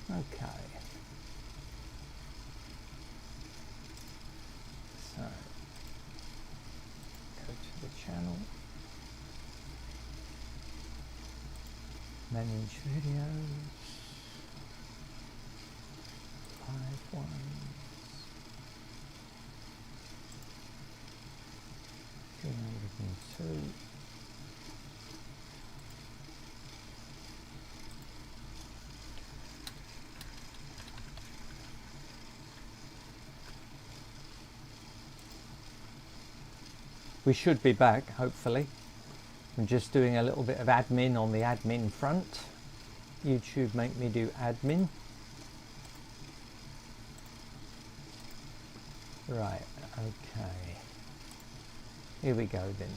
Okay. So, go to the channel. Manage videos. Live ones. Two. We should be back, hopefully. I'm just doing a little bit of admin on the admin front. YouTube make me do admin. Right, okay. Here we go then.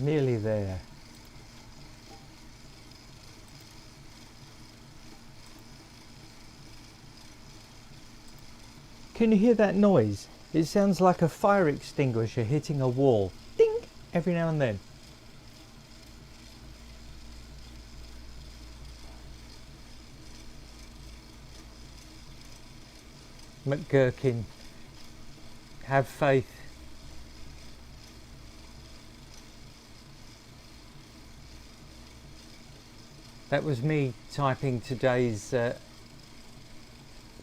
Nearly there. Can you hear that noise? It sounds like a fire extinguisher hitting a wall. Ding! Every now and then. McGurkin, have faith. That was me typing today's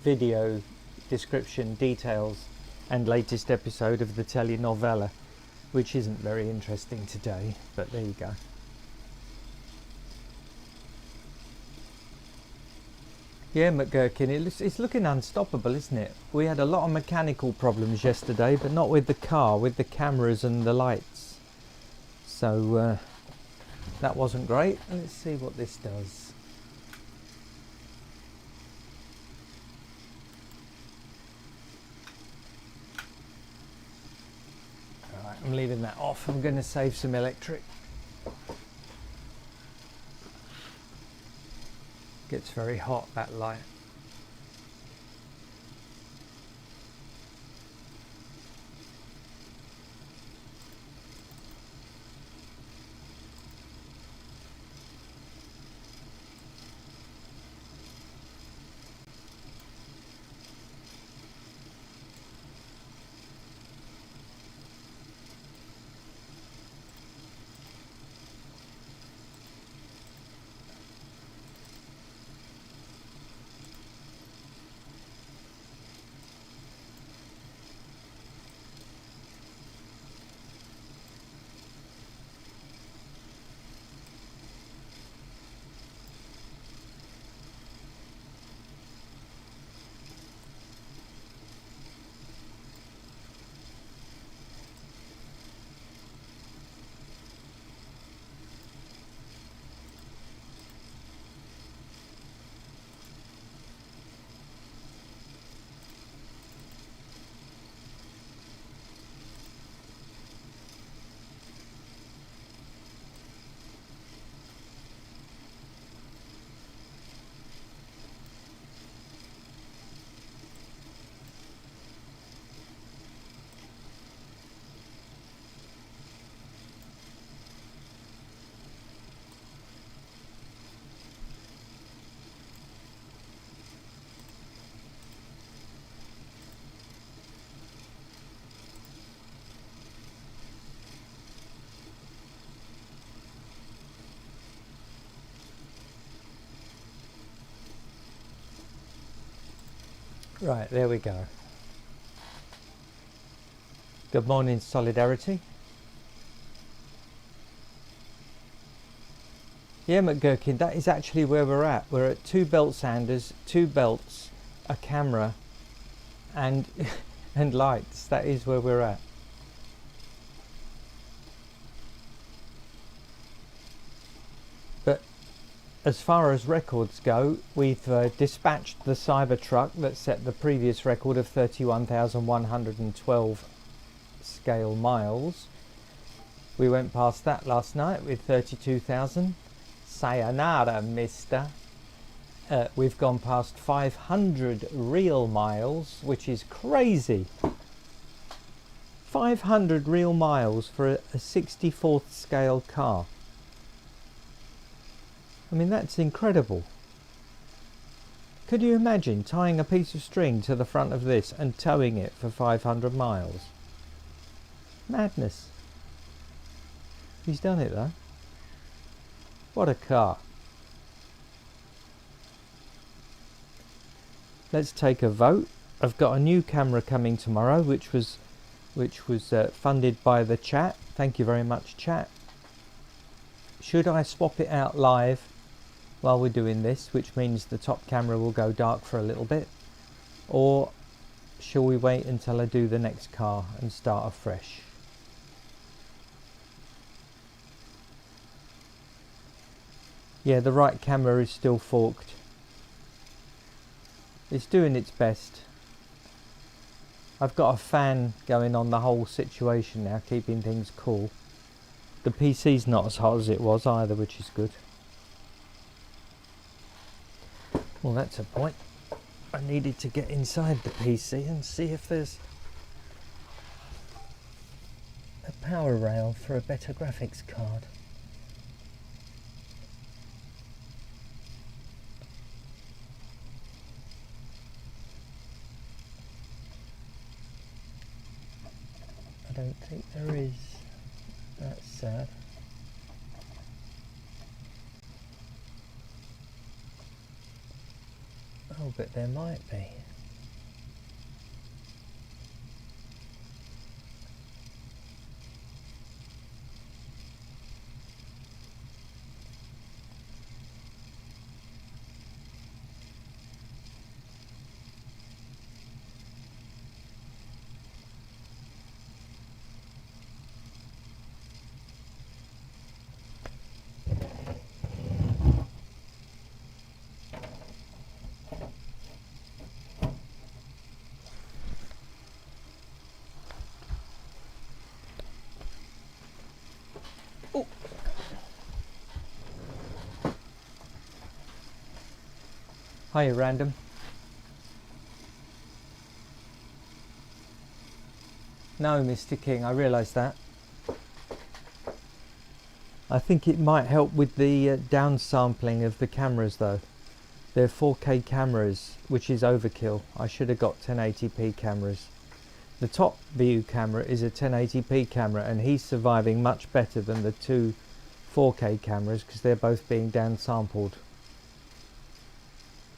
video description, details, and latest episode of the telenovela, which isn't very interesting today, but there you go. Yeah, McGurkin, it's looking unstoppable, isn't it? We had a lot of mechanical problems yesterday, but not with the car, with the cameras and the lights. So that wasn't great. Let's see what this does. Alright, I'm leaving that off. I'm going to save some electric. Gets very hot, that light. Right, there we go. Good morning, Solidarity. Yeah, McGurkin, that is actually where we're at. We're at 2 belt sanders, 2 belts, a camera, and and lights. That is where we're at. But as far as records go, we've dispatched the Cybertruck that set the previous record of 31,112 scale miles. We went past that last night with 32,000. Sayonara, mister. We've gone past 500 real miles, which is crazy. 500 real miles for a 64th scale car. I mean, that's incredible. Could you imagine tying a piece of string to the front of this and towing it for 500 miles? Madness. He's done it though. What a car. Let's take a vote. I've got a new camera coming tomorrow, which was funded by the chat. Thank you very much, chat. Should I swap it out live while we're doing this, which means the top camera will go dark for a little bit, or shall we wait until I do the next car and start afresh? Yeah, the right camera is still forked. It's doing its best. I've got a fan going on the whole situation now, keeping things cool. The PC's not as hot as it was either, which is good. Well, that's a point. I needed to get inside the PC and see if there's a power rail for a better graphics card. I don't think there is. That's sad. Oh, but there might be. Oh. Hiya, random. No, Mr. King, I realise that. I think it might help with the downsampling of the cameras though. They're 4K cameras, which is overkill. I should have got 1080p cameras. The top view camera is a 1080p camera and he's surviving much better than the two 4K cameras because they're both being downsampled.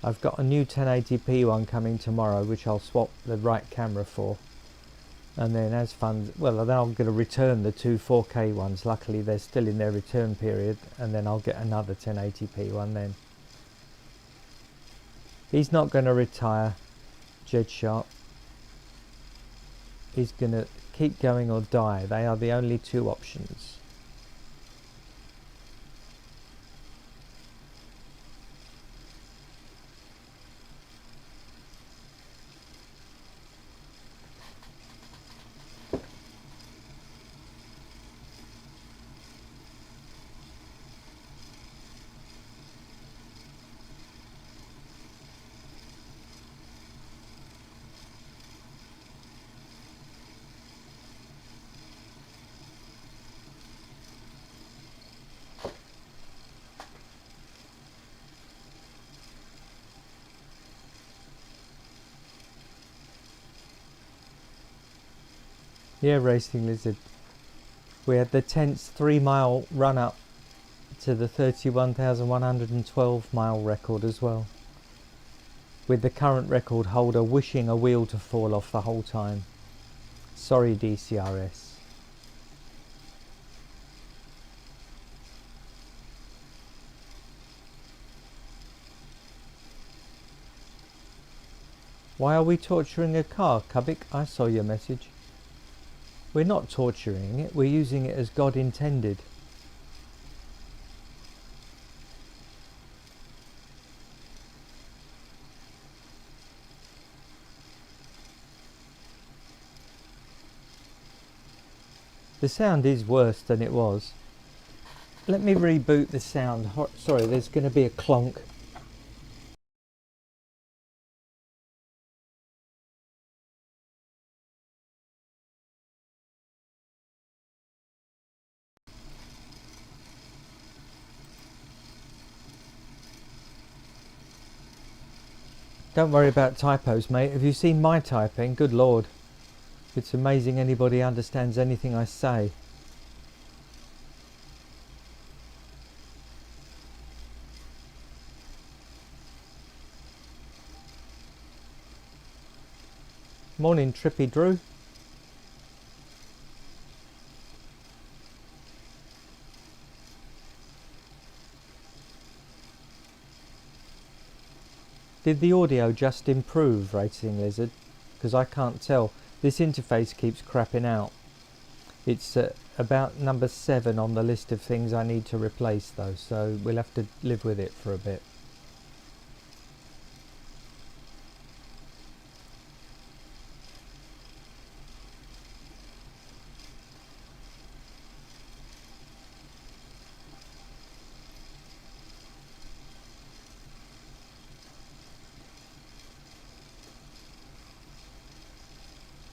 I've got a new 1080p one coming tomorrow which I'll swap the right camera for. And then as funds, well, then I'm going to return the two 4K ones. Luckily they're still in their return period, and then I'll get another 1080p one then. He's not going to retire, Jed Sharp. He's going to keep going or die. They are the only two options. Yeah, Racing Lizard. We had the tense 3-mile run up to the 31,112 mile record as well, with the current record holder wishing a wheel to fall off the whole time. Sorry, DCRS. Why are we torturing a car, Kubik? I saw your message. We're not torturing it, we're using it as God intended. The sound is worse than it was. Let me reboot the sound. Sorry, there's going to be a clonk. Don't worry about typos, mate. Have you seen my typing? Good lord. It's amazing anybody understands anything I say. Morning, Trippy Drew. Did the audio just improve, Racing Lizard? Because I can't tell. This interface keeps crapping out. It's about number 7 on the list of things I need to replace though, so we'll have to live with it for a bit.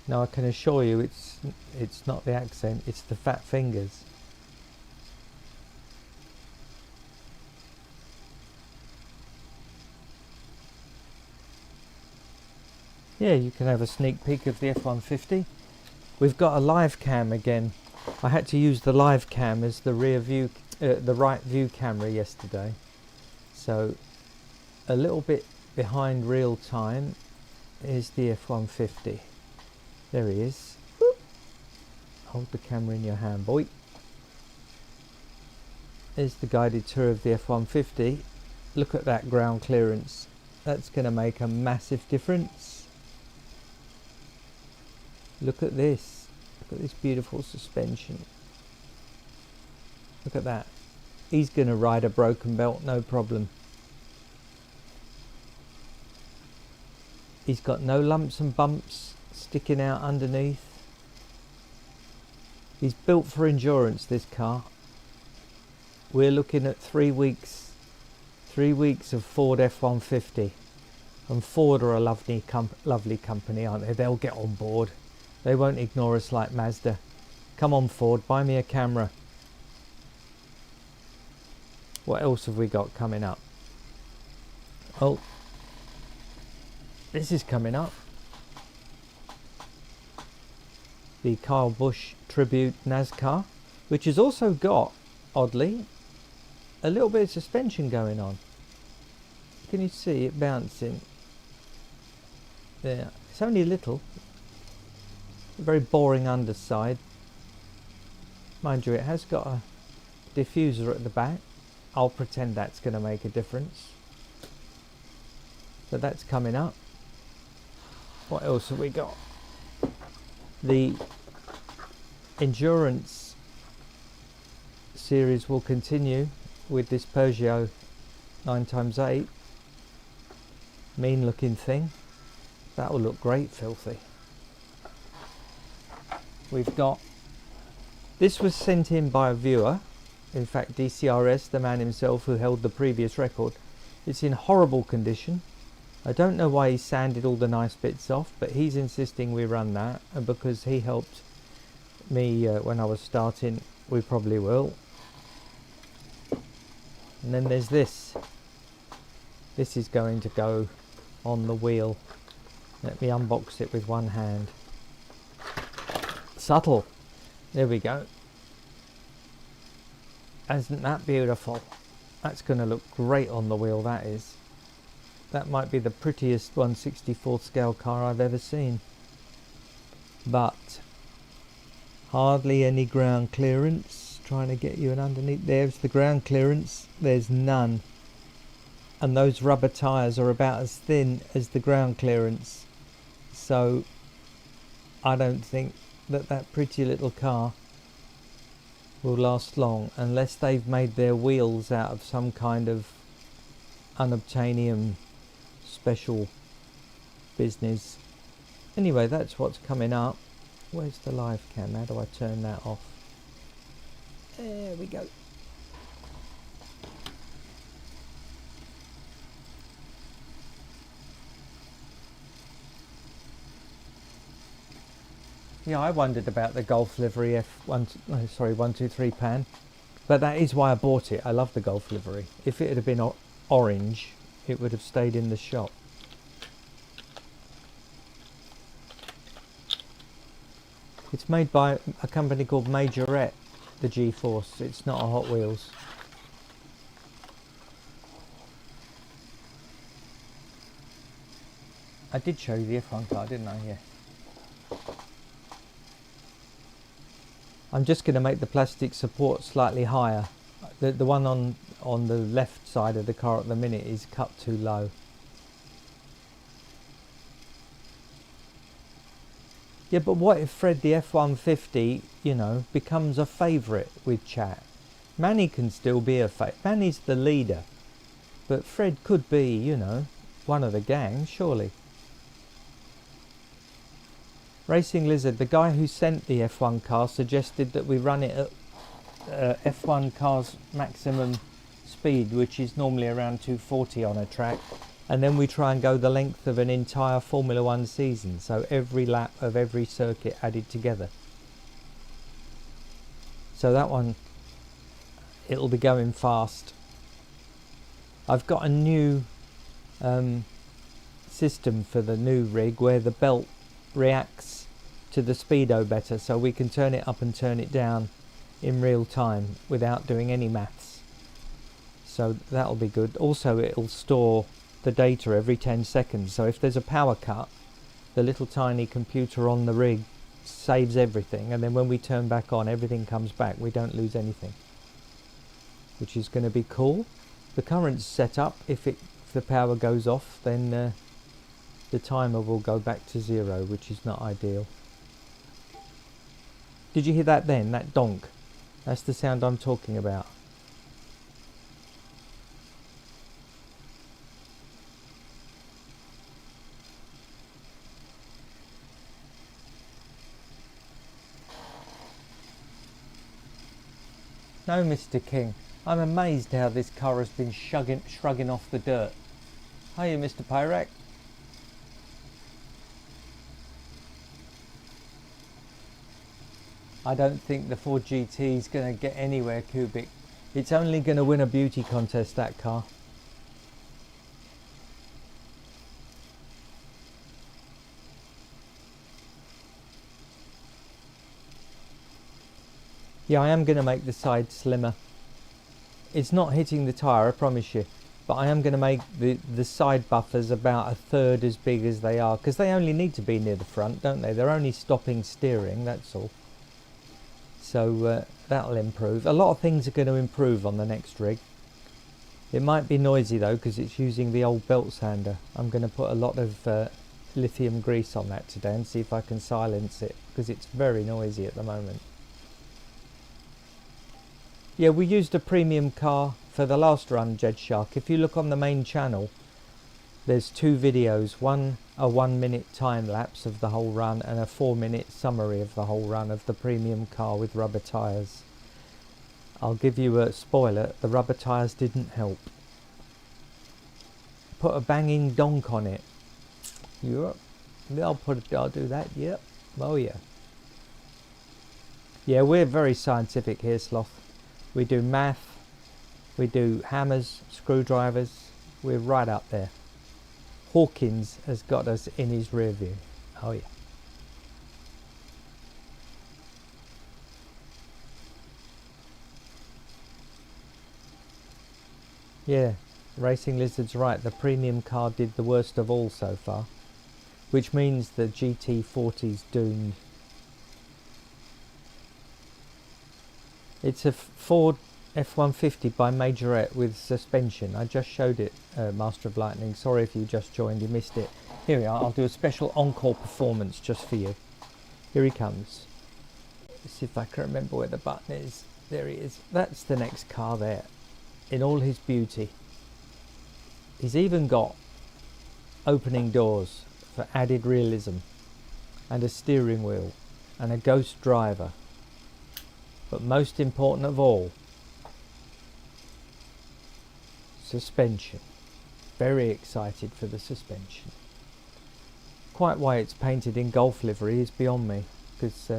Now I can assure you it's not the accent, it's the fat fingers. Yeah, you can have a sneak peek of the F-150. We've got a live cam again. I had to use the live cam as the rear view, the right view camera yesterday. So a little bit behind real time is the F-150. There he is. Whoop. Hold the camera in your hand, boy. There's the guided tour of the F-150. Look at that ground clearance. That's going to make a massive difference. Look at this. Look at this beautiful suspension. Look at that. He's going to ride a broken belt, no problem. He's got no lumps and bumps sticking out underneath. He's built for endurance, this car. We're looking at 3 weeks. 3 weeks of Ford F-150. And Ford are a lovely company, aren't they? They'll get on board. They won't ignore us like Mazda. Come on, Ford, buy me a camera. What else have we got coming up? Oh, this is coming up. The Kyle Busch Tribute NASCAR, which has also got, oddly, a little bit of suspension going on. Can you see it bouncing? There. It's only a little. Very boring underside. Mind you, it has got a diffuser at the back. I'll pretend that's going to make a difference. So that's coming up. What else have we got? The endurance series will continue with this Peugeot 9x8. Mean looking thing. That will look great filthy. We've got, this was sent in by a viewer, in fact DCRS, the man himself who held the previous record. It's in horrible condition. I don't know why he sanded all the nice bits off, but he's insisting we run that, and because he helped me when I was starting, we probably will. And then there's this. This is going to go on the wheel. Let me unbox it with one hand. Subtle. There we go. Isn't that beautiful? That's going to look great on the wheel, that is. That might be the prettiest 1/64 scale car I've ever seen. But hardly any ground clearance. Trying to get you an underneath. There's the ground clearance. There's none. And those rubber tyres are about as thin as the ground clearance. So I don't think that pretty little car will last long unless they've made their wheels out of some kind of unobtainium special business. Anyway, that's what's coming up. Where's the live cam? How do I turn that off? There we go. Yeah, I wondered about the Golf livery F123 pan, but that is why I bought it. I love the Golf livery. If it had been orange, it would have stayed in the shop. It's made by a company called Majorette, the G-Force. It's not a Hot Wheels. I did show you the F1 car, didn't I? Yeah. I'm just going to make the plastic support slightly higher. The one on the left side of the car at the minute is cut too low. Yeah, but what if Fred the F-150, you know, becomes a favourite with chat? Manny can still be a favourite. Manny's the leader. But Fred could be, you know, one of the gang, surely. Racing Lizard, the guy who sent the F1 car suggested that we run it at F1 car's maximum speed, which is normally around 240 on a track. and then we try and go the length of an entire Formula One season, so every lap of every circuit added together. So that one, it'll be going fast. I've got a new system for the new rig where the belt reacts to the speedo better, so we can turn it up and turn it down in real time without doing any maths. So that'll be good. Also, it'll store the data every 10 seconds, so if there's a power cut, the little tiny computer on the rig saves everything, and then when we turn back on, everything comes back. We don't lose anything, which is going to be cool. The current's set up. If the power goes off, then the timer will go back to 0, which is not ideal. Did you hear that then? That donk? That's the sound I'm talking about. No, Mr. King. I'm amazed how this car has been shrugging off the dirt. Hiya, Mr. Pyrac. I don't think the Ford GT is going to get anywhere, Kubik. It's only going to win a beauty contest, that car. Yeah, I am going to make the side slimmer. It's not hitting the tyre, I promise you. But I am going to make the side buffers about a third as big as they are. Because they only need to be near the front, don't they? They're only stopping steering, that's all. So that'll improve. A lot of things are going to improve on the next rig. It might be noisy though, because it's using the old belt sander. I'm going to put a lot of lithium grease on that today and see if I can silence it. Because it's very noisy at the moment. Yeah, we used a premium car for the last run, Jed Shark. If you look on the main channel, there's 2 videos. One, a 1-minute time lapse of the whole run, and a 4-minute summary of the whole run of the premium car with rubber tyres. I'll give you a spoiler, the rubber tyres didn't help. Put a banging donk on it. Yep. I'll do that, yep. Oh yeah. Yeah, we're very scientific here, Sloth. We do math, we do hammers, screwdrivers, we're right up there. Hawkins has got us in his rear view. Oh yeah. Yeah, Racing Lizard's right, the premium car did the worst of all so far. Which means the GT40's doomed. It's a Ford F-150 by Majorette with suspension. I just showed it, Master of Lightning. Sorry if you just joined, you missed it. Here we are, I'll do a special encore performance just for you. Here he comes. Let's see if I can remember where the button is. There he is. That's the next car there, in all his beauty. He's even got opening doors for added realism, and a steering wheel, and a ghost driver. But most important of all, suspension. Very excited for the suspension. Quite why it's painted in Golf livery is beyond me, because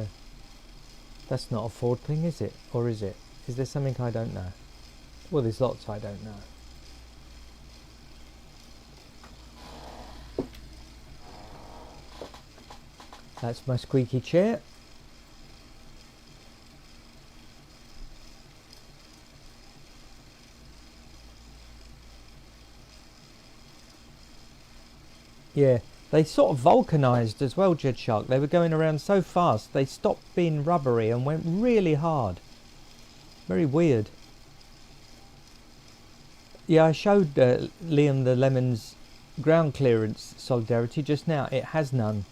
that's not a Ford thing, is it? Or is it? Is there something I don't know? Well, there's lots I don't know. That's my squeaky chair. Yeah, they sort of vulcanized as well, Jed Shark. They were going around so fast, they stopped being rubbery and went really hard. Very weird. Yeah, I showed Liam the Lemon's ground clearance solidarity just now. It has none.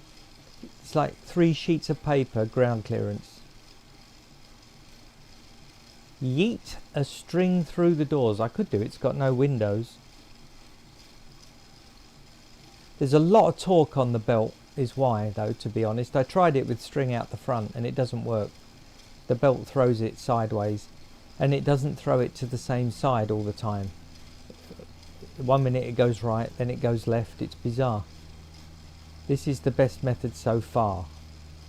It's like 3 sheets of paper ground clearance. Yeet a string through the doors. I could do it. It's got no windows. There's a lot of torque on the belt is why, though, to be honest. I tried it with string out the front and it doesn't work. The belt throws it sideways and it doesn't throw it to the same side all the time. 1 minute it goes right, then it goes left. It's bizarre. This is the best method so far.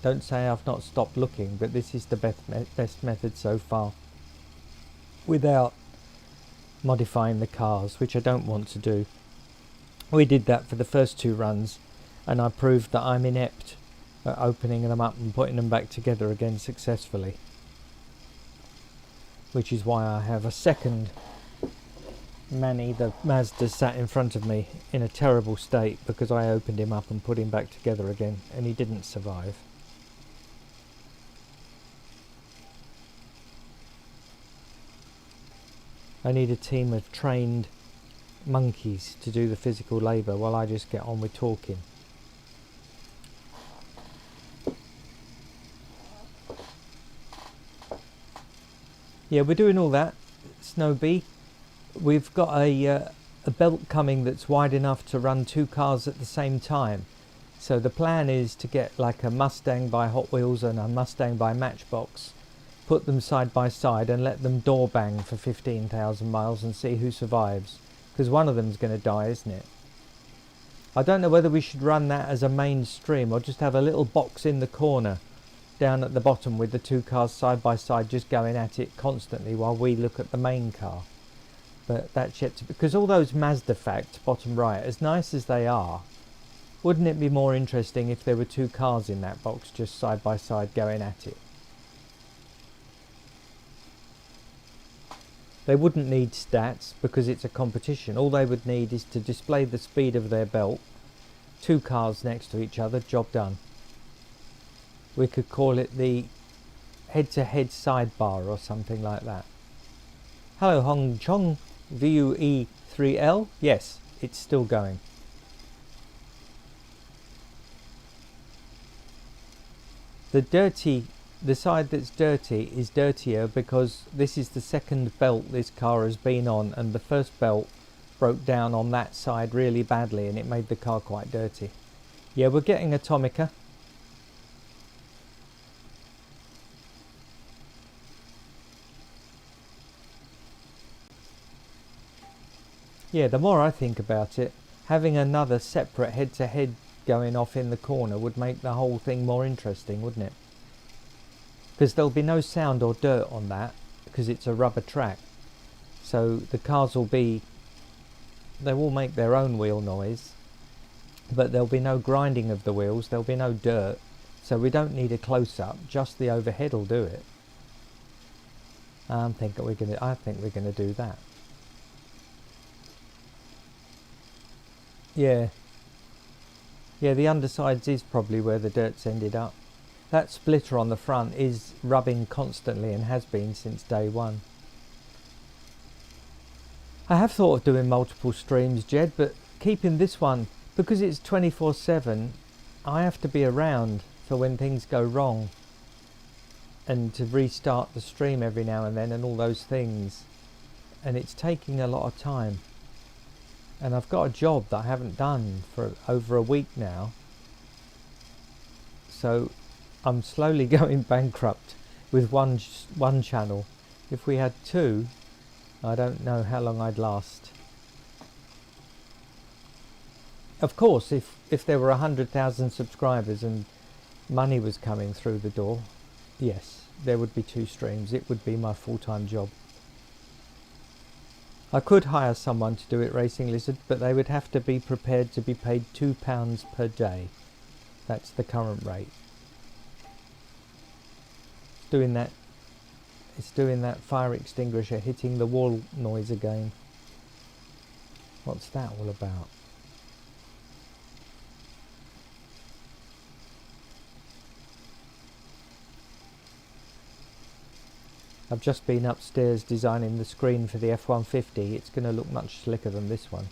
Don't say I've not stopped looking, but this is the best method so far, without modifying the cars, which I don't want to do. We did that for the first 2 runs, and I proved that I'm inept at opening them up and putting them back together again successfully, which is why I have a second Manny the Mazda sat in front of me in a terrible state, because I opened him up and put him back together again, and he didn't survive. I need a team of trained monkeys to do the physical labour while I just get on with talking. Yeah, we're doing all that, Snowbee. We've got a belt coming that's wide enough to run 2 cars at the same time. So the plan is to get like a Mustang by Hot Wheels and a Mustang by Matchbox, put them side by side and let them door bang for 15,000 miles and see who survives. Because one of them's going to die, isn't it? I don't know whether we should run that as a mainstream or just have a little box in the corner down at the bottom with the 2 cars side by side just going at it constantly while we look at the main car. But that's yet to, because all those Mazda facts, bottom right, as nice as they are, wouldn't it be more interesting if there were 2 cars in that box just side by side going at it? They wouldn't need stats because it's a competition. All they would need is to display the speed of their belt, 2 cars next to each other, job done. We could call it the head-to-head sidebar or something like that. Hello Hong Chong, VUE3L. Yes, it's still going. The side that's dirty is dirtier because this is the second belt this car has been on, and the first belt broke down on that side really badly and it made the car quite dirty. Yeah, we're getting Atomica. Yeah, the more I think about it, having another separate head-to-head going off in the corner would make the whole thing more interesting, wouldn't it? Because there'll be no sound or dirt on that, because it's a rubber track. So the cars will be, they will make their own wheel noise, but there'll be no grinding of the wheels, there'll be no dirt. So we don't need a close-up, just the overhead will do it. I think we're gonna do that. Yeah, the undersides is probably where the dirt's ended up. That splitter on the front is rubbing constantly and has been since day one. I have thought of doing multiple streams, Jed, but keeping this one, because it's 24/7, I have to be around for when things go wrong and to restart the stream every now and then and all those things. And it's taking a lot of time. And I've got a job that I haven't done for over a week now. So I'm slowly going bankrupt with one channel. If we had 2, I don't know how long I'd last. Of course, if there were 100,000 subscribers and money was coming through the door, yes, there would be 2 streams. It would be my full-time job. I could hire someone to do it, Racing Lizard, but they would have to be prepared to be paid £2 per day. That's the current rate. It's doing that fire extinguisher hitting the wall noise again. What's that all about? I've just been upstairs designing the screen for the F-150. It's going to look much slicker than this one.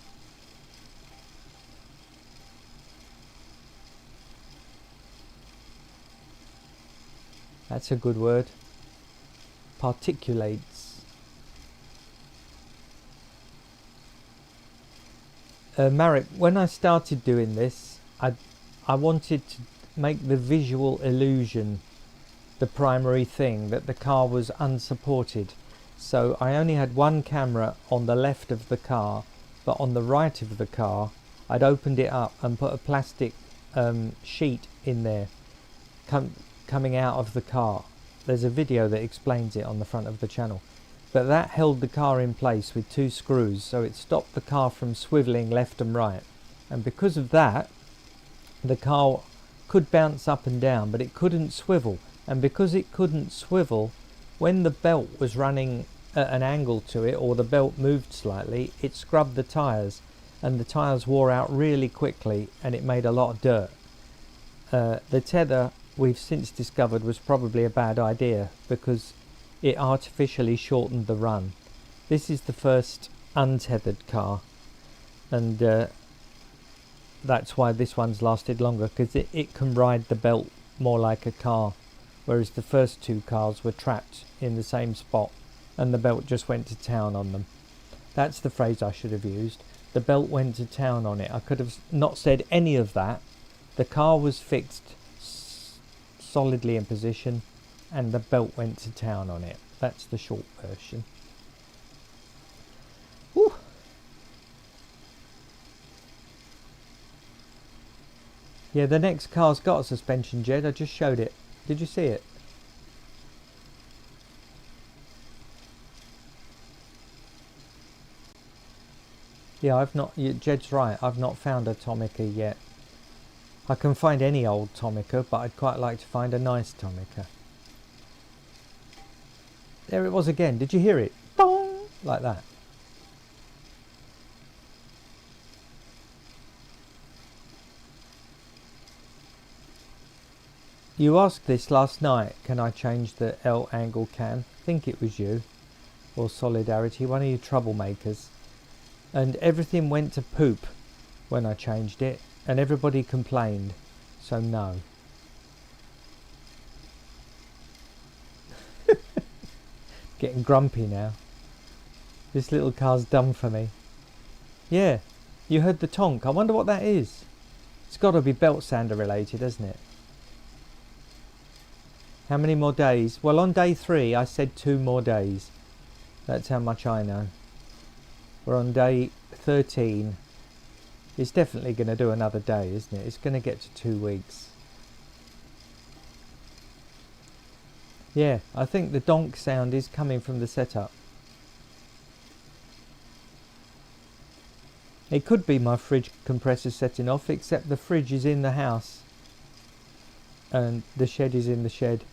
That's a good word. Particulates. Marek, when I started doing this, I wanted to make the visual illusion the primary thing, that the car was unsupported. So I only had one camera on the left of the car but on the right of the car I'd opened it up and put a plastic sheet in there coming out of the car. There's a video that explains it on the front of the channel. But that held the car in place with 2 screws, so it stopped the car from swivelling left and right. And because of that, the car could bounce up and down, but it couldn't swivel. And because it couldn't swivel, when the belt was running at an angle to it, or the belt moved slightly, it scrubbed the tyres, and the tyres wore out really quickly, and it made a lot of dirt. The tether, we've since discovered, was probably a bad idea, because it artificially shortened the run. This is the first untethered car, and that's why this one's lasted longer, because it can ride the belt more like a car, whereas the first 2 cars were trapped in the same spot and the belt just went to town on them. That's the phrase I should have used. The belt went to town on it. I could have not said any of that. The car was fixed solidly in position and the belt went to town on it. That's the short version. Whew. Yeah, the next car's got a suspension, Jed. I just showed it. Did you see it? Yeah, Jed's right. I've not found a Tomica yet. I can find any old Tomica, but I'd quite like to find a nice Tomica. There it was again. Did you hear it? Bong! Like that. You asked this last night. Can I change the L angle cam? I think it was you. Or Solidarity. One of you troublemakers. And everything went to poop when I changed it. And everybody complained. So no. Getting grumpy now. This little car's done for me. Yeah, you heard the tonk. I wonder what that is. It's got to be belt sander related, hasn't it? How many more days? Well, on day 3 I said 2 more days. That's how much I know. We're on day 13. It's definitely going to do another day, isn't it? It's going to get to 2 weeks. Yeah, I think the donk sound is coming from the setup. It could be my fridge compressor setting off, except the fridge is in the house and the shed is in the shed.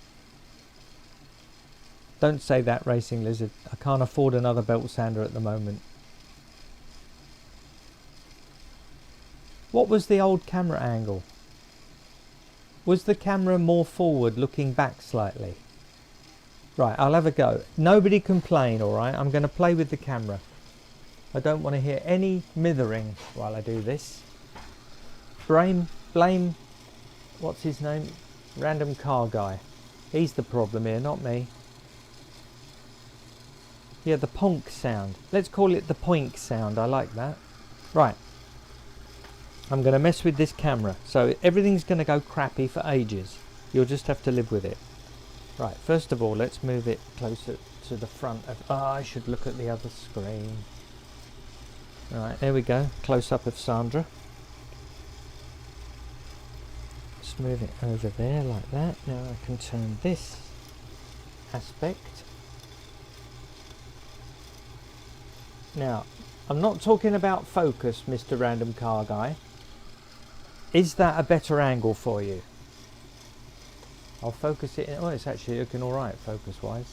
Don't say that, Racing Lizard. I can't afford another belt sander at the moment. What was the old camera angle? Was the camera more forward, looking back slightly? Right, I'll have a go. Nobody complain, alright? I'm going to play with the camera. I don't want to hear any mithering while I do this. Blame, what's his name? Random car guy. He's the problem here, not me. Yeah, the ponk sound. Let's call it the poink sound. I like that. Right. I'm going to mess with this camera. So everything's going to go crappy for ages. You'll just have to live with it. Right, first of all, let's move it closer to the front of... I should look at the other screen. Right, there we go. Close up of Sandra. Let's move it over there like that. Now I can turn this aspect. Now, I'm not talking about focus, Mr. Random Car Guy. Is that a better angle for you? I'll focus it in. Oh, it's actually looking alright focus wise.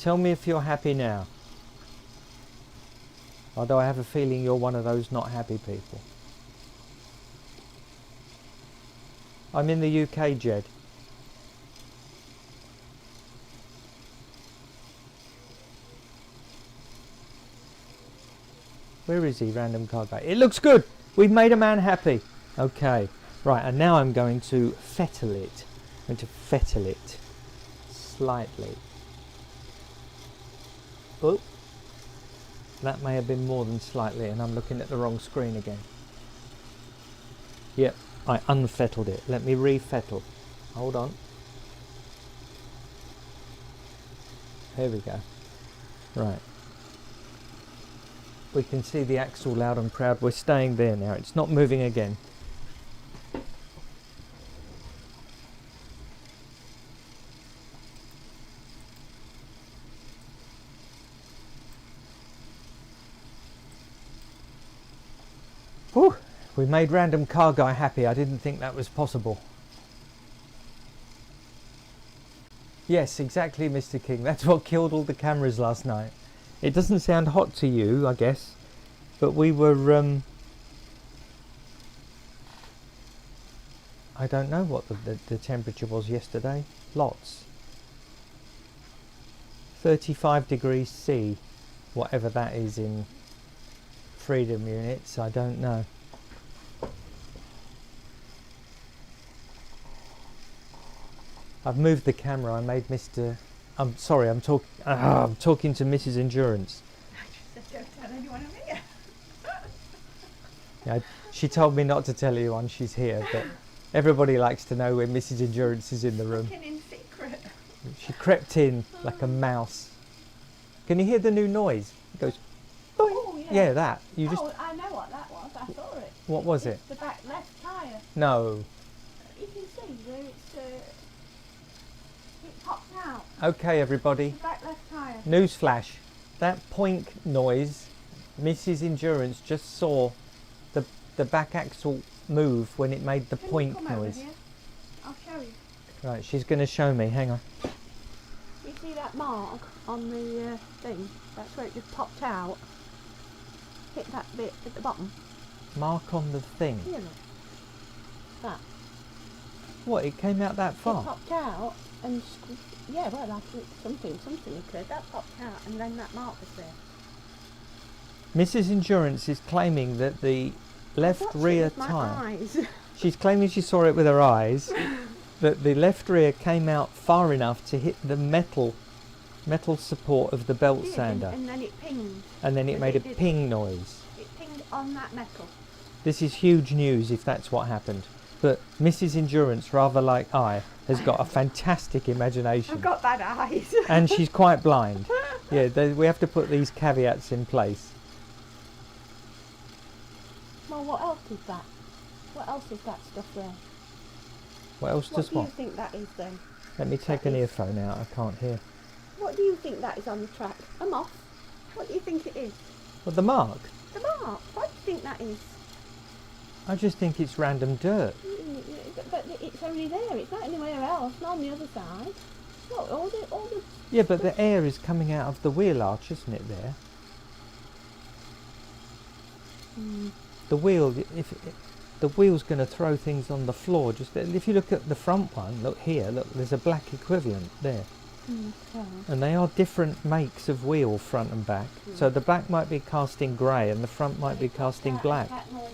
Tell me if you're happy now. Although I have a feeling you're one of those not happy people. I'm in the UK, Jed. Where is he, Random Car Guy? It looks good! We've made a man happy. Okay. Right, and now I'm going to fettle it. I'm going to fettle it. Slightly. Oh. That may have been more than slightly, and I'm looking at the wrong screen again. Yep, I unfettled it. Let me refettle. Hold on. There we go. Right. We can see the axle loud and proud. We're staying there now. It's not moving again. Whew. We made Random Car Guy happy. I didn't think that was possible. Yes, exactly, Mr. King. That's what killed all the cameras last night. It doesn't sound hot to you, I guess, but we were, I don't know what the temperature was yesterday. Lots. 35 degrees C, whatever that is in freedom units, I don't know. I've moved the camera. I made Mr. I'm sorry. I'm talking to Mrs. Endurance. I just said don't tell anyone I'm here. Yeah, she told me not to tell anyone she's here, but everybody likes to know when Mrs. Endurance is in the room. Looking in secret. She crept in like a mouse. Can you hear the new noise? It goes. Boing. Oh, yeah. Yeah, that. You just. Oh, I know what that was. I saw it. What was it? It's the back left tyre. No. You can see where it popped out. Okay, everybody. The back left tyre. Newsflash. That poink noise, Mrs. Endurance just saw the back axle move when it made the Can you poink come over noise. here? I'll show you. Right, she's going to show me. Hang on. You see that mark on the thing? That's where it just popped out. Hit that bit at the bottom. Mark on the thing. Here, look. That. What? It came out that It far? popped out and yeah, well, I think something occurred. That popped out and then that mark was there. Mrs. Endurance is claiming that the left Watch it rear with my tyre. eyes. She's claiming she saw it with her eyes. That the left rear came out far enough to hit the metal support of the belt Did, sander, and then it pinged. and then it But made a it did. ping noise. It pinged on that metal. This is huge news if that's what happened. But Mrs. Endurance, rather like I, has got a fantastic imagination. I've got bad eyes. And she's quite blind. Yeah, we have to put these caveats in place. Well, what else is that? What else is that stuff there? What else What does do you what? think that is then? Let me take that an is? earphone out, I can't hear. What do you think that is on the track? A moth? What do you think it is? Well, the mark? The mark. What do you think that is? I just think it's random dirt. But it's only there. It's not anywhere else. Not on the other side. Look, all the. Yeah, but the air is coming out of the wheel arch, isn't it, there? The wheel, the wheel's going to throw things on the floor. Just if you look at the front one, look here, look, there's a black equivalent there. Okay. And they are different makes of wheel, front and back. So the back might be cast in grey and the front might be cast in black. That noise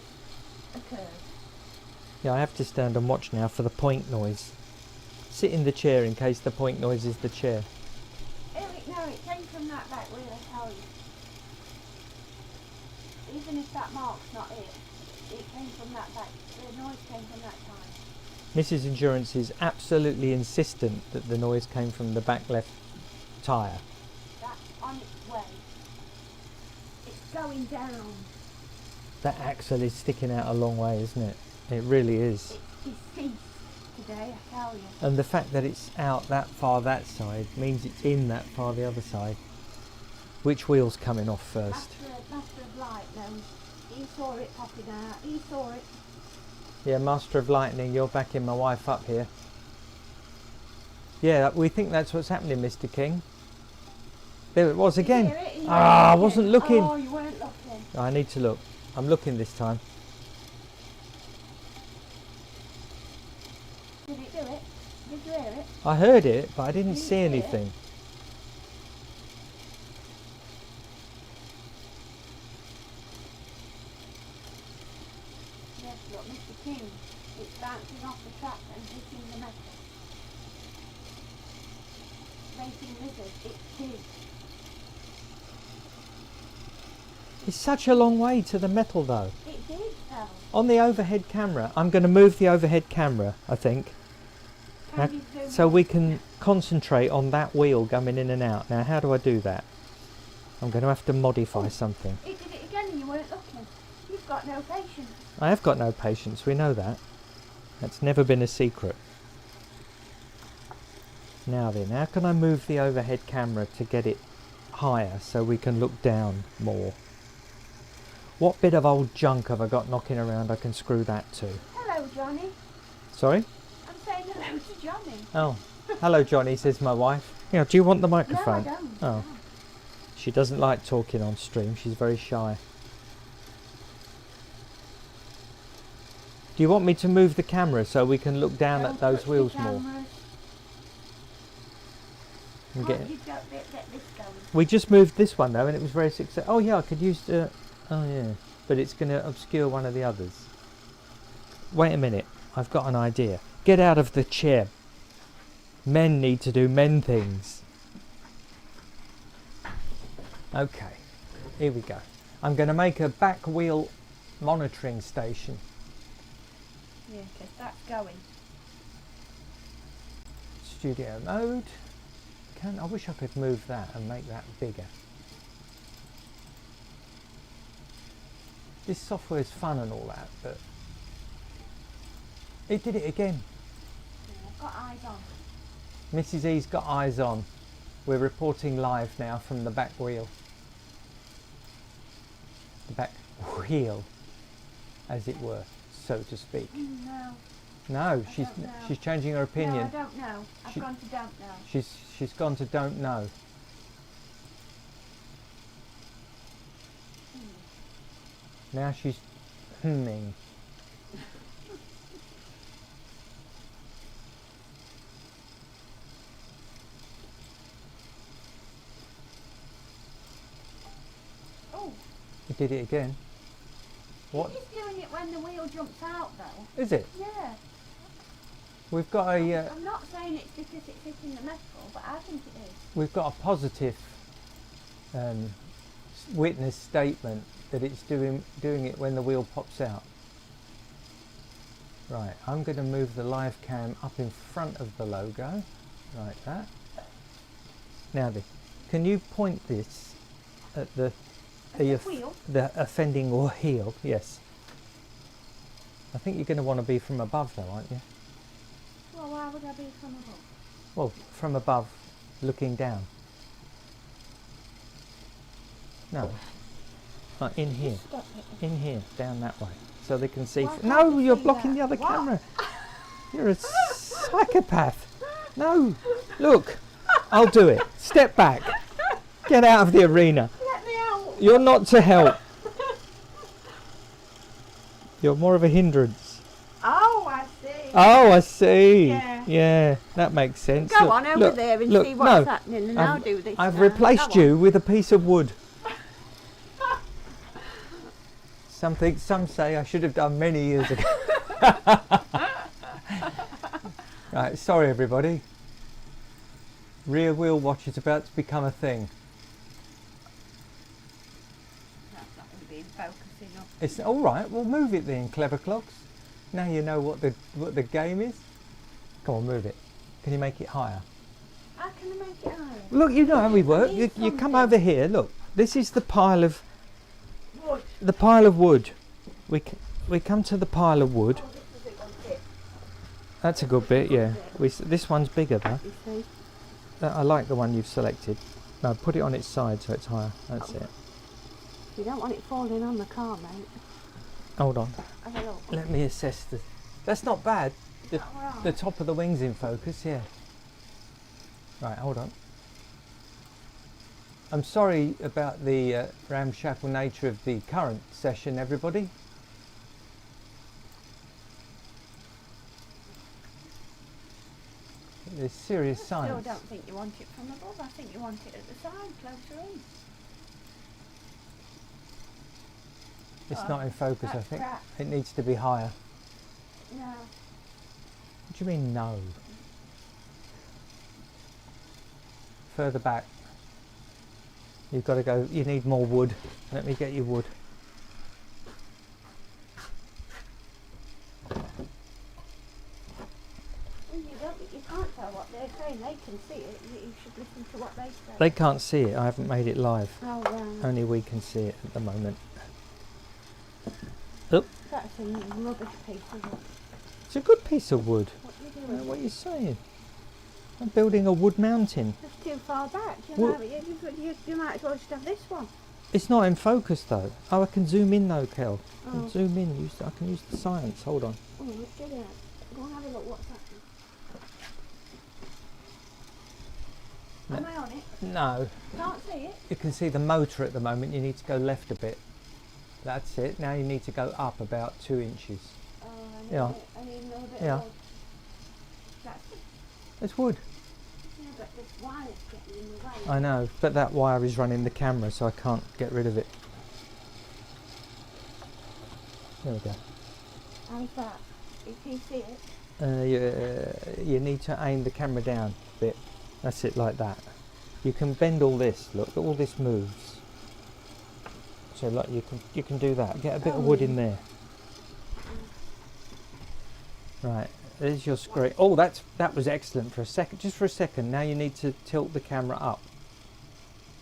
occurs. Yeah, I have to stand and watch now for the point noise. Sit in the chair in case the point noise is the chair. No, it came from that back wheel, I tell you. Even if that mark's not it came from that back. The noise came from that time. Mrs. Endurance is absolutely insistent that the noise came from the back left tyre. That's on its way. It's going down. That axle is sticking out a long way, isn't it? It really is. It's deceased today, I tell you. And the fact that it's out that far that side means it's in that far the other side. Which wheel's coming off first? Master of Light knows. He saw it popping out. He saw it. Yeah, Master of Lightning, you're backing my wife up here. Yeah, we think that's what's happening, Mr. King. There it was again. I wasn't looking. Oh, you weren't looking. I need to look. I'm looking this time. Did it do it? Did you hear it? I heard it, but I didn't Did you see see it? anything. Yes, look, Mr. King. It's bouncing off the track and hitting the metal. Racing lizard. It's big. It's such a long way to the metal though. It did, Al. On the overhead camera, I'm going to move the overhead camera, I think. Now, Can you zoom so in? we can concentrate on that wheel coming in and out. Now, how do I do that? I'm going to have to modify something. It did it again and you weren't looking. You've got no patience. I have got no patience, we know that. That's never been a secret. Now then, how can I move the overhead camera to get it higher so we can look down more? What bit of old junk have I got knocking around I can screw that to? Hello, Johnny. Sorry? I'm saying hello to Johnny. Oh, hello Johnny, says my wife. Yeah, do you want the No, I microphone? don't. Oh. No. She doesn't like talking on stream, she's very shy. Do you want me to move the camera so we can look down Don't at those touch the wheels more? cameras. And Can't get- you get this going? We just moved this one though and it was very successful. Oh yeah, I could use the... Oh yeah, but it's going to obscure one of the others. Wait a minute, I've got an idea. Get out of the chair. Men need to do men things. Okay, here we go. I'm going to make a back wheel monitoring station. Yeah, because that's going. Studio mode. I wish I could move that and make that bigger. This software is fun and all that, but it did it again. Yeah, I've got eyes on. Mrs. E's got eyes on. We're reporting live now from the back wheel. The back wheel, as it were, so to speak. No. No, I don't know. she's changing her opinion. No, I don't know. I've She- gone to don't know. She's gone to don't know. Now she's humming. Oh, It did it again. What it is doing it when the wheel jumps out though. is it? Yeah. We've got a I'm not saying it's because it's hitting the metal, but I think it is. we've got a positive witness statement that it's doing it when the wheel pops out. Right, I'm going to move the live cam up in front of the logo, like that. Now then, can you point this at the Wheel? the offending or heel? Yes. I think you're going to want to be from above though, aren't you? Well, why would I be from above? Well, from above, looking down. No. In here. Stop it. In here, down that way, so they can see. Why can't No, you you're see blocking that? the other What? camera. You're a psychopath. No, look, I'll do it. Step back. Get out of the arena. Let me out! You're not to help. You're more of a hindrance. Oh, I see. Oh, I see. Yeah. Yeah, that makes sense. Go Look, on over look, there and look, see what's no, happening, and I'll do this. I've now. replaced Go on. you with a piece of wood. Something some say I should have done many years ago. Right, sorry everybody. Rear wheel watch is about to become a thing. That's not going to be in focus enough. It's all right. We'll move it then, clever clogs. Now you know what the game is. Come on, move it. Can you make it higher? How can I make it higher? Look, you know how we work. need You come something. over here. Look, this is the pile of Wood. wood. We come to the pile of wood. Oh, this is a good bit. That's a good bit, yeah. This one's bigger though. You see? I like the one you've selected. No, put it on its side so it's higher. That's it. You don't want it falling on the car, mate. Hold on. Have a look. Let me assess the... That's not bad. The Alright. top of the wing's in focus, yeah. Right, hold on. I'm sorry about the ramshackle nature of the current session, everybody. There's serious Still science. don't think you want it from above. I think you want it at the side, closer in. It's Oh, not in focus, I that's think. crap. It needs to be higher. No. What do you mean, no? Further back. You've got to go, you need more wood. Let me get you wood. You don't think you can't tell what they're saying. They can see it. You should listen to what they say. They can't see it. I haven't made it live. Oh, right. Only we can see it at the moment. Oop. That's a rubbish piece of wood. It's a good piece of wood. What are you doing? What are you saying? I'm building a wood mountain. That's too far back. Well- You might as well just have this one. It's not in focus though. Oh, I can zoom in though, Kel. I can Oh. zoom in. I can use the science. Hold on. Oh, let's do that. Go and have a look. What's happening? No. Am I on it? No. Can't see it. You can see the motor at the moment. You need to go left a bit. That's it. Now you need to go up about 2 inches. Oh, Yeah. I need a little bit Yeah. of wood. That's it. It's wood. Yeah, but this wire's getting in the way. I know, but that wire is running the camera, so I can't get rid of it. There we go. How's that? Can you see it? You need to aim the camera down a bit. That's it, like that. You can bend all this. Look, all this moves. So like you can do that. Get a bit of wood in there. Right. There's your screen. Oh, that was excellent for a second. Just for a second. Now you need to tilt the camera up.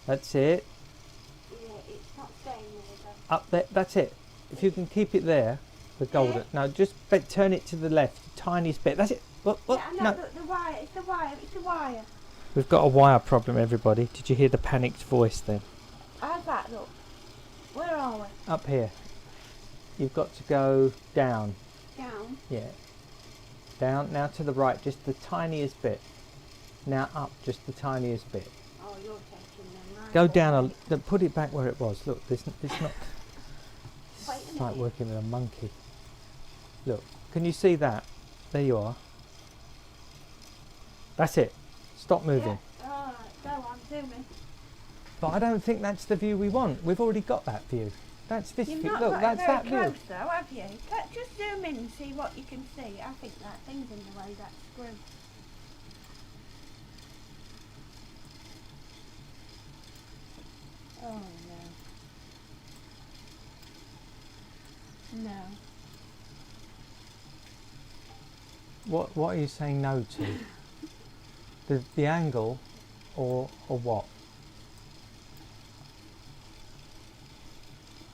That's it. Yeah, it's not staying there though. Up there. That's it. If you can keep it there, the golden. No, just turn it to the left, the tiniest bit. That's it. What? Yeah, I know, No. the wire. It's the wire. It's the wire. We've got a wire problem, everybody. Did you hear the panicked voice then? How's that look? Where are we? Up here. You've got to go down. Down. Yeah. Down. Now to the right, just the tiniest bit. Now up, just the tiniest bit. Oh, you're taking them right. Go down. Put it back where it was. Look, it's not. Wait a It's like minute. working with a monkey. Look, can you see that? There you are. That's it. Stop moving. Yeah. Alright, go on, zooming. But I don't think that's the view we want. We've already got that view. That's this You've view. not Look, got that's it that very view. close though, have you? Just zoom in and see what you can see. I think that thing's in the way, that screw. Oh no. No. What are you saying no to? the angle, or what?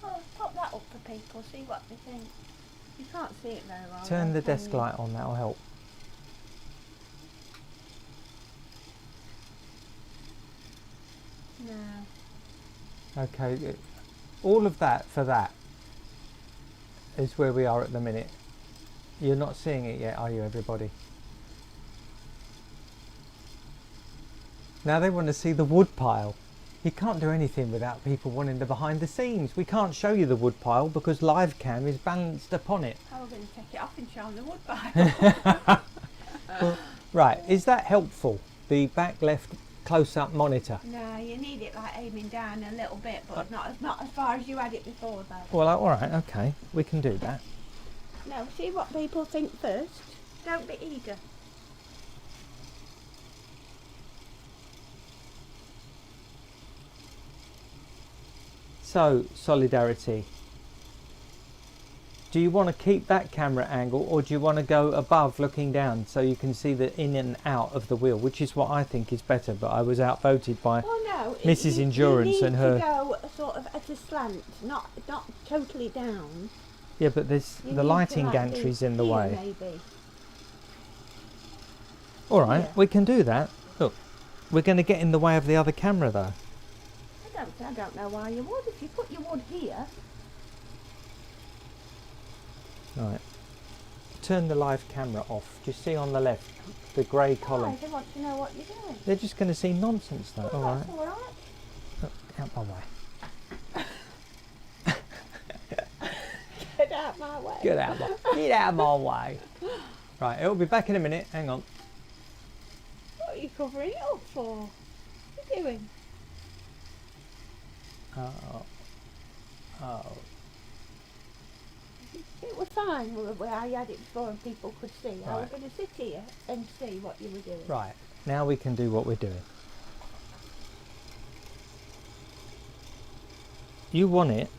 Oh, pop that up for people, see what they think. You can't see it very well. Turn the though, can desk you? light on. That'll help. No. Okay. All of that for that is where we are at the minute. You're not seeing it yet, are you, everybody? Now they want to see the wood pile. You can't do anything without people wanting the behind the scenes. We can't show you the wood pile because live cam is balanced upon it. I was going to take it off and show them the wood pile. Well, right, is that helpful? The back left close-up monitor. No, you need it like aiming down a little bit, but not as far as you had it before though. Well, all right, okay, we can do that. No, see what people think first. Don't be eager. So, solidarity. Do you want to keep that camera angle, or do you want to go above looking down so you can see the in and out of the wheel, which is what I think is better, but I was outvoted by Well, no, Mrs. Endurance you and need her... to go sort of at a slant, not totally down. Yeah, but there's You the need lighting to, like, gantry's be in the here, way. Maybe. All right, Yeah. we can do that. Look, we're going to get in the way of the other camera though. I don't know why you would. If you put your wood here, Right. Turn the live camera off. Do you see on the left, the grey column? why? They want to know what you're doing. They're just going to see nonsense though. Well, All right. that's all right. Look, out my way. Get out my way. Get out my way. Right, it'll be back in a minute. Hang on. What are you covering it up for? What are you doing? Oh. It was fine where I had it before and people could see. I was Right. going to sit here and see what you were doing. Right. Now we can do what we're doing. You want it?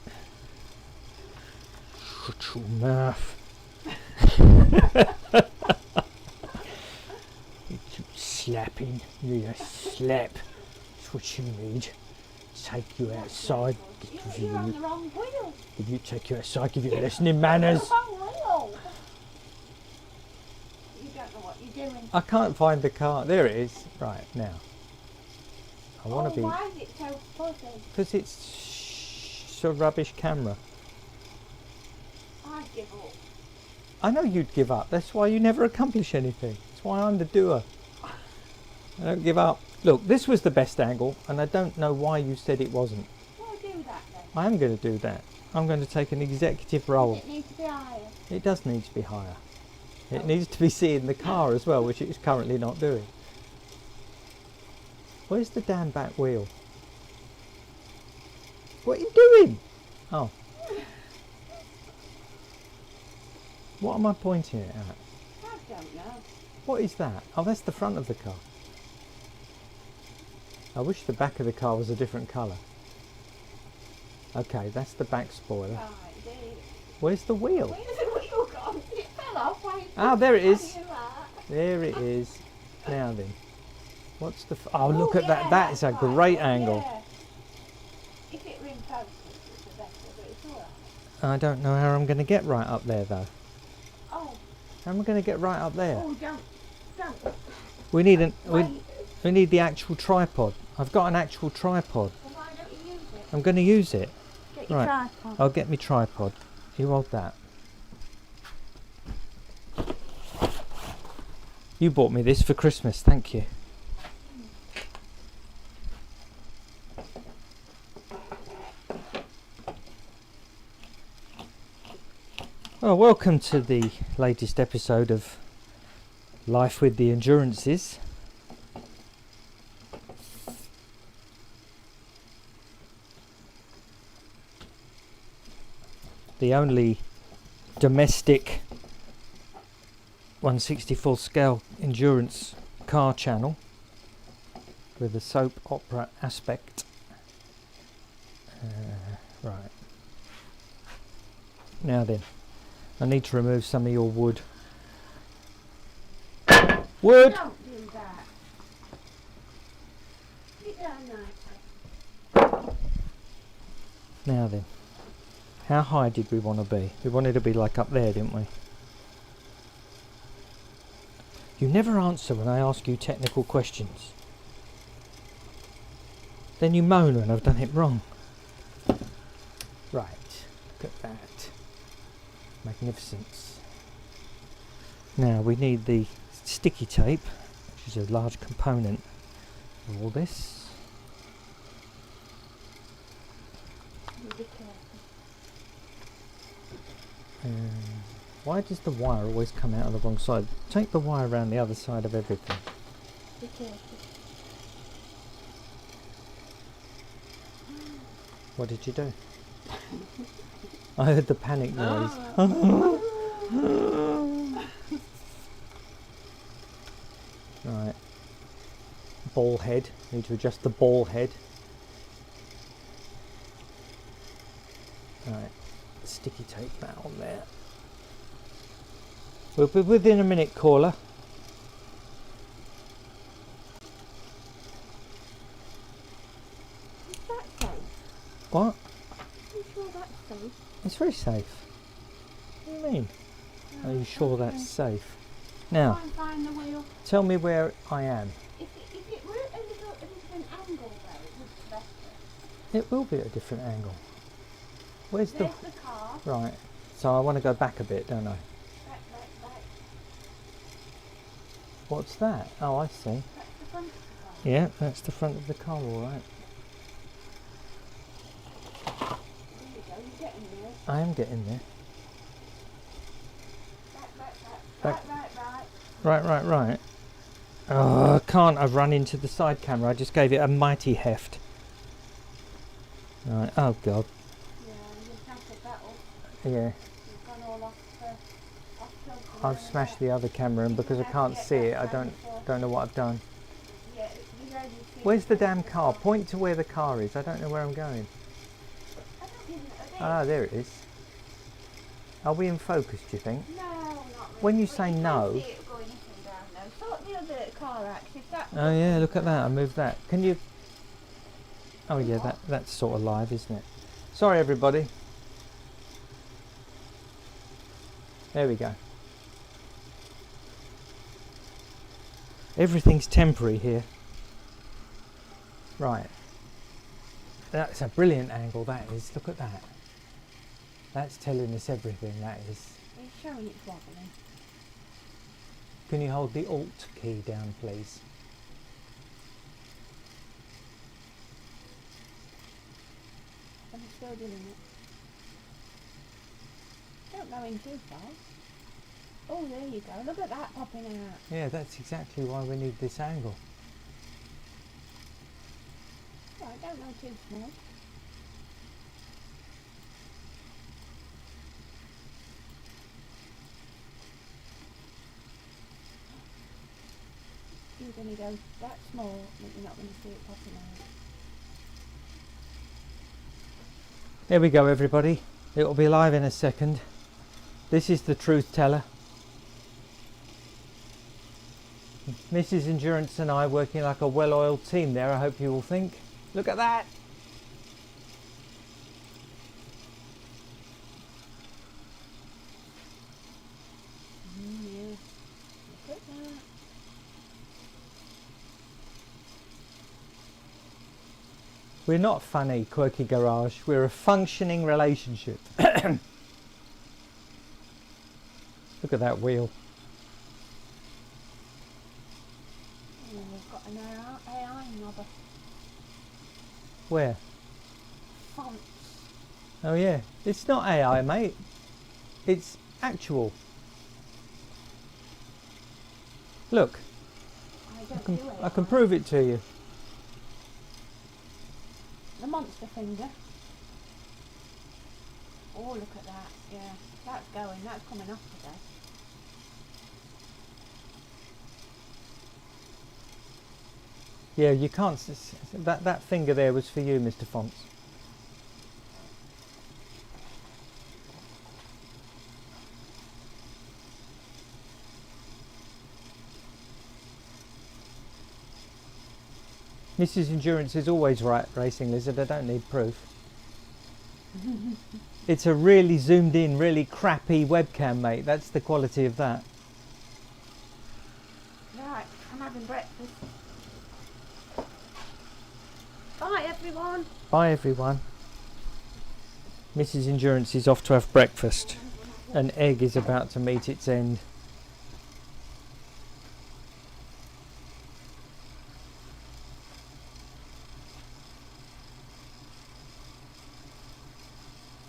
Shut your mouth. You slapping. You need a slap. That's what you need. Take you outside. You're on the wrong wheel. If you take you outside, give you a lesson in manners. The wrong wheel. You don't know what you're doing. I can't find the car. There it is. Right, now. I want to be... Why is it so fuzzy? Because it's a rubbish camera. I give up. I know you'd give up. That's why you never accomplish anything. That's why I'm the doer. I don't give up. Look, this was the best angle, and I don't know why you said it wasn't. Well, do that then. I am going to do that. I'm going to take an executive role. It needs to be higher. It does need to be higher. It needs to be seeing the car as well, which it is currently not doing. Where's the damn back wheel? What are you doing? Oh. What am I pointing it at? I don't know. What is that? Oh, that's the front of the car. I wish the back of the car was a different colour. Okay, that's the back spoiler. Right, indeed. Where's the wheel? Where's the wheel gone? It fell off. Ah, there it is. Like that. There it is. Now then. What's the... oh, look at that. Yeah, That is a that's right. great angle. Yeah. If it were in focus, it's the better, but it's alright. I don't know how I'm going to get right up there, though. Oh. How am I going to get right up there? Oh, don't. We need Wait. we need the actual tripod. I've got an actual tripod. Well, why don't you use it? I'm going to use it. Get your Right. tripod. I'll get me tripod. You hold that. You bought me this for Christmas, thank you. Well, welcome to the latest episode of Life with the Endurances. The only domestic 1/64 scale endurance car channel with a soap opera aspect. Right. Now then, I need to remove some of your wood. Wood! Don't do that. Sit down nicely. Now then, how high did we want to be? We wanted to be like up there, didn't we? You never answer when I ask you technical questions. Then you moan when I've done it wrong. Right, look at that. Magnificence. Now we need the sticky tape, which is a large component of all this. You be careful. Why does the wire always come out of the wrong side? Take the wire around the other side of everything. Be careful. What did you do? I heard the panic noise. Right. Ball head. Need to adjust the ball head. Right. Sticky tape that on there. We'll be within a minute, caller. Is that safe? What? Are you sure that's safe? It's very safe. What do you mean? Are you sure that's safe? Now, Try and find the wheel. tell me where I am. If it were a different angle though, it would be better. It will be at a different angle. Where's There's the car. Right. So I want to go back a bit, don't I? Back. What's that? Oh, I see. That's the front of the car. Yeah, that's the front of the car, all right. There you go, you're getting there. I am getting there. Back. Right. Right. Oh, I can't. I've run into the side camera. I just gave it a mighty heft. Right. Oh, God. Yeah, you smashed that up. Yeah. You've gone all off kilter. I've smashed the other camera, and because I can't see it, I don't know what I've done. Yeah, you know you see. Where's the damn car? Point to where the car is. I don't know where I'm going. I don't even know. Ah, there it is. Are we in focus, do you think? No, not really. When you But say can no- see it going up and down though. Sort the other car axis. Oh yeah, look at that. I moved that. Can you? Oh yeah, that's sort of live, isn't it? Sorry, everybody. There we go. Everything's temporary here. Right. That's a brilliant angle, that is. Look at that. That's telling us everything, that is. It's showing it's wobbling. Can you hold the Alt key down, please? I'm still doing it. Don't go in too far. Oh, there you go. Look at that popping out. Yeah, that's exactly why we need this angle. Right, don't go too small. You're going to go that small that you're not going to see it popping out. There we go, everybody. It'll be live in a second. This is the truth teller. Mrs. Endurance and I working like a well-oiled team there, I hope you all think. Look at that! Yeah. Look at that. We're not funny, Quirky Garage. We're a functioning relationship. Look at that wheel. Oh, we've got an AI knobber. Where? Fonts. Oh yeah. It's not AI, mate. It's actual. Look, I can prove it to you. The monster finger. Oh, look at that. Yeah, that's going. That's coming off today. Yeah, you can't. That finger there was for you, Mr. Fonts. Mrs. Endurance is always right, Racing Lizard. I don't need proof. It's a really zoomed in, really crappy webcam, mate. That's the quality of that. Right, I'm having breakfast. Bye, everyone. Bye, everyone. Mrs. Endurance is off to have breakfast. An egg is about to meet its end.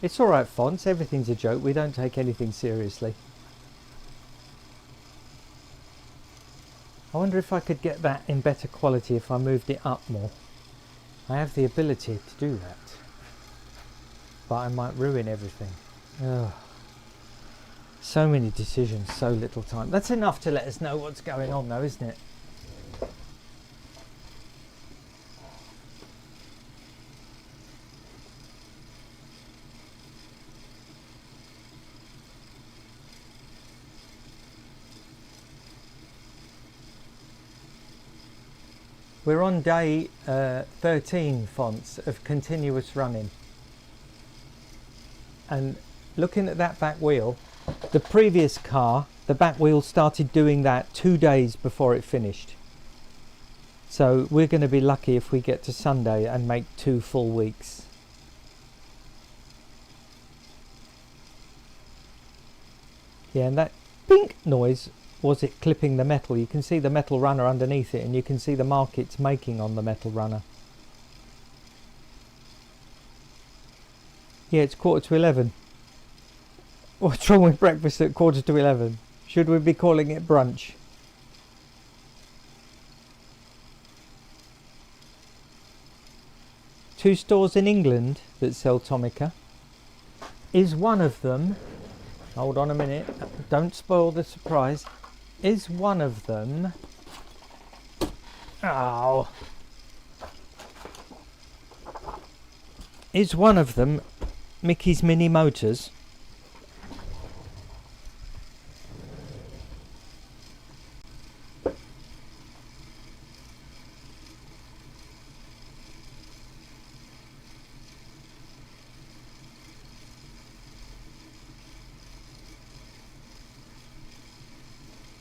It's alright, Fonts. Everything's a joke. We don't take anything seriously. I wonder if I could get that in better quality if I moved it up more. I have the ability to do that. But I might ruin everything. Ugh. So many decisions, so little time. That's enough to let us know what's going on though, isn't it? We're on day 13, Fonts, of continuous running. And looking at that back wheel, the previous car, the back wheel started doing that 2 days before it finished. So we're going to be lucky if we get to Sunday and make 2 full weeks. Yeah, and that pink noise was it clipping the metal. You can see the metal runner underneath it, and you can see the mark it's making on the metal runner. Yeah, it's 11:15. What's wrong with breakfast at 11:15? Should we be calling it brunch? Two stores in England that sell Tomica. Is one of them, hold on a minute, don't spoil the surprise, is one of them, oh, is one of them Mickey's Mini Motors?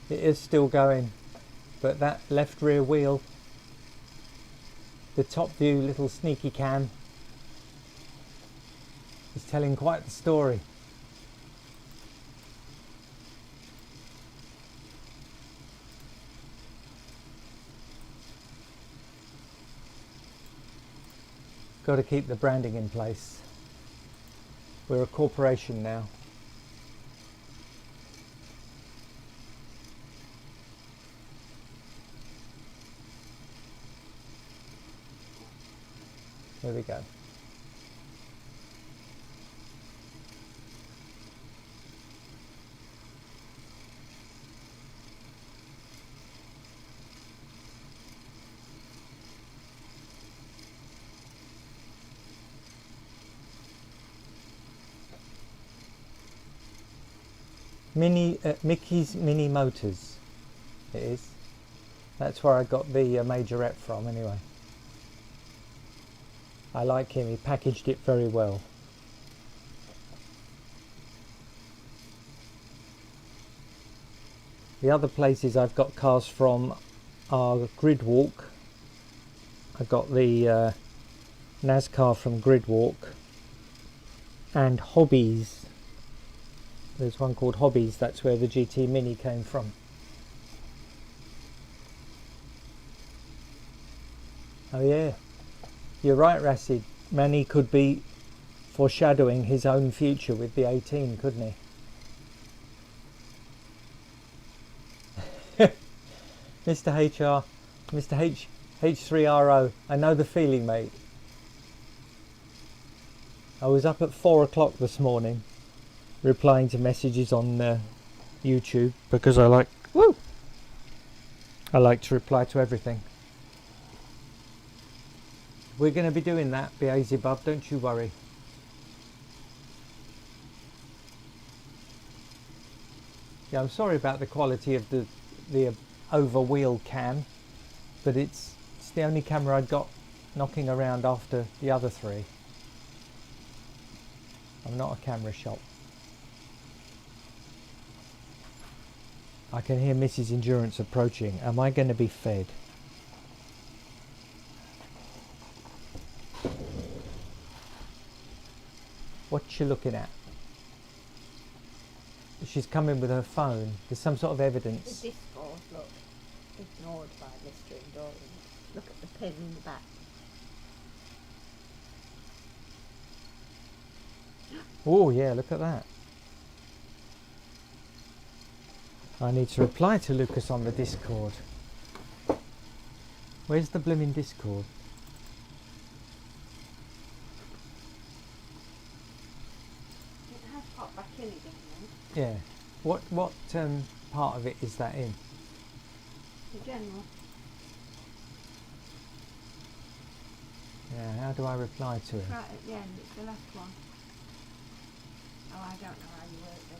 It is still going, but that left rear wheel, the top view little sneaky cam, is telling quite the story. Got to keep the branding in place. We're a corporation now. There we go. Mickey's Mini Motors, it is. That's where I got the majorette from anyway. I like him, he packaged it very well. The other places I've got cars from are Gridwalk. I got the NASCAR from Gridwalk, and Hobbies. There's one called Hobbies, that's where the GT Mini came from. Oh yeah, you're right, Racid. Manny could be foreshadowing his own future with the 18, couldn't he? Mr. HR, Mr. H3RO, I know the feeling, mate. I was up at 4 o'clock this morning replying to messages on YouTube because I like to reply to everything. We're going to be doing that, Beazy Bub, don't you worry. Yeah, I'm sorry about the quality of the over wheel cam, but it's the only camera I'd got knocking around after the other three. I'm not a camera shop. I can hear Mrs. Endurance approaching. Am I going to be fed? What you looking at? She's coming with her phone. There's some sort of evidence. The Discord, look, ignored by Mr. Endurance. Look at the pin in the back. Oh yeah, look at that. I need to reply to Lucas on the Discord. Where's the blooming Discord? It has popped back in again then. Yeah. What part of it is that in? The general. Yeah, how do I reply to it? Right at the end, it's the last one. Oh, I don't know how you work this.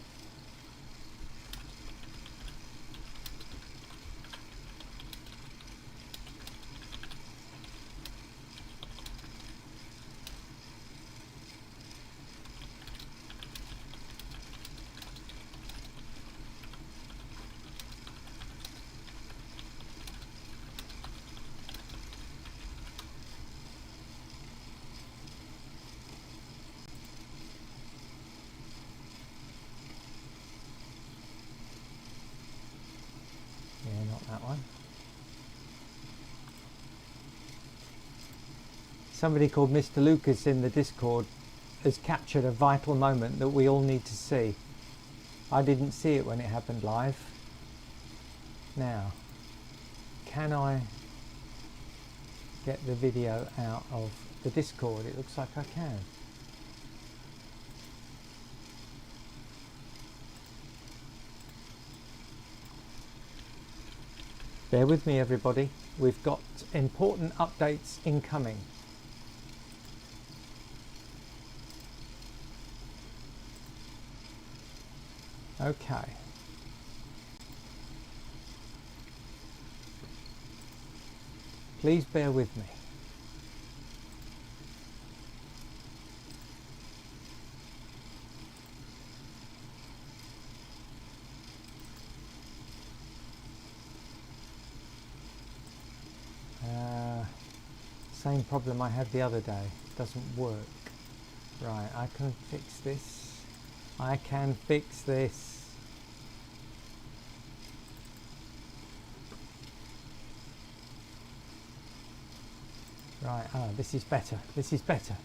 Yeah, not that one. Somebody called Mr. Lucas in the Discord has captured a vital moment that we all need to see. I didn't see it when it happened live. Now, can I get the video out of the Discord? It looks like I can. Bear with me, everybody. We've got important updates incoming. Okay. Please bear with me. Same problem I had the other day. Doesn't work. Right, I can fix this. I can fix this. Right, this is better. This is better.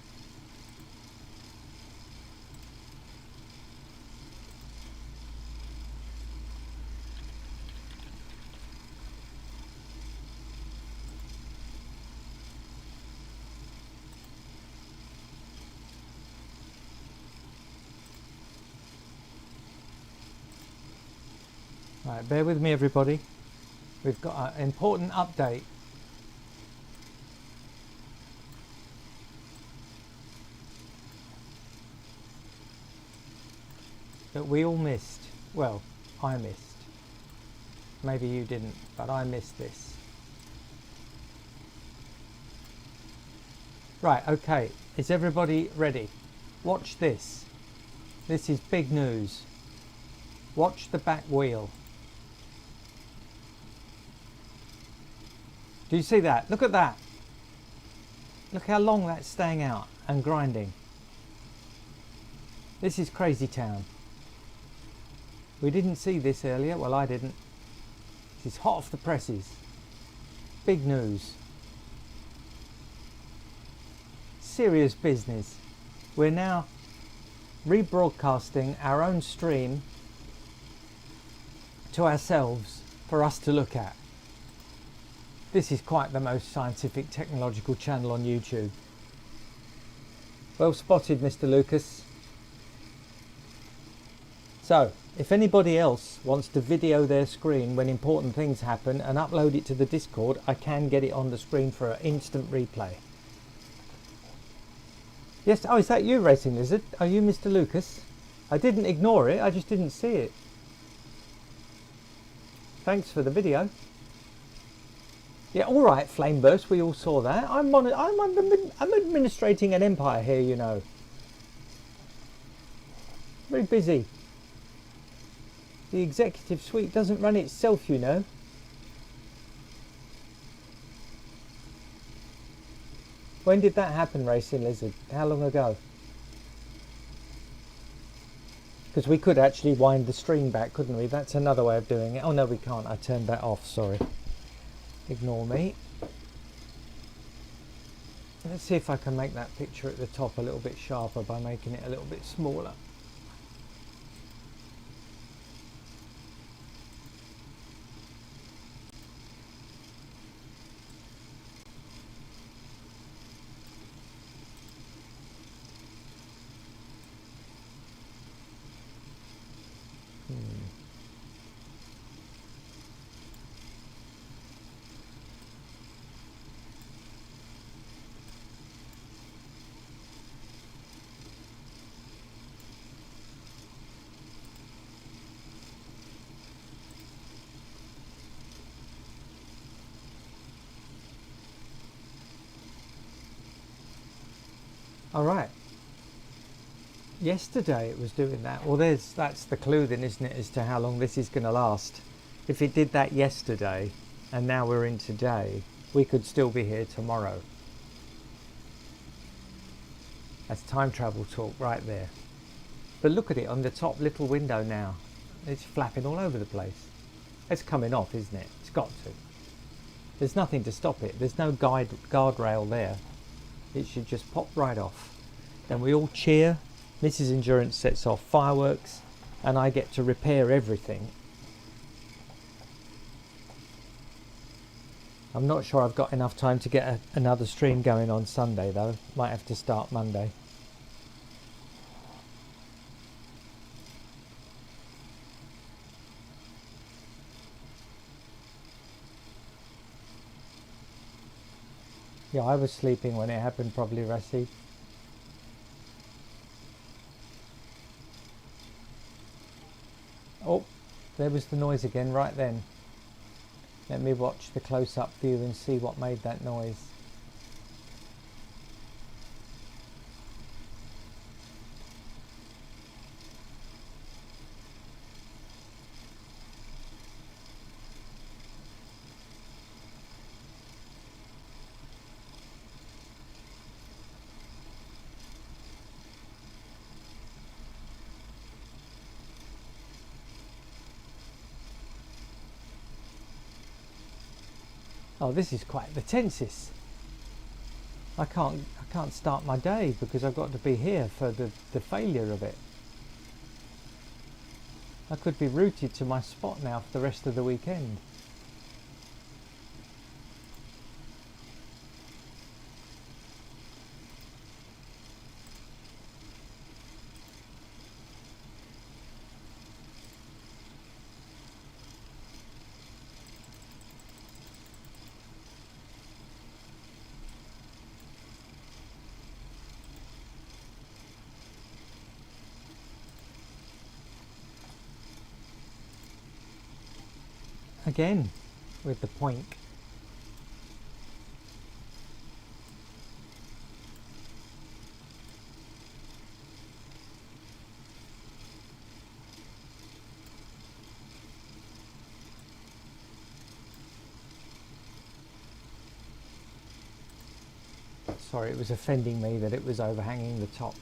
Right, bear with me everybody. We've got an important update. That we all missed. Well, I missed. Maybe you didn't, but I missed this. Right, okay. Is everybody ready? Watch this. This is big news. Watch the back wheel. Do you see that? Look at that. Look how long that's staying out and grinding. This is crazy town. We didn't see this earlier. Well, I didn't. This is hot off the presses. Big news. Serious business. We're now rebroadcasting our own stream to ourselves for us to look at. This is quite the most scientific technological channel on YouTube. Well spotted, Mr. Lucas. So, if anybody else wants to video their screen when important things happen and upload it to the Discord, I can get it on the screen for an instant replay. Yes, oh, is that you, Racing Lizard? Are you Mr. Lucas? I didn't ignore it, I just didn't see it. Thanks for the video. Yeah, all right, Flameburst, we all saw that. I'm administrating an empire here, you know. Very busy. The executive suite doesn't run itself, you know. When did that happen, Racing Lizard? How long ago? Because we could actually wind the stream back, couldn't we? That's another way of doing it. Oh no, we can't. I turned that off, sorry. Ignore me. Let's see if I can make that picture at the top a little bit sharper by making it a little bit smaller. All right. Yesterday it was doing that. Well, that's the clue then, isn't it, as to how long this is going to last. If it did that yesterday and now we're in today, we could still be here tomorrow. That's time travel talk right there. But look at it on the top little window now. It's flapping all over the place. It's coming off, isn't it? It's got to. There's nothing to stop it. There's no guardrail there. It should just pop right off. Then we all cheer. Mrs. Endurance sets off fireworks and I get to repair everything. I'm not sure I've got enough time to get another stream going on Sunday though. Might have to start Monday. Yeah, I was sleeping when it happened probably, Rassi. Oh, there was the noise again right then. Let me watch the close-up view and see what made that noise. Oh, this is quite the tensis. I can't start my day because I've got to be here for the failure of it. I could be rooted to my spot now for the rest of the weekend. Again, with the poink. Sorry, it was offending me that it was overhanging the top.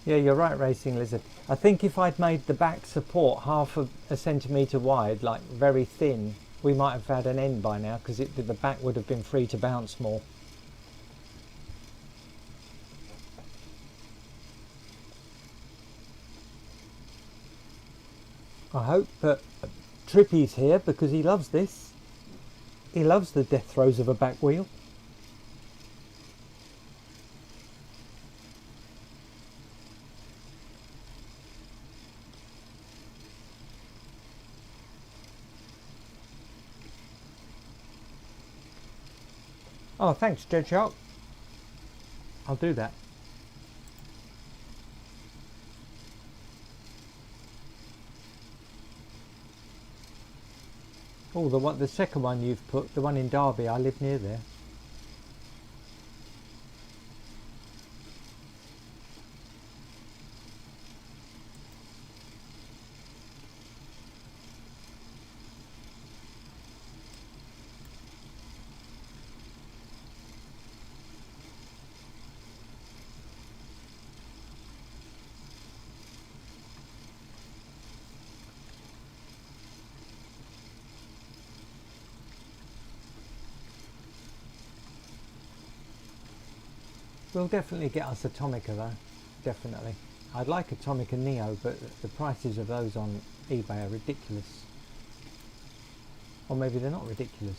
Yeah, you're right, Racing Lizard. I think if I'd made the back support half a centimetre wide, like very thin, we might have had an end by now because the back would have been free to bounce more. I hope that Trippy's here because he loves this. He loves the death throes of a back wheel. Oh, thanks, Jed Shark. I'll do that. Oh, the second one you've put, the one in Derby, I live near there. We'll definitely get us Atomica though, definitely. I'd like Atomica Neo, but the prices of those on eBay are ridiculous. Or maybe they're not ridiculous.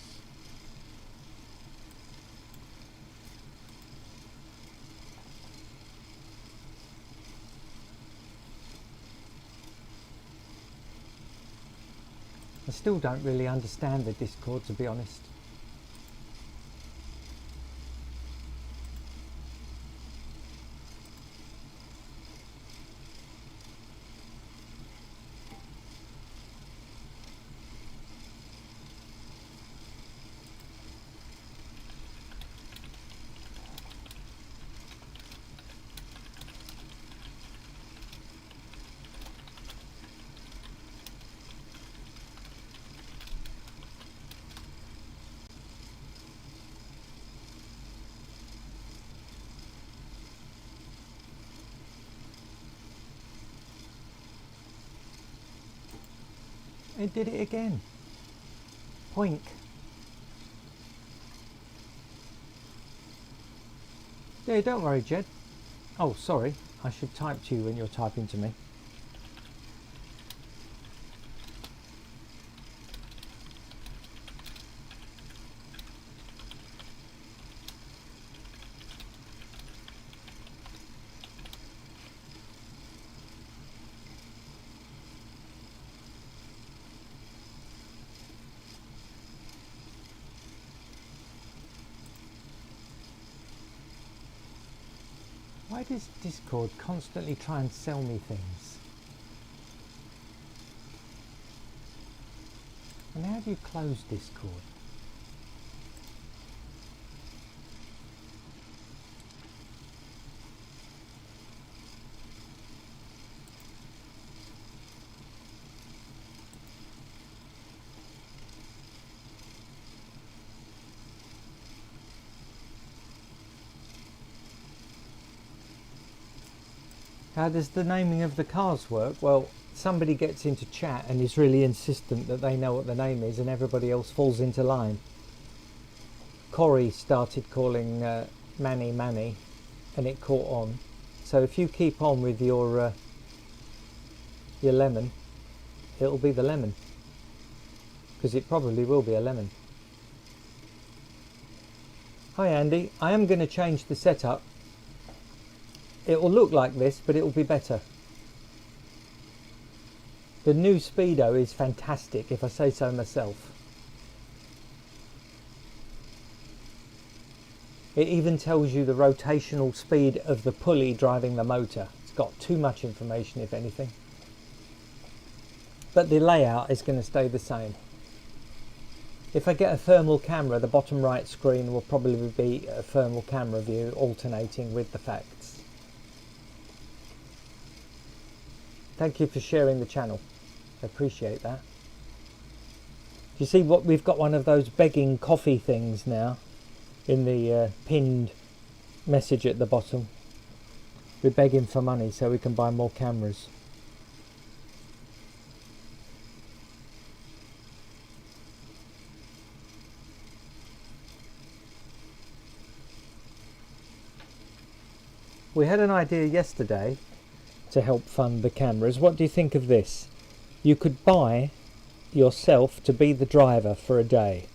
I still don't really understand the Discord, to be honest. It did it again. Poink. Yeah, don't worry, Jed. Oh, sorry. I should type to you when you're typing to me. Why does Discord constantly try and sell me things? And how do you close Discord? How does the naming of the cars work? Well, somebody gets into chat and is really insistent that they know what the name is, and everybody else falls into line. Corey started calling Manny Manny, and it caught on. So if you keep on with your lemon, it'll be the lemon, because it probably will be a lemon. Hi Andy, I am going to change the setup. It will look like this, but it will be better. The new Speedo is fantastic, if I say so myself. It even tells you the rotational speed of the pulley driving the motor. It's got too much information, if anything. But the layout is going to stay the same. If I get a thermal camera, the bottom right screen will probably be a thermal camera view alternating with the facts. Thank you for sharing the channel. I appreciate that. You see what we've got, one of those begging coffee things now in the pinned message at the bottom. We're begging for money so we can buy more cameras. We had an idea yesterday to help fund the cameras. What do you think of this? You could buy yourself to be the driver for a day.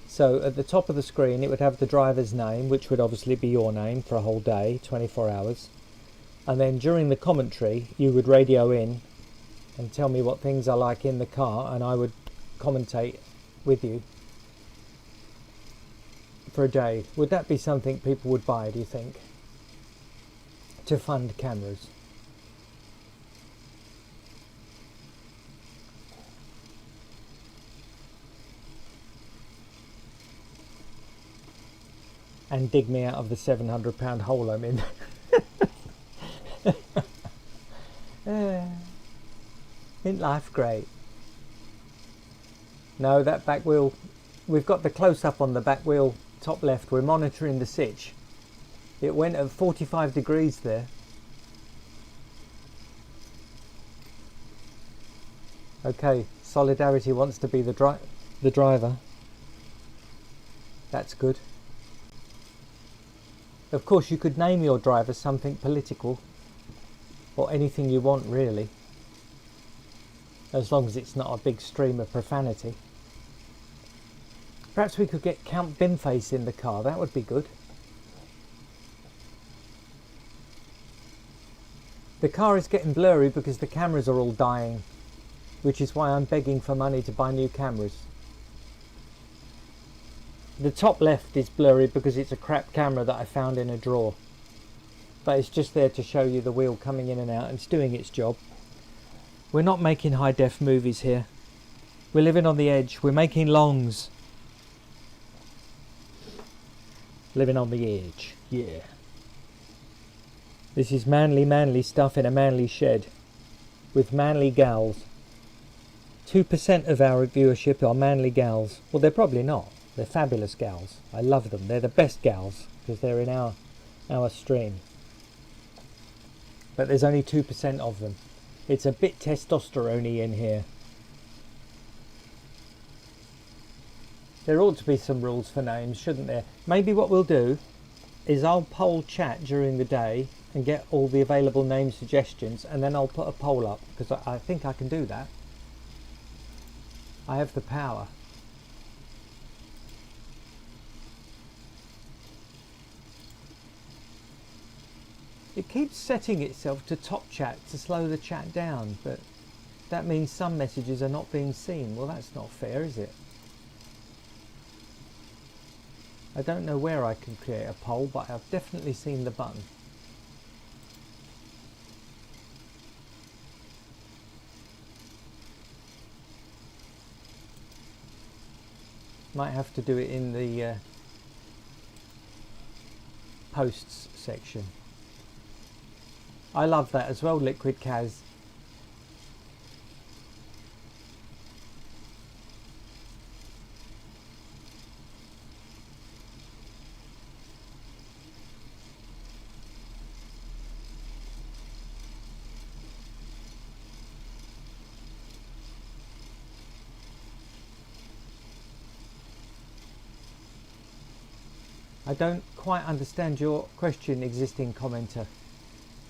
So at the top of the screen it would have the driver's name, which would obviously be your name for a whole day, 24 hours. And then during the commentary you would radio in and tell me what things are like in the car, and I would commentate with you for a day. Would that be something people would buy, do you think, to fund cameras? And dig me out of the £700 hole I'm in. Isn't life great? No, that back wheel, we've got the close-up on the back wheel, top left. We're monitoring the sitch. It went at 45 degrees there. Okay, Solidarity wants to be the driver. That's good. Of course, you could name your driver something political, or anything you want really, as long as it's not a big stream of profanity. Perhaps we could get Count Bimface in the car, that would be good. The car is getting blurry because the cameras are all dying, which is why I'm begging for money to buy new cameras. The top left is blurry because it's a crap camera that I found in a drawer. But it's just there to show you the wheel coming in and out, and it's doing its job. We're not making high def movies here. We're living on the edge. We're making longs. Living on the edge, yeah. This is manly stuff in a manly shed with manly gals. 2% of our viewership are manly gals. Well, they're probably not. They're fabulous gals. I love them. They're the best gals because they're in our stream. But there's only 2% of them. It's a bit testosterone-y in here. There ought to be some rules for names, shouldn't there? Maybe what we'll do is I'll poll chat during the day and get all the available name suggestions, and then I'll put a poll up because I think I can do that. I have the power. It keeps setting itself to top chat to slow the chat down, but that means some messages are not being seen. Well, that's not fair, is it? I don't know where I can create a poll, but I've definitely seen the button. Might have to do it in the posts section. I love that as well, Liquid Kaz. I don't quite understand your question, existing commenter.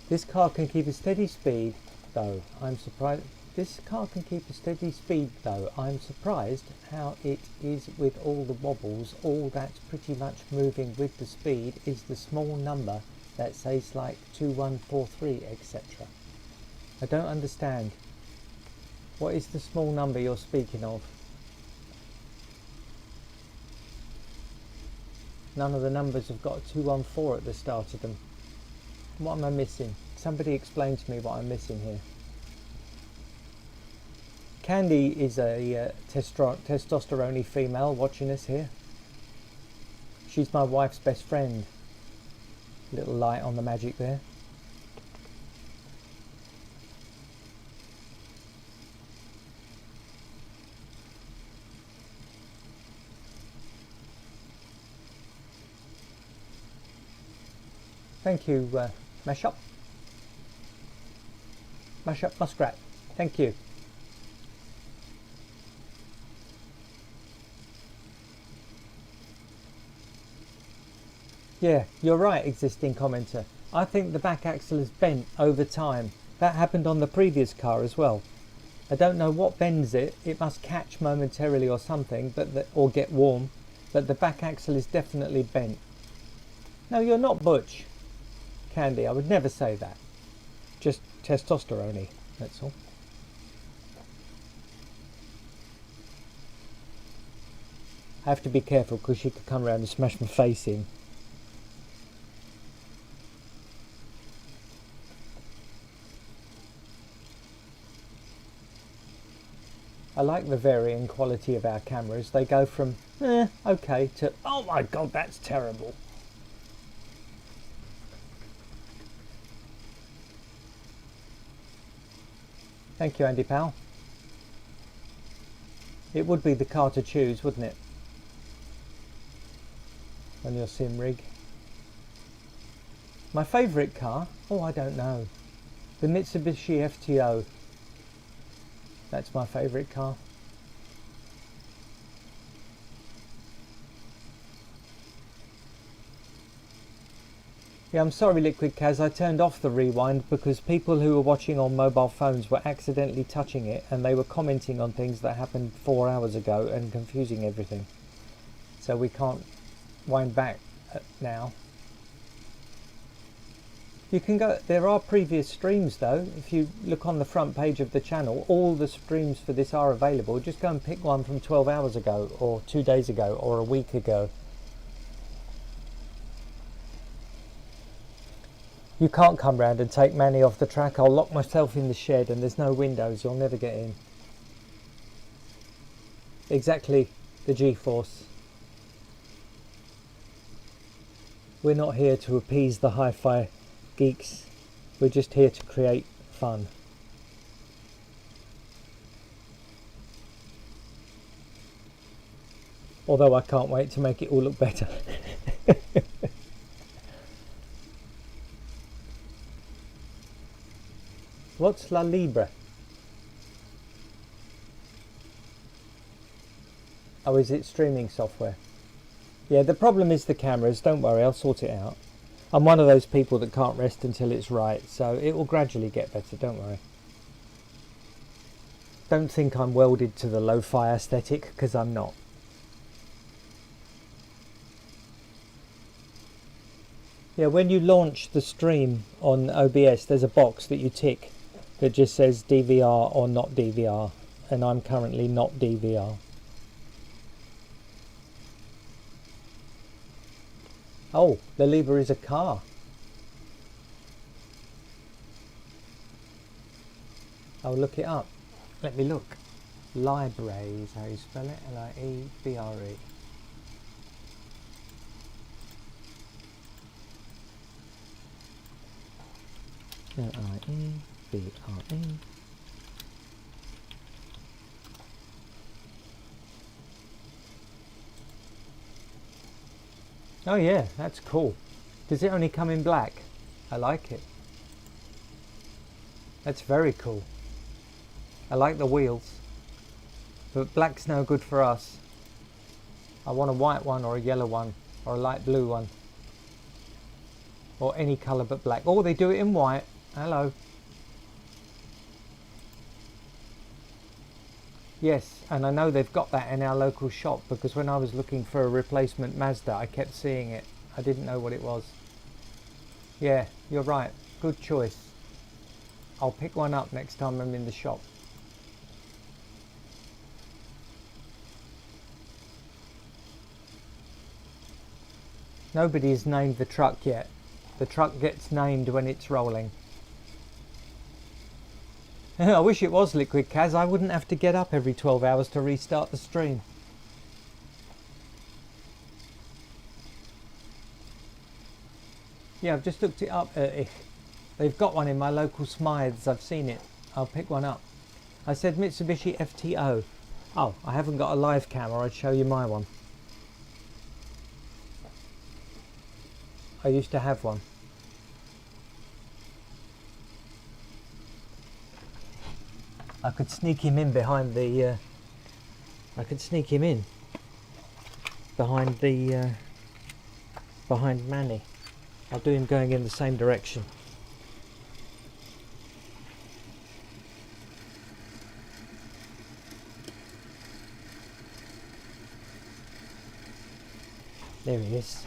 This car can keep a steady speed, though. I'm surprised. This car can keep a steady speed, though. I'm surprised how it is with all the wobbles. All that's pretty much moving with the speed is the small number that says like 2143, etc. I don't understand. What is the small number you're speaking of? None of the numbers have got a 214 at the start of them. What am I missing? Somebody explain to me what I'm missing here. Candy is a testosterone female watching us here. She's my wife's best friend. Little light on the magic there. Thank you, Mashup. Mashup Muskrat. Thank you. Yeah, you're right, existing commenter. I think the back axle is bent over time. That happened on the previous car as well. I don't know what bends it. It must catch momentarily or something, or get warm. But the back axle is definitely bent. No, you're not butch, Candy. I would never say that. Just testosterone-y, that's all. I have to be careful because she could come around and smash my face in. I like the varying quality of our cameras. They go from okay to oh my god, that's terrible. Thank you, Andy Powell. It would be the car to choose, wouldn't it? On your sim rig. My favourite car? Oh, I don't know. The Mitsubishi FTO. That's my favourite car. Yeah, I'm sorry, Liquid Kaz, I turned off the rewind because people who were watching on mobile phones were accidentally touching it and they were commenting on things that happened 4 hours ago and confusing everything. So we can't wind back now. You can go, there are previous streams though. If you look on the front page of the channel, all the streams for this are available. Just go and pick one from 12 hours ago or 2 days ago or a week ago. You can't come round and take Manny off the track. I'll lock myself in the shed and there's no windows. You'll never get in. Exactly, the G-force. We're not here to appease the hi-fi geeks. We're just here to create fun. Although I can't wait to make it all look better. What's La Libre? Oh, is it streaming software? Yeah, the problem is the cameras. Don't worry, I'll sort it out. I'm one of those people that can't rest until it's right, so it will gradually get better, don't worry. Don't think I'm welded to the lo-fi aesthetic, because I'm not. Yeah, when you launch the stream on OBS, there's a box that you tick that just says DVR or not DVR, and I'm currently not DVR. Oh, the Libre is a car. I'll look it up. Let me look. Libre is how you spell it. L-I-E-B-R-E. L-I-E-B-R-E. Oh yeah, that's cool. Does it only come in black? I like it. That's very cool. I like the wheels. But black's no good for us. I want a white one or a yellow one. or a light blue one, or any colour but black. Oh, they do it in white. Hello. Yes, and I know they've got that in our local shop, because when I was looking for a replacement Mazda, I kept seeing it. I didn't know what it was. Yeah, you're right. Good choice. I'll pick one up next time I'm in the shop. Nobody's named the truck yet. The truck gets named when it's rolling. I wish it was Liquid Kaz. I wouldn't have to get up every 12 hours to restart the stream. Yeah, I've just looked it up. They've got one in my local Smythes. I've seen it. I'll pick one up. I said Mitsubishi FTO. Oh, I haven't got a live cam, or I'd show you my one. I used to have one. I could sneak him in behind the... I could sneak him in behind the... behind Manny. I'll do him going in the same direction. There he is.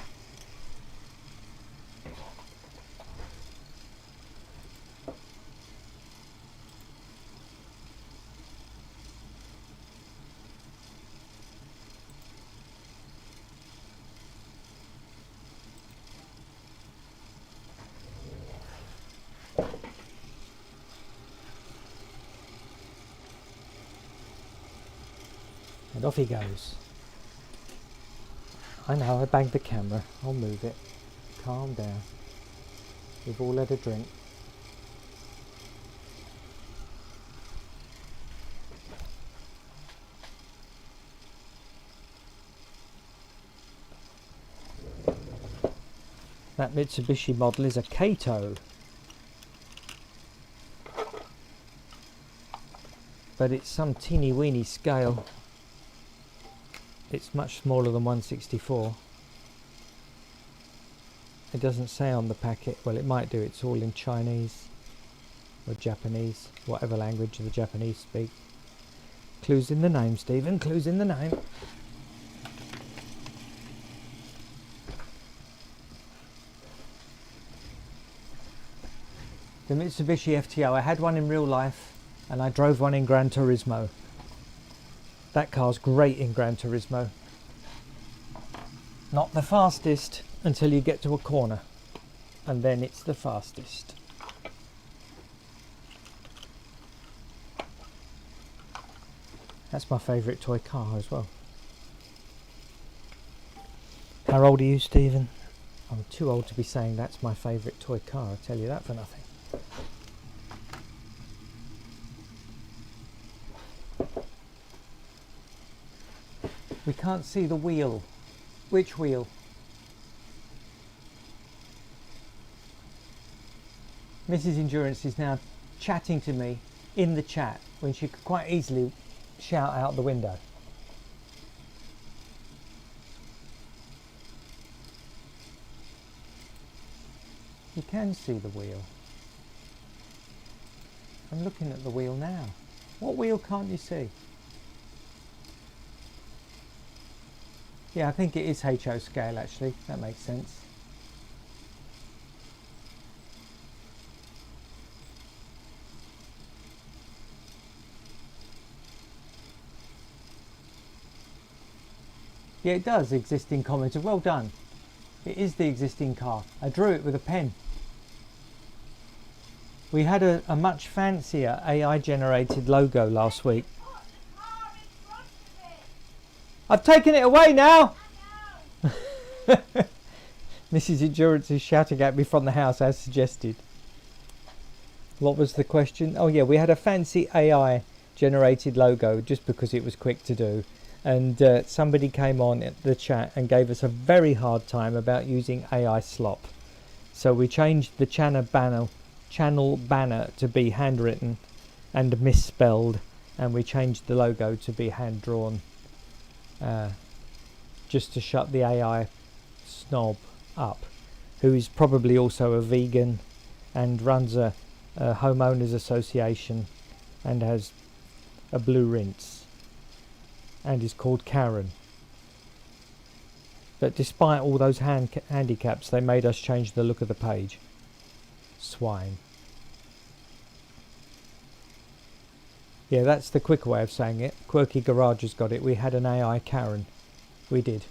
And off he goes. I know, I banged the camera. I'll move it. Calm down. We've all had a drink. That Mitsubishi model is a Kato. But it's some teeny weeny scale. It's much smaller than 164. It doesn't say on the packet. Well, it might do. It's all in Chinese or Japanese, whatever language the Japanese speak. Clues in the name, Stephen. Clues in the name. The Mitsubishi FTO. I had one in real life, and I drove one in Gran Turismo. That car's great in Gran Turismo. Not the fastest until you get to a corner, and then it's the fastest. That's my favourite toy car as well. How old are you, Stephen? I'm too old to be saying that's my favourite toy car, I'll tell you that for nothing. We can't see the wheel. Which wheel? Mrs. Endurance is now chatting to me in the chat when she could quite easily shout out the window. You can see the wheel. I'm looking at the wheel now. What wheel can't you see? Yeah, I think it is HO scale actually. That makes sense. Yeah, it does. Existing commenter. Well done. It is the existing car. I drew it with a pen. We had a much fancier AI generated logo last week. I've taken it away now! Mrs. Endurance is shouting at me from the house as suggested. What was the question? Oh yeah, we had a fancy AI generated logo just because it was quick to do. And somebody came on at the chat and gave us a very hard time about using AI slop. So we changed the channel banner to be handwritten and misspelled, and we changed the logo to be hand drawn, just to shut the AI snob up, who is probably also a vegan and runs a homeowners association and has a blue rinse and is called Karen. But despite all those handicaps, they made us change the look of the page. Swine. Yeah, that's the quicker way of saying it. Quirky Garage has got it. We had an AI Karen. We did.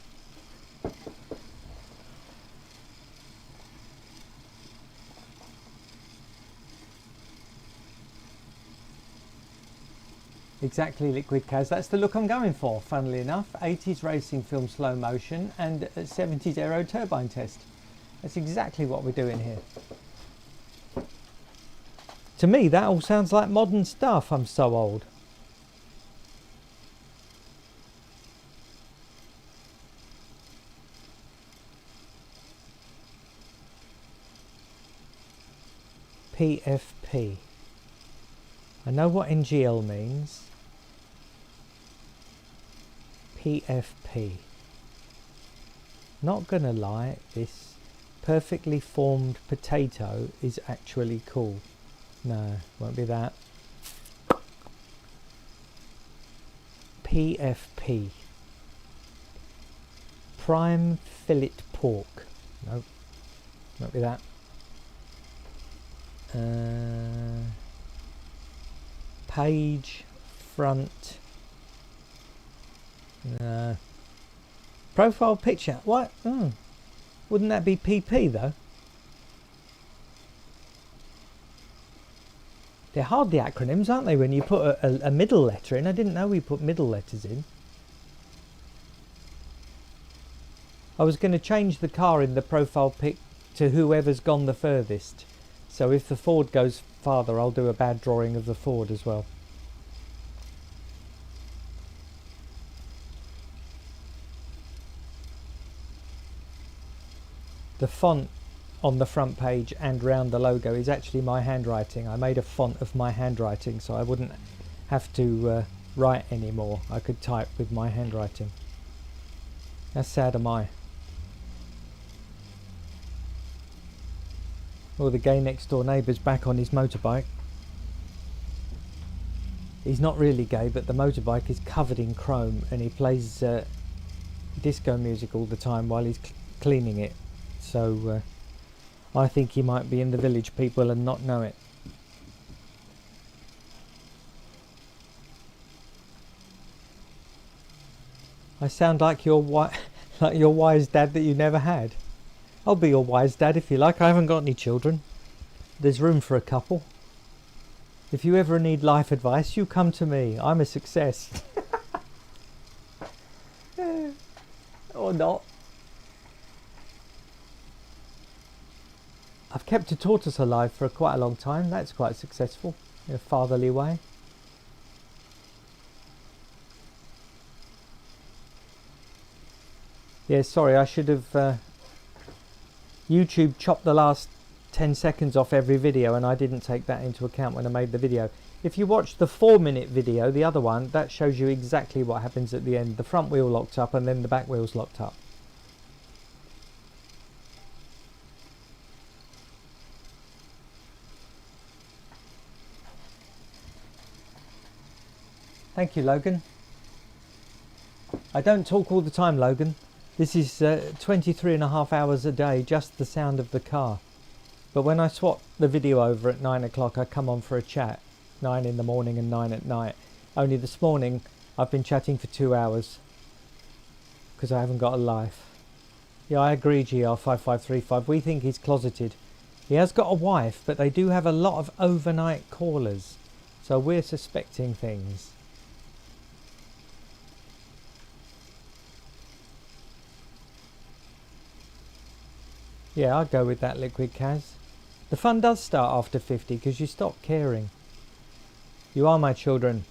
Exactly, Liquid Kaz. That's the look I'm going for, funnily enough. 80s racing film slow motion and 70s aero turbine test. That's exactly what we're doing here. To me, that all sounds like modern stuff. I'm so old. PFP. I know what NGL means. PFP. Not gonna lie, this perfectly formed potato is actually cool. No, won't be that. PFP. Prime fillet pork. Nope, won't be that. Page front. Profile picture. What? Wouldn't that be PP though? They're hardly acronyms, aren't they, when you put a middle letter in? I didn't know we put middle letters in. I was going to change the car in the profile pic to whoever's gone the furthest. So if the Ford goes farther, I'll do a bad drawing of the Ford as well. The font on the front page and round the logo is actually my handwriting. I made a font of my handwriting so I wouldn't have to write anymore. I could type with my handwriting. How sad am I? Oh, the gay next door neighbour's back on his motorbike. He's not really gay, but the motorbike is covered in chrome and he plays disco music all the time while he's cleaning it. So I think he might be in the Village People and not know it. I sound like your wise dad that you never had. I'll be your wise dad if you like. I haven't got any children. There's room for a couple. If you ever need life advice, you come to me. I'm a success. Or not. I've kept a tortoise alive for quite a long time. That's quite successful in a fatherly way. Yeah, sorry, I should have... YouTube chopped the last 10 seconds off every video and I didn't take that into account when I made the video. If you watch the 4-minute video, the other one, that shows you exactly what happens at the end. The front wheel locked up and then the back wheel's locked up. Thank you, Logan. I don't talk all the time, Logan. This is 23.5 hours a day, just the sound of the car. But when I swap the video over at 9 o'clock, I come on for a chat. 9 in the morning and 9 at night. Only this morning, I've been chatting for 2 hours. Because I haven't got a life. Yeah, I agree, GR5535. We think he's closeted. He has got a wife, but they do have a lot of overnight callers. So we're suspecting things. Yeah, I'd go with that, Liquid Kaz. The fun does start after 50 because you stop caring. You are my children.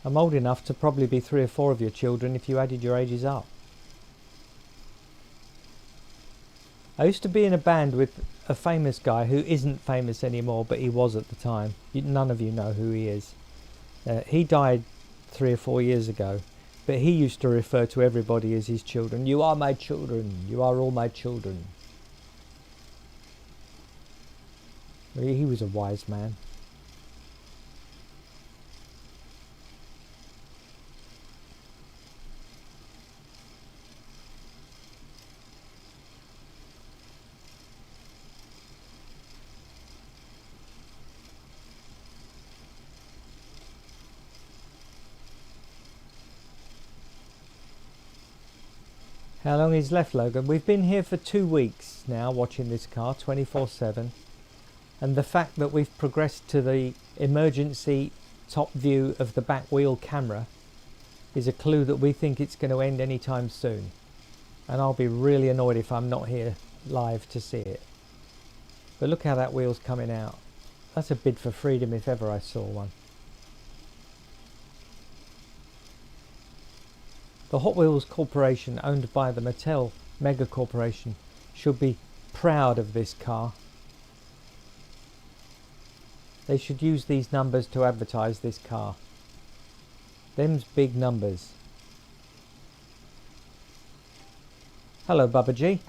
I'm old enough to probably be 3 or 4 of your children if you added your ages up. I used to be in a band with a famous guy who isn't famous anymore, but he was at the time. None of you know who he is. He died 3 or 4 years ago. But he used to refer to everybody as his children. You are my children. You are all my children. He was a wise man. How long is left, Logan? We've been here for 2 weeks now watching this car 24/7, and the fact that we've progressed to the emergency top view of the back wheel camera is a clue that we think it's going to end anytime soon, and I'll be really annoyed if I'm not here live to see it. But look how that wheel's coming out. That's a bid for freedom if ever I saw one. The Hot Wheels Corporation, owned by the Mattel Mega Corporation, should be proud of this car. They should use these numbers to advertise this car. Them's big numbers. Hello, Bubba G.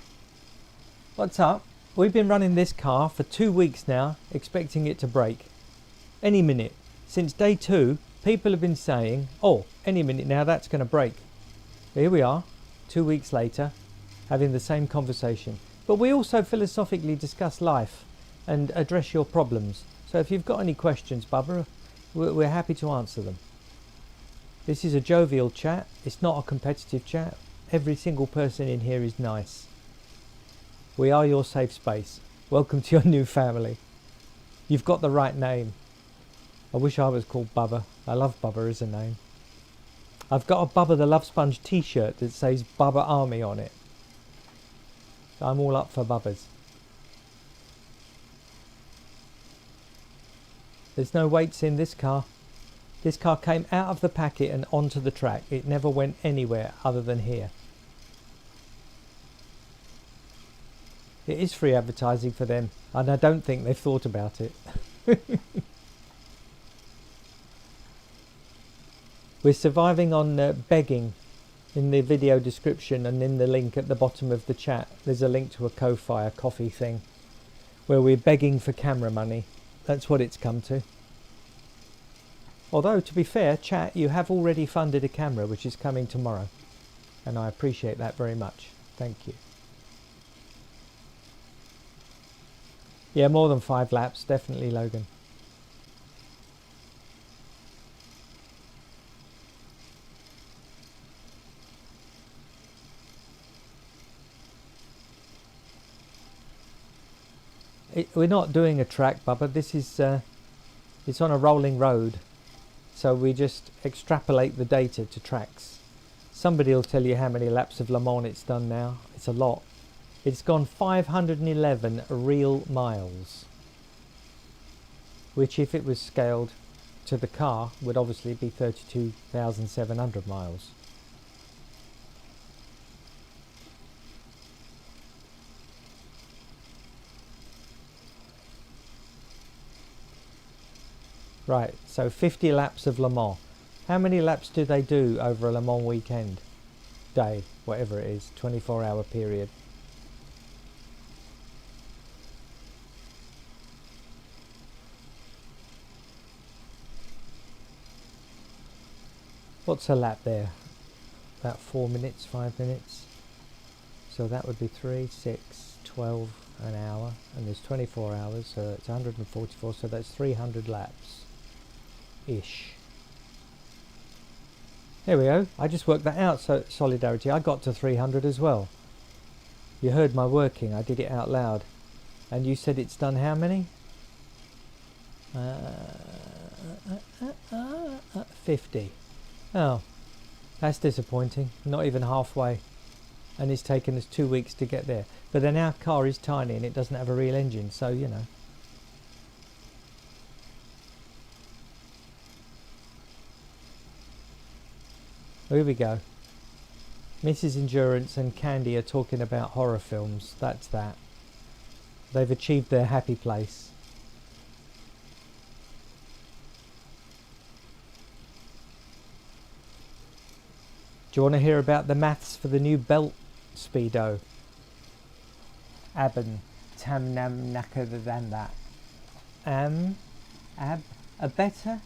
What's up? We've been running this car for 2 weeks now, expecting it to break. Any minute. Since day 2, people have been saying, oh, any minute now that's going to break. Here we are, 2 weeks later, having the same conversation. But we also philosophically discuss life and address your problems. So if you've got any questions, Bubba, we're happy to answer them. This is a jovial chat. It's not a competitive chat. Every single person in here is nice. We are your safe space. Welcome to your new family. You've got the right name. I wish I was called Bubba. I love Bubba as a name. I've got a Bubba the Love Sponge t-shirt that says Bubba Army on it. I'm all up for Bubbas. There's no weights in this car. This car came out of the packet and onto the track. It never went anywhere other than here. It is free advertising for them, and I don't think they've thought about it. We're surviving on begging. In the video description and in the link at the bottom of the chat, there's a link to a Ko-Fi, a coffee thing, where we're begging for camera money. That's what it's come to. Although, to be fair, chat, you have already funded a camera, which is coming tomorrow. And I appreciate that very much. Thank you. Yeah, more than 5 laps, definitely, Logan. We're not doing a track, Bubba. This is it's on a rolling road, so we just extrapolate the data to tracks. Somebody will tell you how many laps of Le Mans it's done now. It's a lot. It's gone 511 real miles, which if it was scaled to the car would obviously be 32,700 miles. Right, so 50 laps of Le Mans. How many laps do they do over a Le Mans weekend? Day, whatever it is, 24-hour period. What's a lap there? About 4 minutes, 5 minutes. So that would be 3, 6, 12 an hour. And there's 24 hours, so it's 144, so that's 300 laps. Ish. There we go. I just worked that out, so Solidarity. I got to 300 as well. You heard my working. I did it out loud. And you said it's done how many? 50. Oh, that's disappointing. Not even halfway. And it's taken us 2 weeks to get there. But then our car is tiny and it doesn't have a real engine, so you know. Here we go. Mrs. Endurance and Candy are talking about horror films. That's that. They've achieved their happy place. Do you want to hear about the maths for the new belt speedo? Aben tam nam naka than that. A better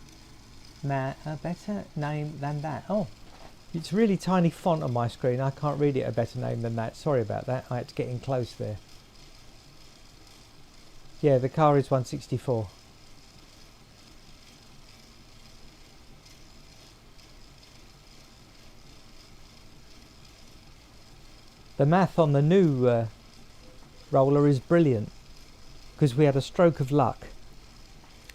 name than that. Oh, it's really tiny font on my screen. I can't read it a better name than that. Sorry about that. I had to get in close there. Yeah, the car is 164. The math on the new roller is brilliant because we had a stroke of luck.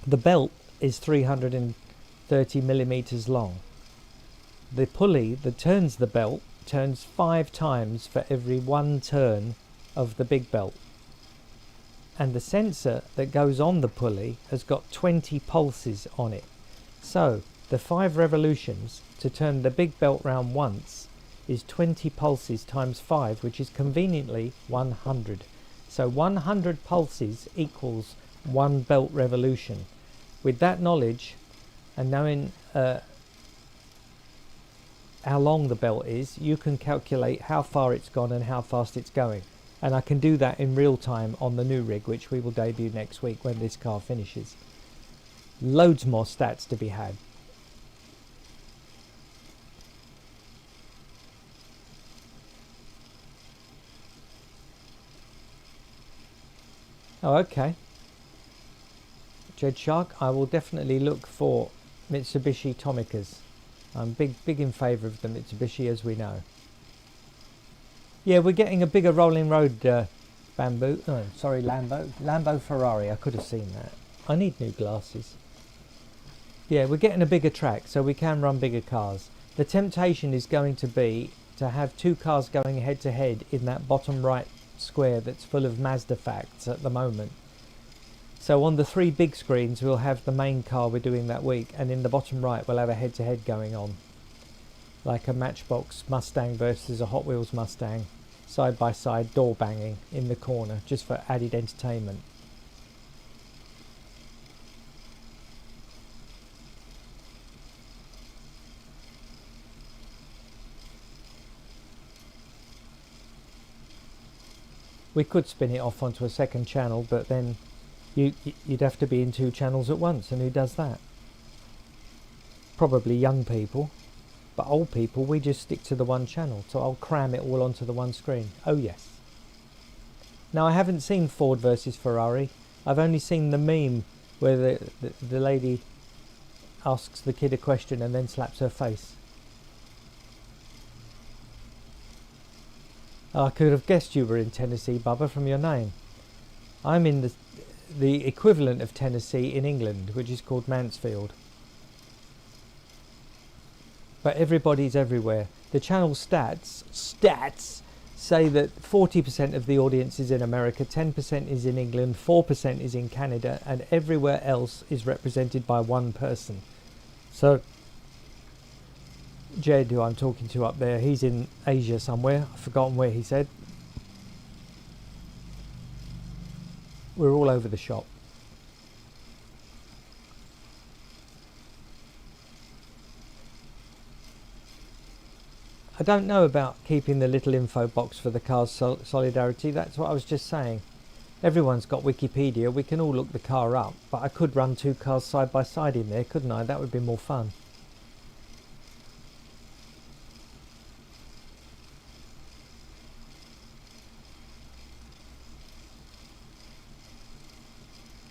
The belt is 330 millimeters long. The pulley that turns the belt turns 5 times for every 1 turn of the big belt. And the sensor that goes on the pulley has got 20 pulses on it. So the 5 revolutions to turn the big belt round once is 20 pulses times 5, which is conveniently 100. So 100 pulses equals 1 belt revolution. With that knowledge and knowing how long the belt is, you can calculate how far it's gone and how fast it's going. And I can do that in real time on the new rig, which we will debut next week when this car finishes. Loads more stats to be had. Oh, okay. Jed Shark, I will definitely look for Mitsubishi Tomicas. I'm big in favour of the Mitsubishi, as we know. Yeah, we're getting a bigger rolling road Lambo Ferrari. I could have seen that. I need new glasses. Yeah, we're getting a bigger track, so we can run bigger cars. The temptation is going to be to have 2 cars going head to head in that bottom right square that's full of Mazda facts at the moment. So on the 3 big screens we'll have the main car we're doing that week, and in the bottom right we'll have a head to head going on. Like a Matchbox Mustang versus a Hot Wheels Mustang, side by side, door banging in the corner, just for added entertainment. We could spin it off onto a second channel, but then you'd have to be in 2 channels at once, and who does that? Probably young people, but old people, we just stick to the 1 channel, so I'll cram it all onto the 1 screen. Oh yes. Now, I haven't seen Ford versus Ferrari. I've only seen the meme where the lady asks the kid a question and then slaps her face. I could have guessed you were in Tennessee, Bubba, from your name. I'm in the equivalent of Tennessee in England, which is called Mansfield. But everybody's everywhere. The channel stats say that 40% of the audience is in America, 10% is in England, 4% is in Canada, and everywhere else is represented by 1 person. So Jed, who I'm talking to up there, he's in Asia somewhere. I've forgotten where he said. We're all over the shop. I don't know about keeping the little info box for the car's solidarity. That's what I was just saying. Everyone's got Wikipedia. We can all look the car up, but I could run 2 cars side by side in there, couldn't I? That would be more fun.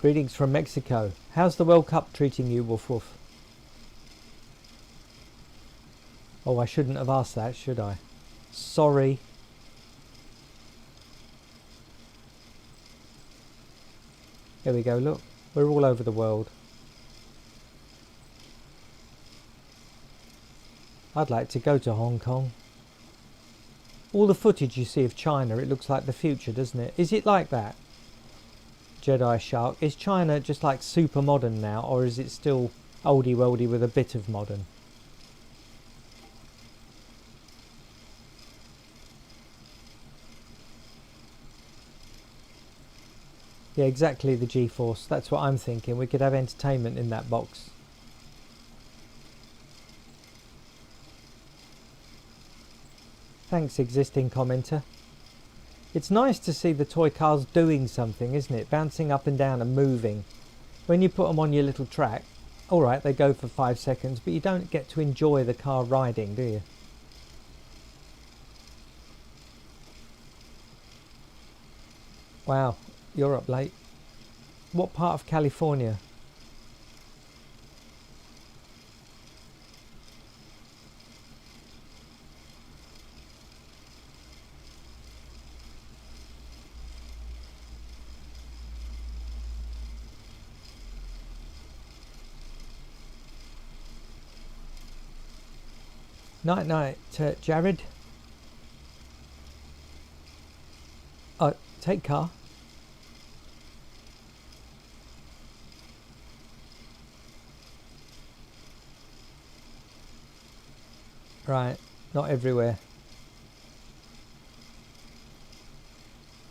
Greetings from Mexico. How's the World Cup treating you, Woof Woof? Oh, I shouldn't have asked that, should I? Sorry. Here we go, look. We're all over the world. I'd like to go to Hong Kong. All the footage you see of China, it looks like the future, doesn't it? Is it like that? Jedi Shark. Is China just like super modern now, or is it still oldie worldy with a bit of modern? Yeah, exactly, the G-Force. That's what I'm thinking. We could have entertainment in that box. Thanks, existing commenter. It's nice to see the toy cars doing something, isn't it? Bouncing up and down and moving. When you put them on your little track, alright, they go for 5 seconds, but you don't get to enjoy the car riding, do you? Wow, you're up late. What part of California? Night night, Jared. Oh, take car. Right, not everywhere.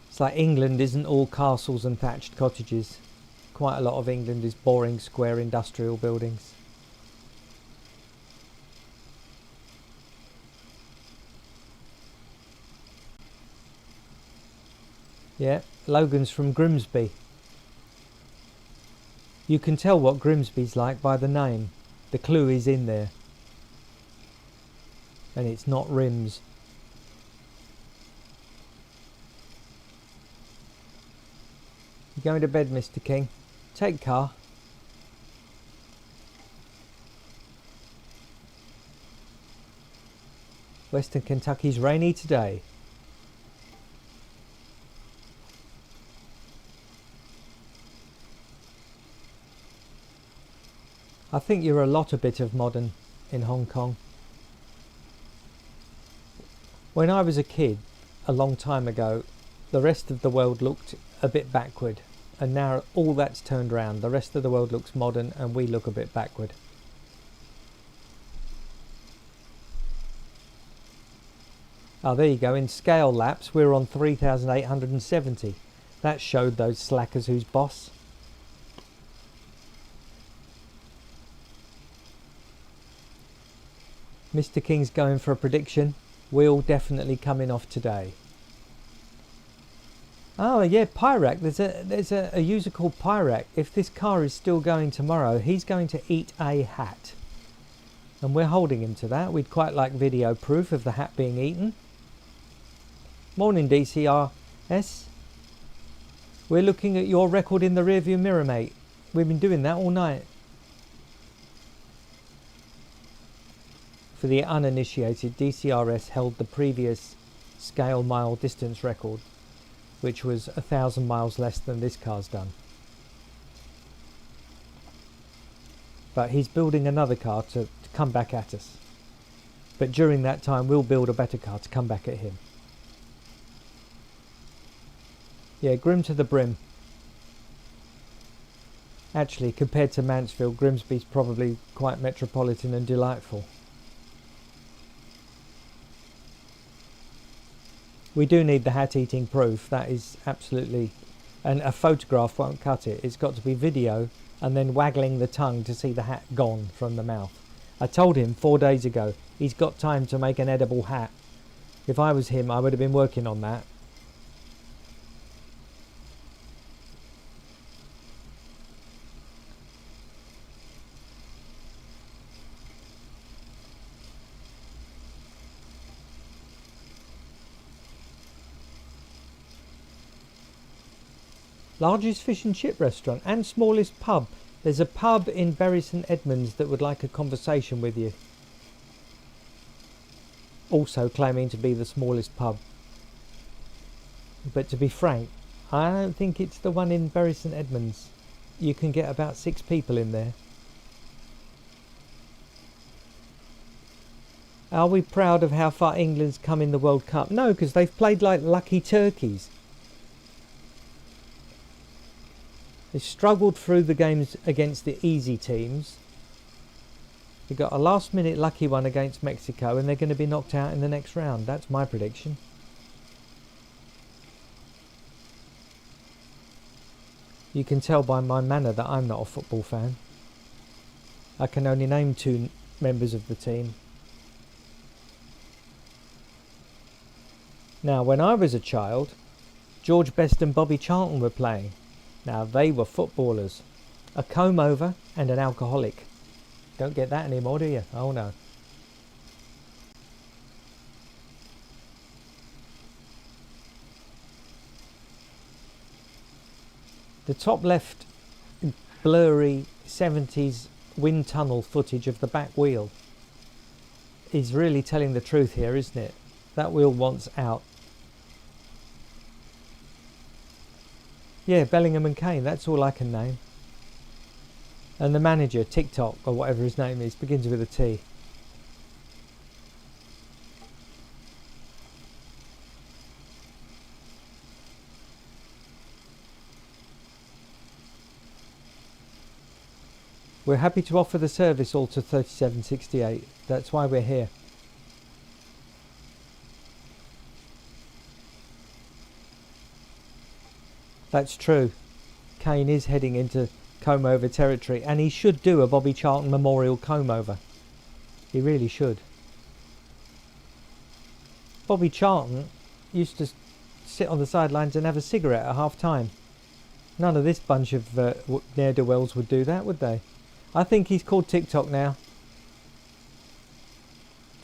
It's like England isn't all castles and thatched cottages. Quite a lot of England is boring square industrial buildings. Yeah, Logan's from Grimsby. You can tell what Grimsby's like by the name. The clue is in there. And it's not rims. You going to bed, Mr. King? Take car. Western Kentucky's rainy today. I think you're a bit of modern in Hong Kong. When I was a kid, a long time ago, the rest of the world looked a bit backward. And now all that's turned around. The rest of the world looks modern and we look a bit backward. Oh, there you go. In scale laps, we're on 3,870. That showed those slackers who's boss. Mr. King's going for a prediction. We'll definitely coming off today. Oh yeah, Pyrak. There's a user called Pyrak. If this car is still going tomorrow, he's going to eat a hat. And we're holding him to that. We'd quite like video proof of the hat being eaten. Morning DCRS. We're looking at your record in the rearview mirror, mate. We've been doing that all night. For the uninitiated, DCRS held the previous scale mile distance record, which was 1,000 miles less than this car's done. But he's building another car to come back at us. But during that time, we'll build a better car to come back at him. Yeah, grim to the brim. Actually, compared to Mansfield, Grimsby's probably quite metropolitan and delightful. We do need the hat eating proof. That is absolutely... And a photograph won't cut it. It's got to be video and then waggling the tongue to see the hat gone from the mouth. I told him 4 days ago he's got time to make an edible hat. If I was him, I would have been working on that. Largest fish and chip restaurant and smallest pub. There's a pub in Bury St Edmunds that would like a conversation with you. Also claiming to be the smallest pub. But to be frank, I don't think it's the one in Bury St Edmunds. You can get about 6 people in there. Are we proud of how far England's come in the World Cup? No, because they've played like lucky turkeys. They struggled through the games against the easy teams. They got a last minute lucky one against Mexico and they're going to be knocked out in the next round. That's my prediction. You can tell by my manner that I'm not a football fan. I can only name 2 members of the team. Now, when I was a child, George Best and Bobby Charlton were playing. Now, they were footballers. A comb-over and an alcoholic. Don't get that anymore, do you? Oh, no. The top left blurry 70s wind tunnel footage of the back wheel is really telling the truth here, isn't it? That wheel wants out. Yeah, Bellingham and Kane, that's all I can name. And the manager, TikTok, or whatever his name is, begins with a T. We're happy to offer the service all to 3768. That's why we're here. That's true. Kane is heading into comb-over territory, and he should do a Bobby Charlton Memorial comb-over. He really should. Bobby Charlton used to sit on the sidelines and have a cigarette at half-time. None of this bunch of ne'er-do-wells would do that, would they? I think he's called TikTok now.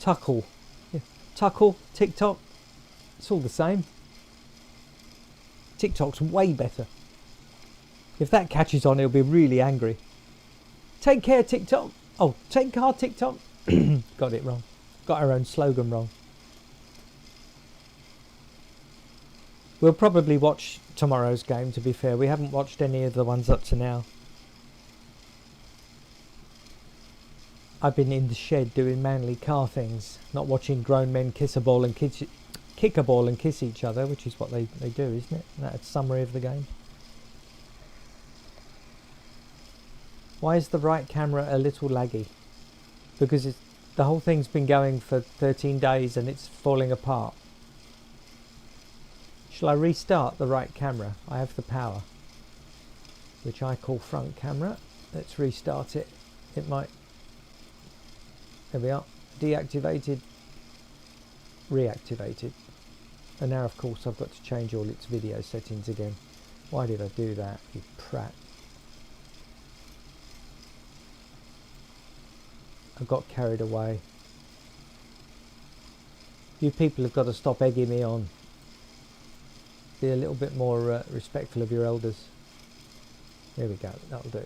Tuckle. Yeah. Tuckle, TikTok. It's all the same. TikTok's way better. If that catches on, he'll be really angry. Take care, TikTok. Oh, take care, TikTok. Got it wrong. Got our own slogan wrong. We'll probably watch tomorrow's game, to be fair. We haven't watched any of the ones up to now. I've been in the shed doing manly car things, not watching grown men kick a ball and kiss each other, which is what they do, isn't it? That's a summary of the game. Why is the right camera a little laggy? Because the whole thing's been going for 13 days and it's falling apart. Shall I restart the right camera? I have the power, which I call front camera. Let's restart it. It might... There we are. Deactivated. Reactivated. And now, of course, I've got to change all its video settings again. Why did I do that, you prat? I got carried away. You people have got to stop egging me on. Be a little bit more respectful of your elders. There we go. That'll do.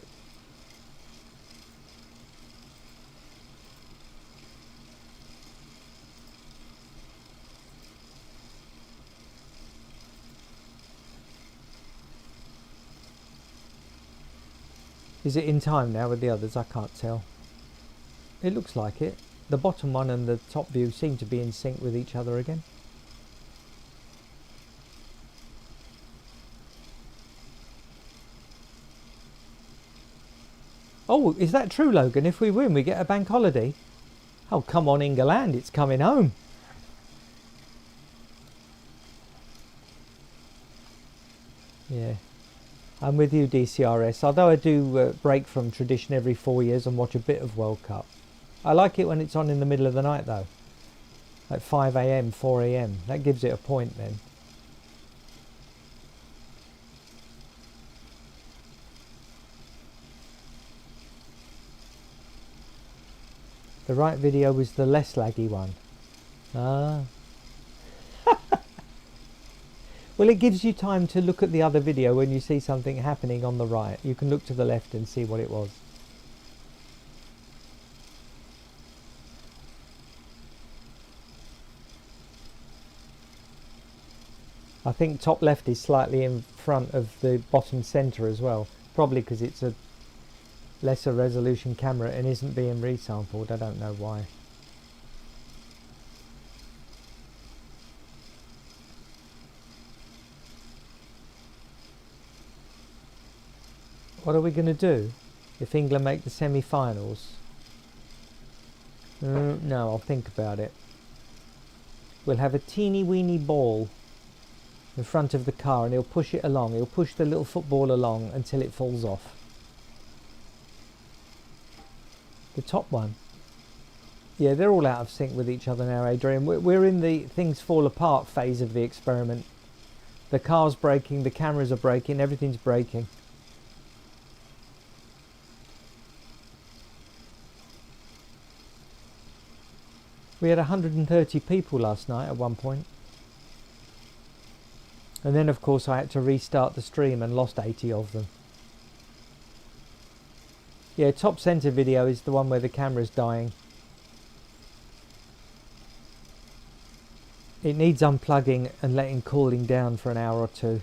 Is it in time now with the others? I can't tell. It looks like it. The bottom one and the top view seem to be in sync with each other again. Oh, is that true, Logan? If we win, we get a bank holiday? Oh, come on, England, it's coming home. Yeah. I'm with you, DCRS, although I do break from tradition every 4 years and watch a bit of World Cup. I like it when it's on in the middle of the night, though. Like 5 AM, 4 AM. That gives it a point, then. The right video was the less laggy one. Ah. Well, it gives you time to look at the other video when you see something happening on the right. You can look to the left and see what it was. I think top left is slightly in front of the bottom centre as well. Probably because it's a lesser resolution camera and isn't being resampled. I don't know why. What are we going to do if England make the semi-finals? No, I'll think about it. We'll have a teeny weeny ball in front of the car and he'll push it along. He'll push the little football along until it falls off. The top one. Yeah, they're all out of sync with each other now, Adrian. We're in the things fall apart phase of the experiment. The car's breaking, the cameras are breaking, everything's breaking. We had 130 people last night at one point. And then, of course, I had to restart the stream and lost 80 of them. Yeah, top center video is the one where the camera's dying. It needs unplugging and letting cooling down for an hour or two.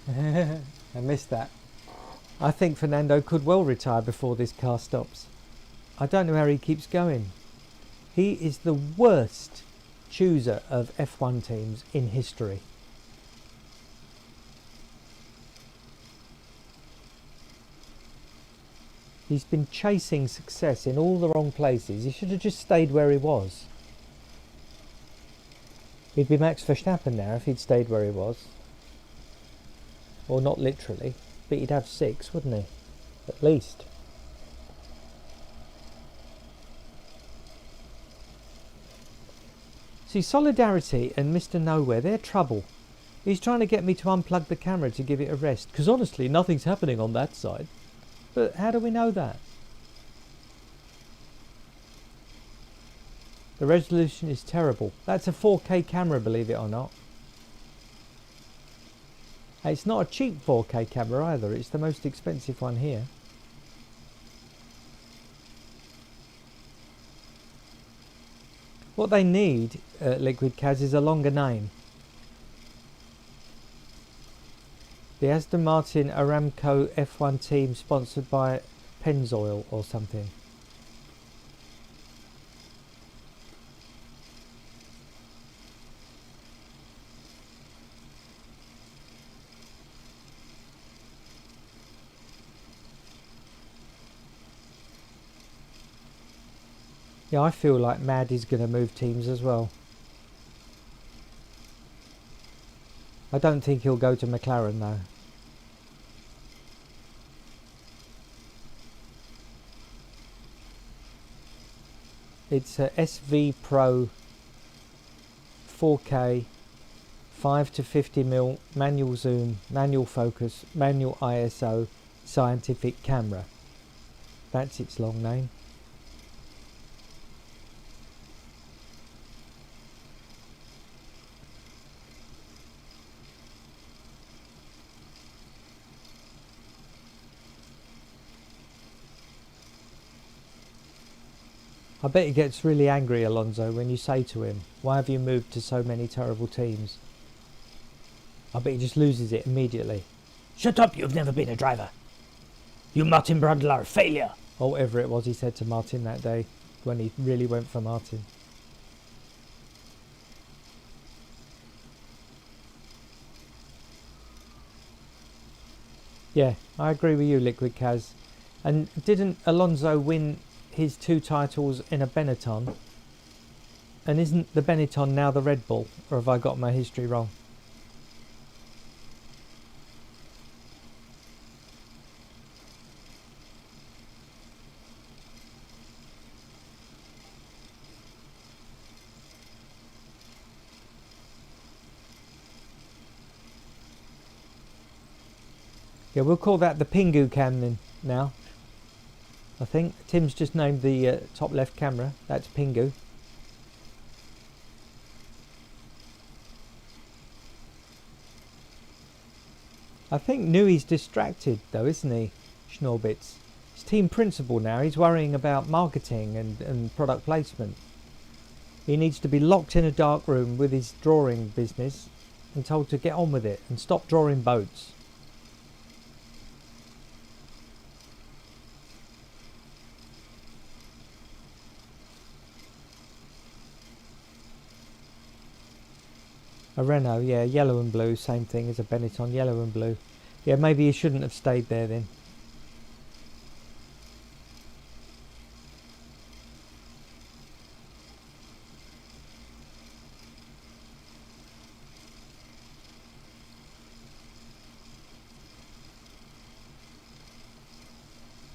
I missed that. I think Fernando could well retire before this car stops. I don't know how he keeps going. He is the worst chooser of F1 teams in history. He's been chasing success in all the wrong places. He should have just stayed where he was. He'd be Max Verstappen now if he'd stayed where he was. Or not literally, but he'd have 6, wouldn't he? At least. See, Solidarity and Mr. Nowhere, they're trouble. He's trying to get me to unplug the camera to give it a rest, because honestly, nothing's happening on that side. But how do we know that? The resolution is terrible. That's a 4K camera, believe it or not. It's not a cheap 4K camera either, it's the most expensive one here. What they need, Liquid Kaz, is a longer name. The Aston Martin Aramco F1 team sponsored by Pennzoil or something. Yeah, I feel like Mad is going to move teams as well. I don't think he'll go to McLaren though. It's a SV Pro 4K 5 to 50mm manual zoom, manual focus, manual ISO scientific camera. That's its long name. I bet he gets really angry, Alonso, when you say to him, why have you moved to so many terrible teams? I bet he just loses it immediately. Shut up, you've never been a driver. You Martin Brundle are a failure. Or whatever it was he said to Martin that day, when he really went for Martin. Yeah, I agree with you, Liquid Kaz. And didn't Alonso win his 2 titles in a Benetton? And isn't the Benetton now the Red Bull? Or have I got my history wrong? Yeah, we'll call that the Pingu cam then now. I think Tim's just named the top left camera. That's Pingu. I think Nui's distracted though, isn't he, Schnorbitz? He's team principal now. He's worrying about marketing and product placement. He needs to be locked in a dark room with his drawing business and told to get on with it and stop drawing boats. A Renault, yeah, yellow and blue, same thing as a Benetton, yellow and blue. Yeah, maybe he shouldn't have stayed there then.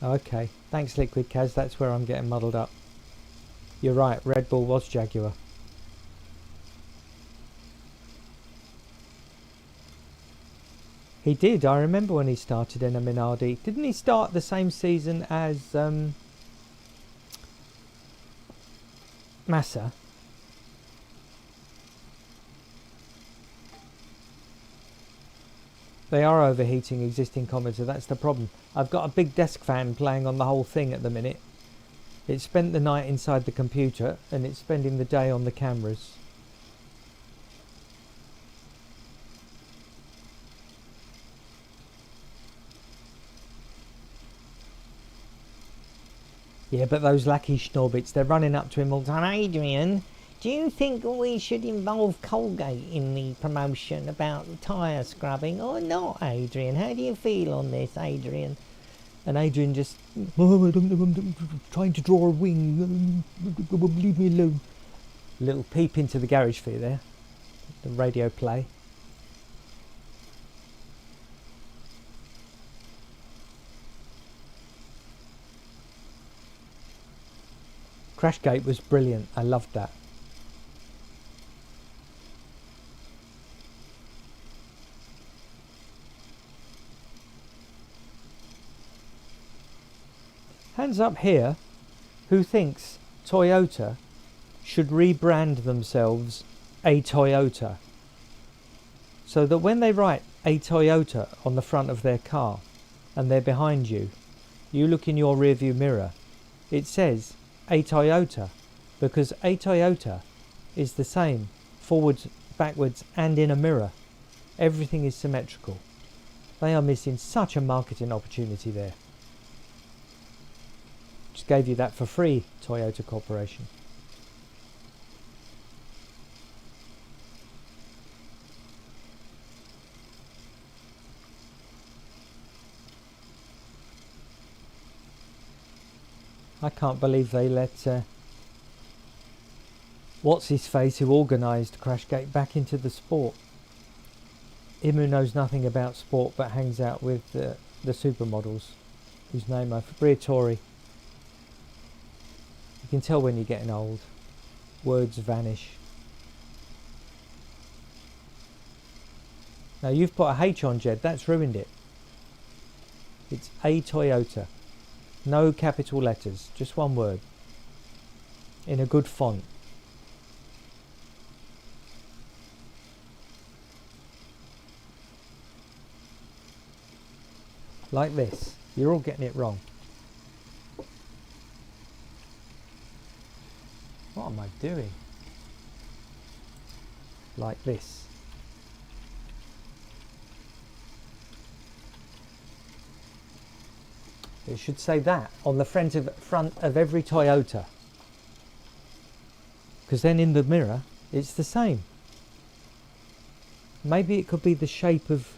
Okay, thanks Liquid Kaz, that's where I'm getting muddled up. You're right, Red Bull was Jaguar. He did, I remember when he started in a Minardi. Didn't he start the same season as Massa? They are overheating existing commenter, that's the problem. I've got a big desk fan playing on the whole thing at the minute. It spent the night inside the computer and it's spending the day on the cameras. Yeah, but those lackey schnorbits, they're running up to him all the time. Adrian, do you think we should involve Colgate in the promotion about tyre scrubbing or not, Adrian? How do you feel on this, Adrian? And Adrian just, oh, I'm trying to draw a wing. Leave me alone. Little peep into the garage for you there. The radio play. Crashgate was brilliant. I loved that. Hands up here, who thinks Toyota should rebrand themselves a Toyota, so that when they write a Toyota on the front of their car and they're behind you, you look in your rearview mirror, it says a Toyota, because a Toyota is the same forwards, backwards and in a mirror. Everything is symmetrical. They are missing such a marketing opportunity there. Just gave you that for free, Toyota Corporation. I can't believe they let what's his face who organised Crashgate back into the sport. Him who knows nothing about sport but hangs out with the supermodels, whose name I forget. Briatore. You can tell when you're getting old. Words vanish. Now you've put a H on Jed, that's ruined it. It's a Toyota. No capital letters, just one word. In a good font. Like this. You're all getting it wrong. What am I doing? Like this. It should say that on the front of every Toyota. Because then in the mirror, it's the same. Maybe it could be the shape of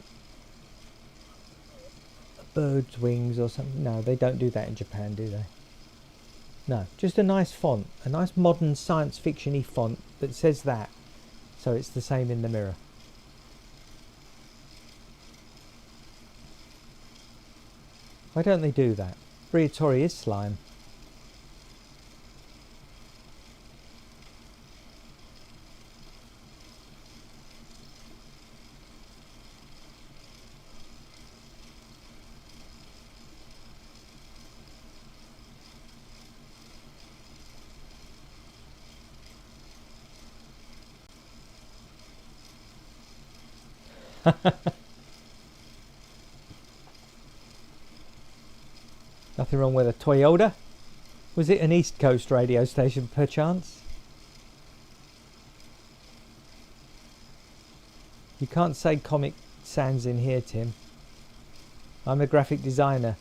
a bird's wings or something. No, they don't do that in Japan, do they? No, just a nice font. A nice modern science fiction-y font that says that. So it's the same in the mirror. Why don't they do that? Briatore is slime. Nothing wrong with a Toyota. Was it an East Coast radio station perchance? You can't say Comic Sans in here, Tim. I'm a graphic designer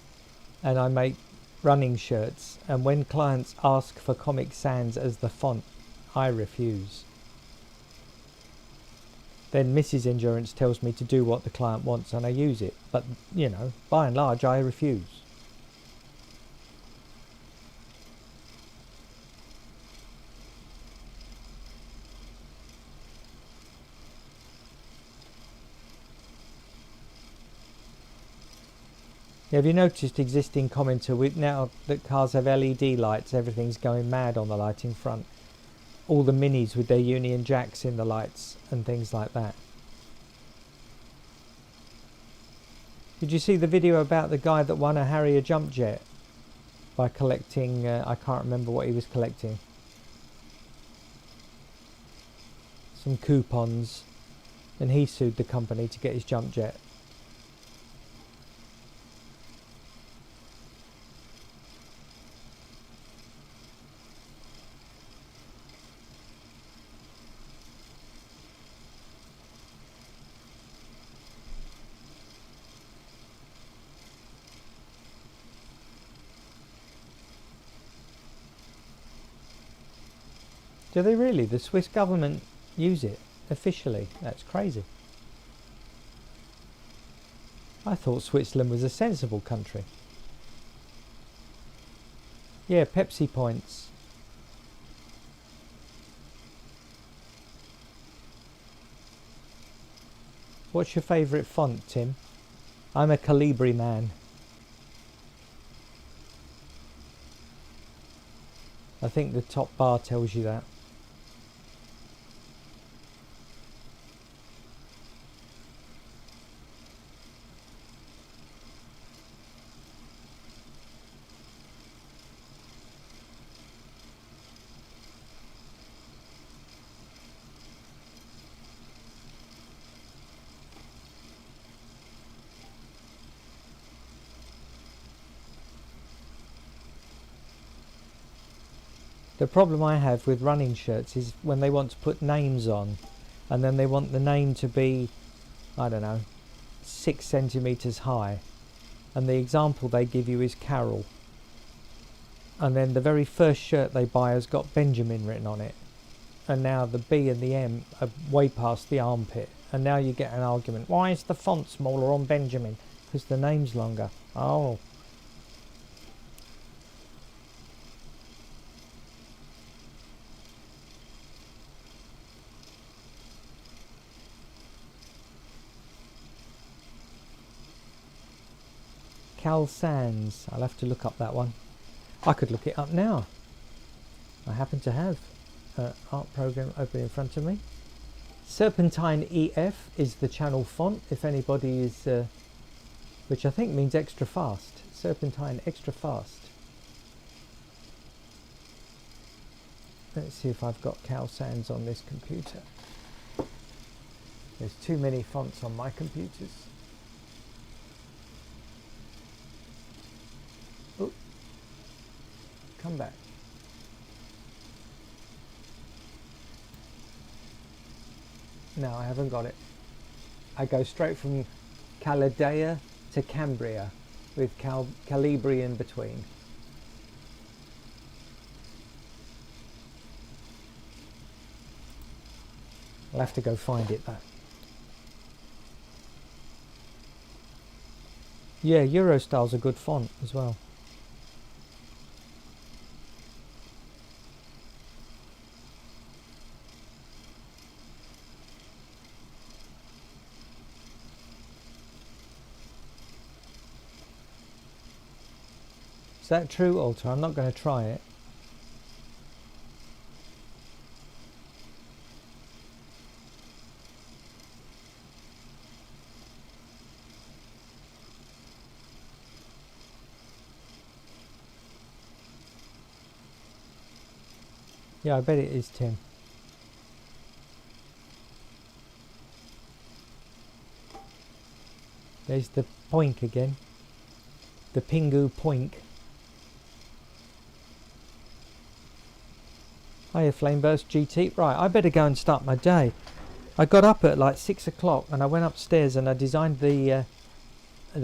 and I make running shirts, and when clients ask for Comic Sans as the font, I refuse. Then Mrs. Endurance tells me to do what the client wants and I use it, but you know, by and large I refuse. Yeah, have you noticed, existing commenter, with now that cars have LED lights, everything's going mad on the lighting front. All the Minis with their Union Jacks in the lights and things like that. Did you see the video about the guy that won a Harrier jump jet by collecting, I can't remember what he was collecting. Some coupons, and he sued the company to get his jump jet. Do they really? The Swiss government use it officially? That's crazy. I thought Switzerland was a sensible country. Yeah, Pepsi points. What's your favourite font, Tim? I'm a Calibri man. I think the top bar tells you that. The problem I have with running shirts is when they want to put names on, and then they want the name to be, I don't know, 6 centimetres high, and the example they give you is Carol, and then the very first shirt they buy has got Benjamin written on it, and now the B and the M are way past the armpit, and now you get an argument, why is the font smaller on Benjamin? Because the name's longer. Oh. Cal Sands. I'll have to look up that one. I could look it up now. I happen to have an art program open in front of me. Serpentine EF is the channel font, if anybody is, which I think means extra fast. Serpentine extra fast. Let's see if I've got Cal Sands on this computer. There's too many fonts on my computers. Come back. No, I haven't got it. I go straight from Caladea to Cambria with Calibri in between. I'll have to go find it though. Yeah, Eurostyle's a good font as well. Is that true, Alter? I'm not going to try it. Yeah, I bet it is, Tim. There's the poink again. The Pingu poink. Hiya, Flameburst GT. Right, I better go and start my day. I got up at like 6 o'clock and I went upstairs and I designed the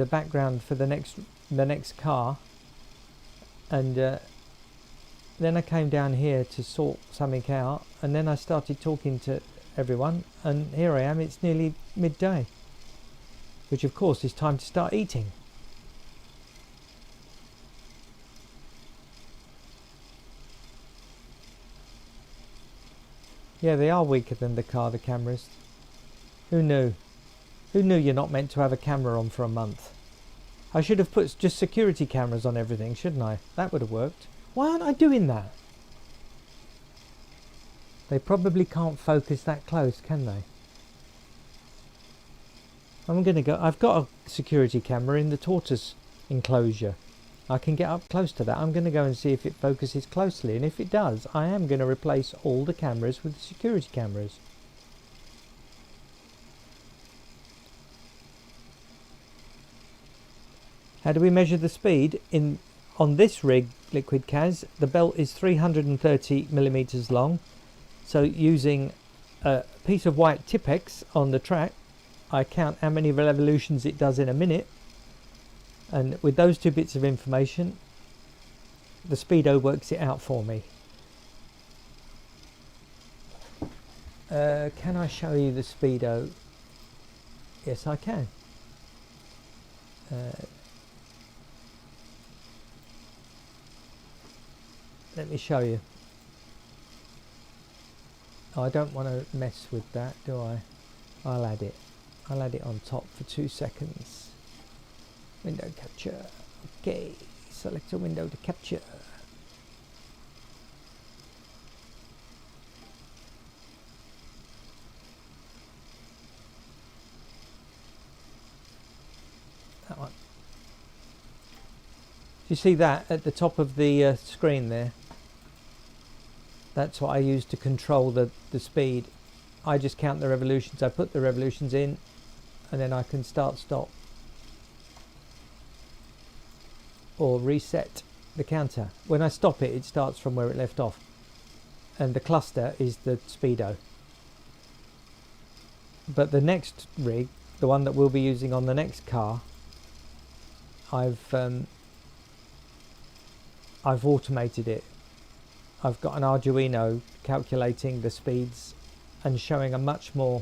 background for the next car, and then I came down here to sort something out, and then I started talking to everyone, and here I am. It's nearly midday, which of course is time to start eating. Yeah, they are weaker than the car, the cameras. Who knew? Who knew you're not meant to have a camera on for a month? I should have put just security cameras on everything, shouldn't I? That would have worked. Why aren't I doing that? They probably can't focus that close, can they? I'm going to go... I've got a security camera in the tortoise enclosure. I can get up close to that. I'm going to go and see if it focuses closely. And if it does, I am going to replace all the cameras with the security cameras. How do we measure the speed? On this rig, Liquid Kaz, the belt is 330 millimeters long. So using a piece of white Tipex on the track, I count how many revolutions it does in a minute. And with those two bits of information, the speedo works it out for me. Can I show you the speedo? Yes, I can. Let me show you. Oh, I don't want to mess with that, do I? I'll add it. I'll add it on top for 2 seconds. Window capture. Okay, select a window to capture. That one. You see that at the top of the screen there? That's what I use to control the speed. I just count the revolutions. I put the revolutions in and then I can start, stop. Or reset the counter. When I stop it, it starts from where it left off. And the cluster is the speedo. But the next rig, the one that we'll be using on the next car, I've automated it. I've got an Arduino calculating the speeds and showing a much more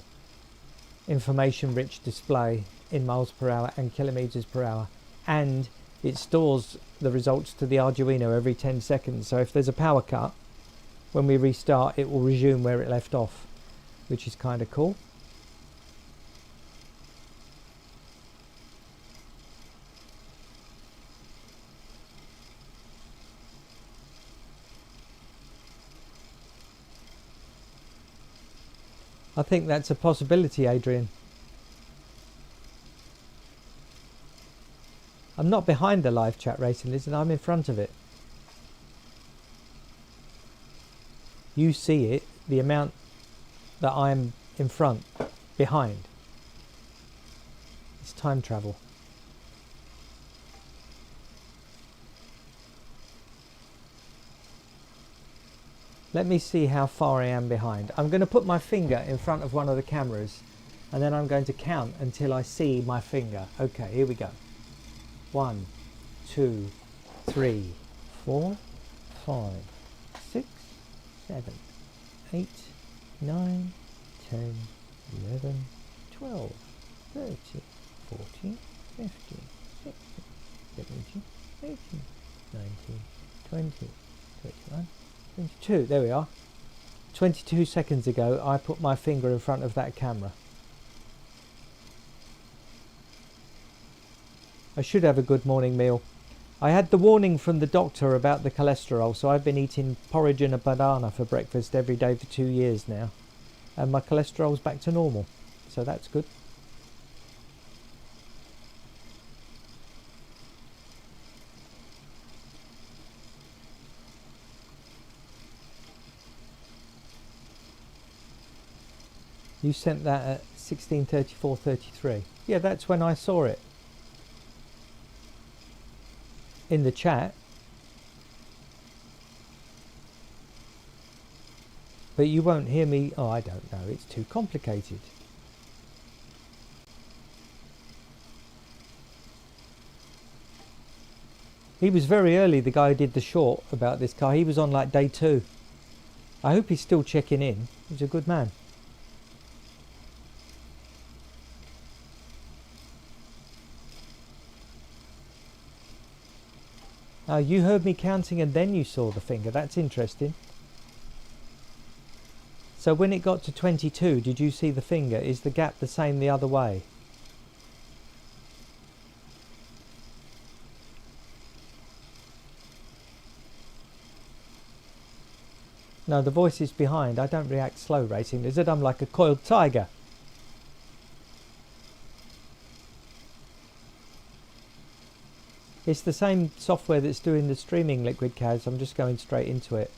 information rich display in miles per hour and kilometers per hour, and it stores the results to the Arduino every 10 seconds. So if there's a power cut, when we restart it will resume where it left off, which is kind of cool. I think that's a possibility, Adrian. I'm not behind the live chat, Racing Lizard, I'm in front of it. You see it, the amount that I'm in front, behind. It's time travel. Let me see how far I am behind. I'm going to put my finger in front of one of the cameras and then I'm going to count until I see my finger. Okay, here we go. 1, 2, 3, 4, 5, 6, 7, 8, 9, 10, 11, 12, 13, 14, 15, 16, 17, 18, 19, 20, 21, 22. There we are. 22 seconds ago I put my finger in front of that camera. I should have a good morning meal. I had the warning from the doctor about the cholesterol, so I've been eating porridge and a banana for breakfast every day for 2 years now, and my cholesterol's back to normal, so that's good. You sent that at 16:34:33. Yeah, that's when I saw it. In the chat. But you won't hear me. Oh, I don't know. It's too complicated. He was very early, the guy who did the short about this car. He was on like day 2. I hope he's still checking in. He's a good man. Oh, you heard me counting and then you saw the finger. That's interesting. So when it got to 22, did you see the finger? Is the gap the same the other way? No, the voice is behind. I don't react slow, Racing Lizard. I'm like a coiled tiger. It's the same software that's doing the streaming, Liquid Cows. I'm just going straight into it.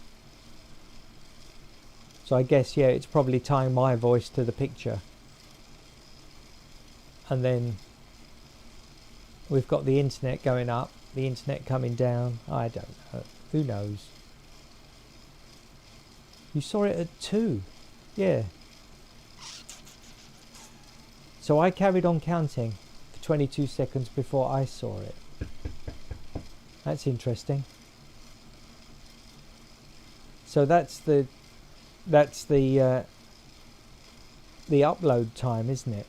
So I guess, yeah, it's probably tying my voice to the picture. And then we've got the internet going up, the internet coming down. I don't know. Who knows? You saw it at 2. Yeah. So I carried on counting for 22 seconds before I saw it. That's interesting. So that's the upload time, isn't it?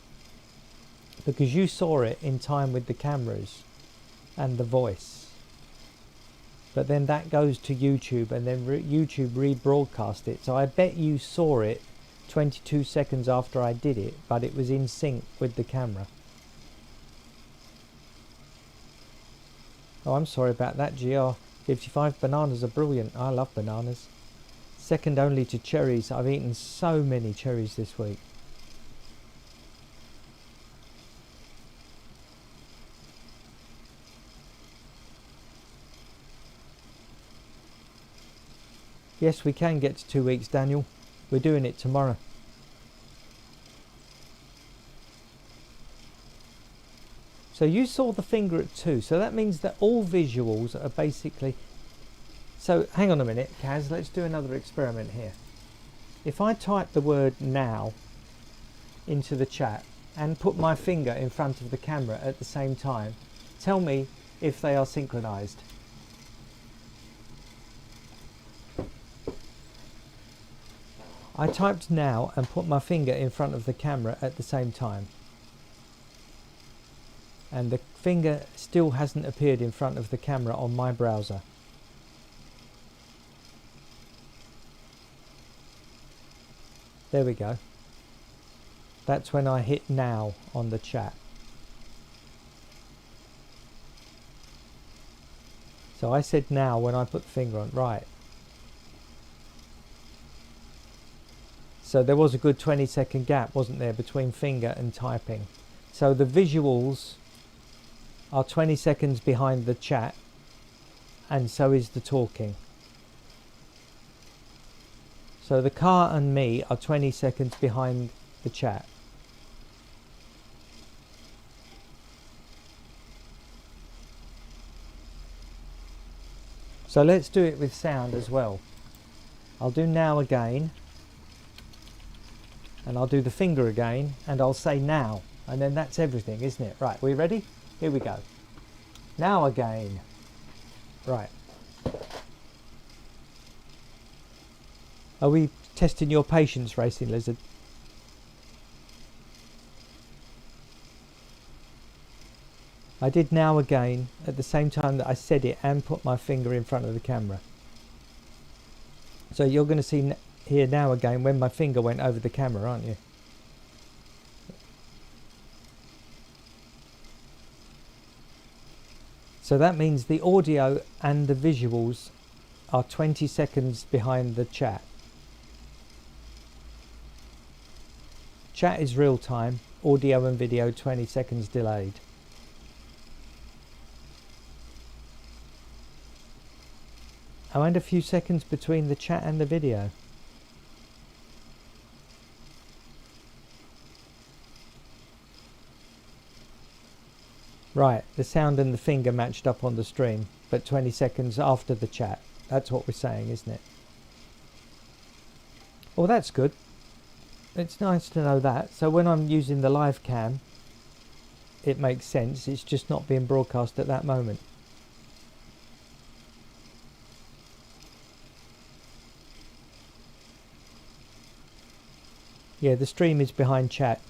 Because you saw it in time with the cameras and the voice. But then that goes to YouTube, and then YouTube rebroadcast it. So I bet you saw it 22 seconds after I did it, but it was in sync with the camera. Oh, I'm sorry about that, GR. 55 bananas are brilliant. I love bananas. Second only to cherries. I've eaten so many cherries this week. Yes, we can get to 2 weeks, Daniel. We're doing it tomorrow. So you saw the finger at 2. So that means that all visuals are basically... So hang on a minute, Kaz. Let's do another experiment here. If I type the word now into the chat and put my finger in front of the camera at the same time, tell me if they are synchronized. I typed now and put my finger in front of the camera at the same time. And the finger still hasn't appeared in front of the camera on my browser. There we go. That's when I hit now on the chat. So I said now when I put the finger on. Right. So there was a good 20-second gap, wasn't there, between finger and typing. So the visuals are 20 seconds behind the chat, and so is the talking. So the car and me are 20 seconds behind the chat. So let's do it with sound as well. I'll do now again. And I'll do the finger again, and I'll say now, and then that's everything, isn't it? Right, we ready? Here we go. Now again. Right. Are we testing your patience, Racing Lizard? I did now again at the same time that I said it and put my finger in front of the camera. So you're going to see here now again when my finger went over the camera, aren't you? So that means the audio and the visuals are 20 seconds behind the chat. Chat is real time, audio and video 20 seconds delayed. Oh, and a few seconds between the chat and the video. Right, the sound and the finger matched up on the stream, but 20 seconds after the chat. That's what we're saying, isn't it? Well, that's good. It's nice to know that. So when I'm using the live cam, it makes sense. It's just not being broadcast at that moment. Yeah, the stream is behind chat.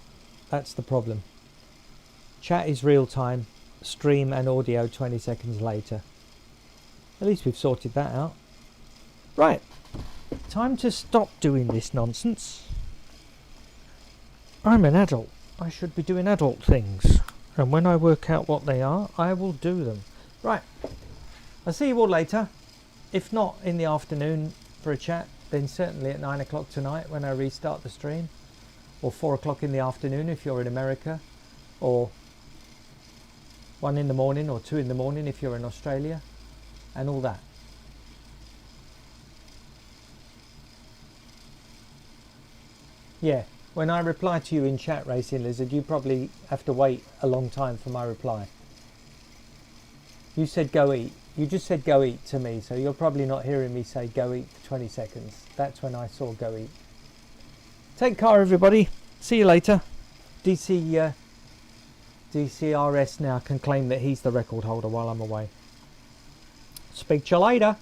That's the problem. Chat is real time, stream and audio 20 seconds later. At least we've sorted that out. Right, time to stop doing this nonsense. I'm an adult. I should be doing adult things. And when I work out what they are, I will do them. Right, I'll see you all later. If not in the afternoon for a chat, then certainly at 9 o'clock tonight when I restart the stream, or 4 o'clock in the afternoon if you're in America, or 1 in the morning or 2 in the morning if you're in Australia, and all that. Yeah, when I reply to you in chat, Racing Lizard, you probably have to wait a long time for my reply. You said go eat. You just said go eat to me, so you're probably not hearing me say go eat for 20 seconds. That's when I saw go eat. Take care, everybody. See you later. DCRS now can claim that he's the record holder while I'm away. Speak to you later.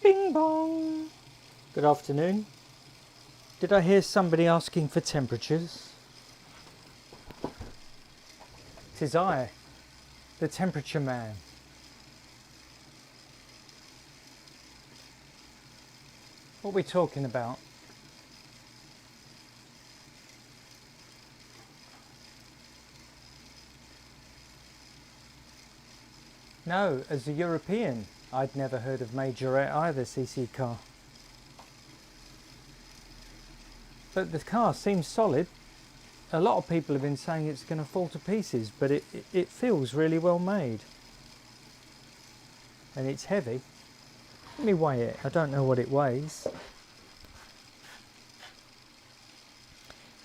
Bing bong. Good afternoon. Did I hear somebody asking for temperatures? 'Tis I, the temperature man. What are we talking about? No, as a European, I'd never heard of Majorette either, CC car. But the car seems solid. A lot of people have been saying it's going to fall to pieces, but it feels really well made. And it's heavy. Let me weigh it. I don't know what it weighs.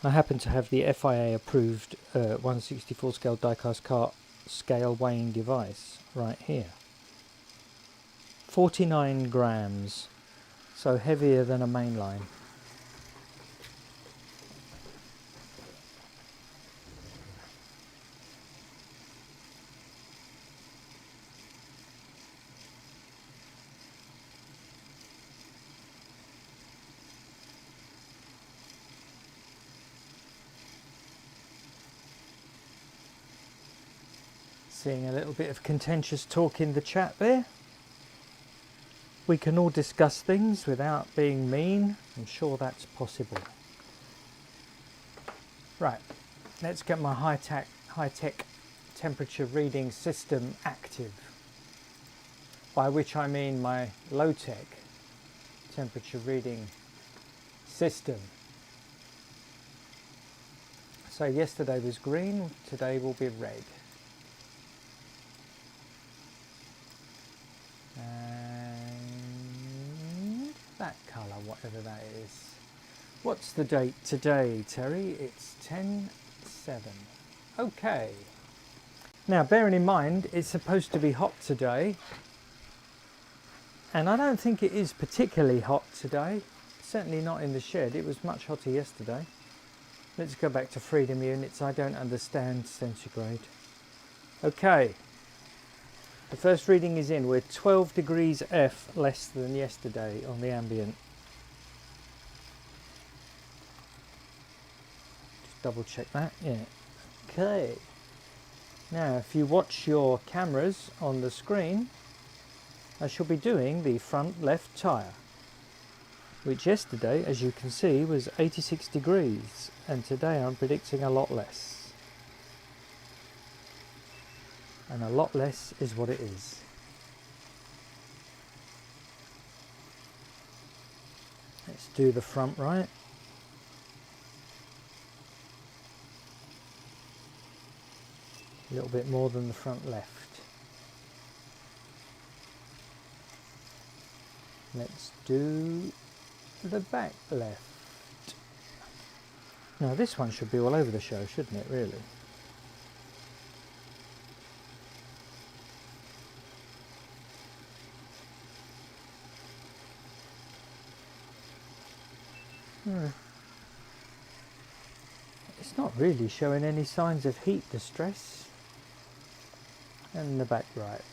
I happen to have the FIA approved 1/64 scale diecast car scale weighing device right here. 49 grams, so heavier than a mainline. Seeing a little bit of contentious talk in the chat there. We can all discuss things without being mean. I'm sure that's possible. Right, let's get my high-tech temperature reading system active. By which I mean my low-tech temperature reading system. So yesterday was green, today will be red. And that colour, whatever that is. What's the date today, Terry? It's 10/7. Okay. Now, bearing in mind, it's supposed to be hot today. And I don't think it is particularly hot today. Certainly not in the shed. It was much hotter yesterday. Let's go back to freedom units. I don't understand centigrade. Okay. The first reading is in. We're 12 degrees F less than yesterday on the ambient. Just double check that. Yeah. Okay. Now, if you watch your cameras on the screen, I shall be doing the front left tyre, which yesterday, as you can see, was 86 degrees, and today I'm predicting a lot less. And a lot less is what it is. Let's do the front right. A little bit more than the front left. Let's do the back left. Now this one should be all over the show, shouldn't it, really? It's not really showing any signs of heat distress. And the back right.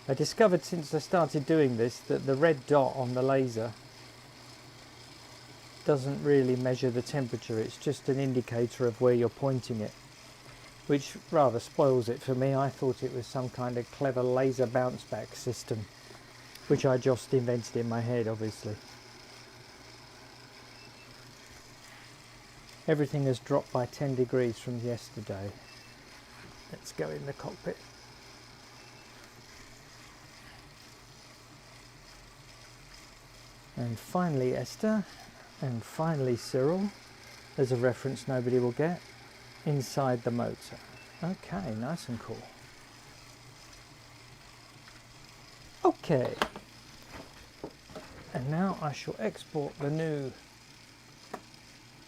I discovered since I started doing this that the red dot on the laser doesn't really measure the temperature, it's just an indicator of where you're pointing it, which rather spoils it for me. I thought it was some kind of clever laser bounce back system, which I just invented in my head, obviously. Everything has dropped by 10 degrees from yesterday. Let's go in the cockpit. And finally Esther, and finally Cyril. There's a reference nobody will get. Inside the motor. Okay, nice and cool. Okay. And now I shall export the new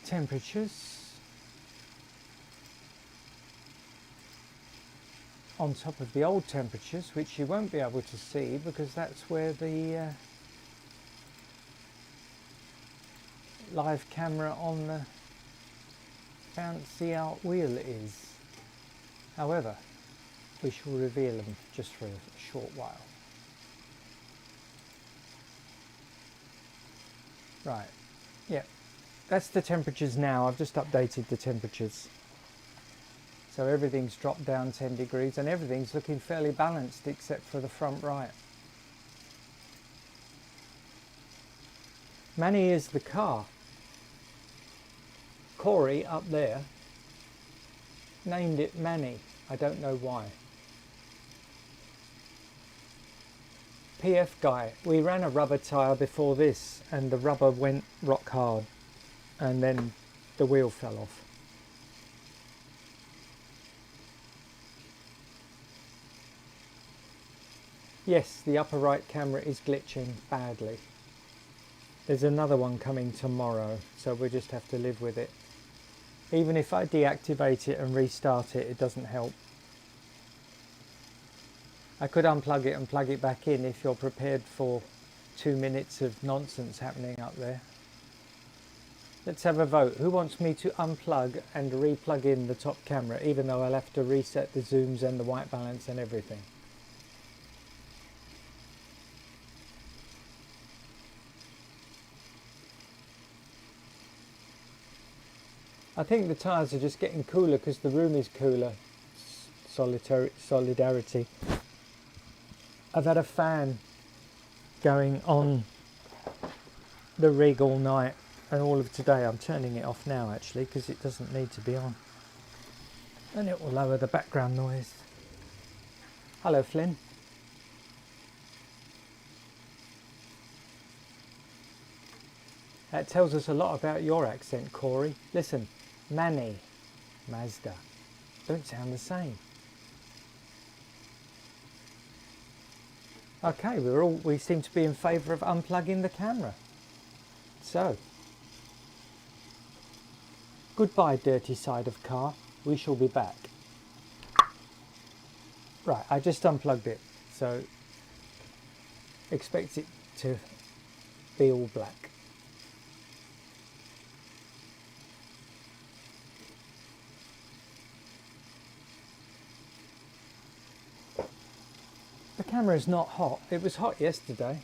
temperatures on top of the old temperatures, which you won't be able to see because that's where the live camera on the bouncy out wheel is. However, we shall reveal them just for a short while. Right, yeah, that's the temperatures now. I've just updated the temperatures. So everything's dropped down 10 degrees and everything's looking fairly balanced except for the front right. Manny is the car. Corey up there named it Manny. I don't know why. PF guy, we ran a rubber tyre before this and the rubber went rock hard and then the wheel fell off. Yes, the upper right camera is glitching badly. There's another one coming tomorrow, so we'll just have to live with it. Even if I deactivate it and restart it, it doesn't help. I could unplug it and plug it back in if you're prepared for 2 minutes of nonsense happening up there. Let's have a vote. Who wants me to unplug and re-plug in the top camera, even though I'll have to reset the zooms and the white balance and everything? I think the tyres are just getting cooler because the room is cooler. Solidarity. I've had a fan going on the rig all night and all of today. I'm turning it off now actually because it doesn't need to be on. And it will lower the background noise. Hello Flynn. That tells us a lot about your accent, Corey. Listen, Manny, Mazda, don't sound the same. Okay, we seem to be in favour of unplugging the camera. So, goodbye dirty side of car, we shall be back. Right, I just unplugged it, so expect it to be all black. The camera is not hot. It was hot yesterday.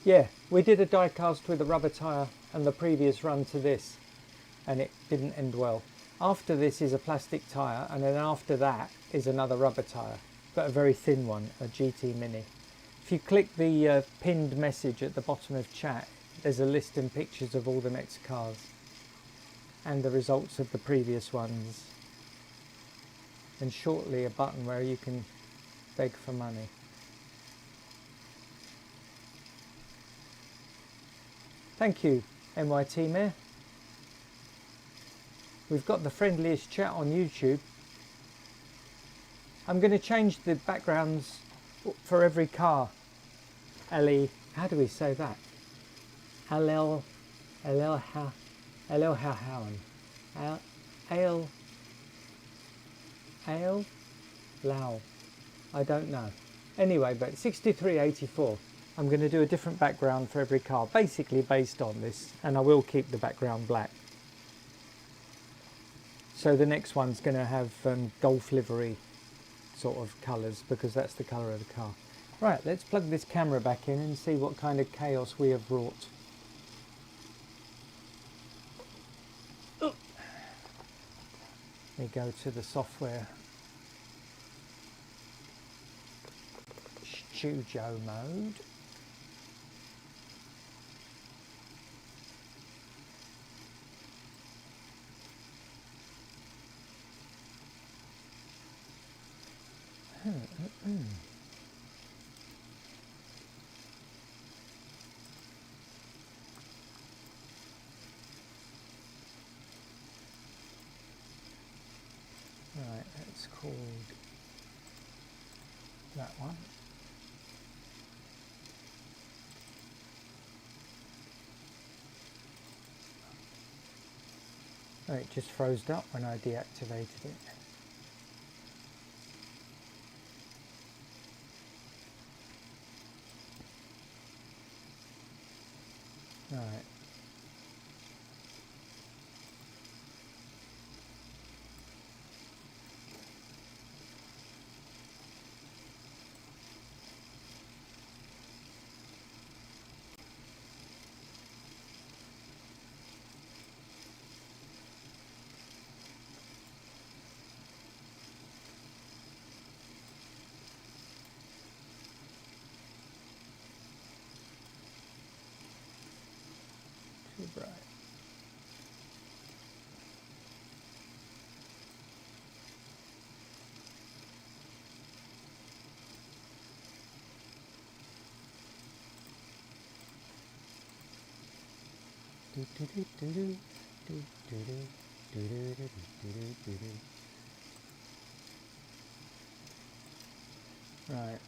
Yeah, we did a diecast with a rubber tyre and the previous run to this and it didn't end well. After this is a plastic tyre and then after that is another rubber tyre, but a very thin one, a GT Mini. If you click the pinned message at the bottom of chat, there's a list and pictures of all the next cars and the results of the previous ones. And shortly a button where you can beg for money. Thank you, MYT Mayor. We've got the friendliest chat on YouTube. I'm going to change the backgrounds for every car. Ellie, how do we say that? Lau. I don't know. Anyway, but 6384. I'm going to do a different background for every car, basically based on this, and I will keep the background black. So the next one's going to have Golf livery sort of colours because that's the colour of the car. Right, let's plug this camera back in and see what kind of chaos we have wrought. Let me go to the software. Studio mode. Right, that's called that one. Oh, it just froze up when I deactivated it. Right. too bright. Right.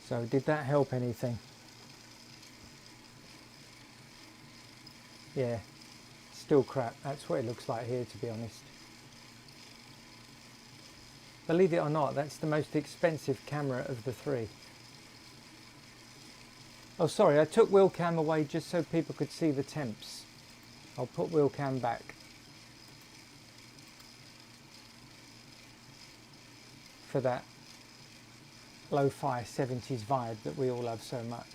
So did that help anything? Yeah, still crap. That's what it looks like here, to be honest. Believe it or not, that's the most expensive camera of the three. Oh, sorry, I took wheel cam away just so people could see the temps. I'll put wheel cam back. For that lo-fi 70s vibe that we all love so much.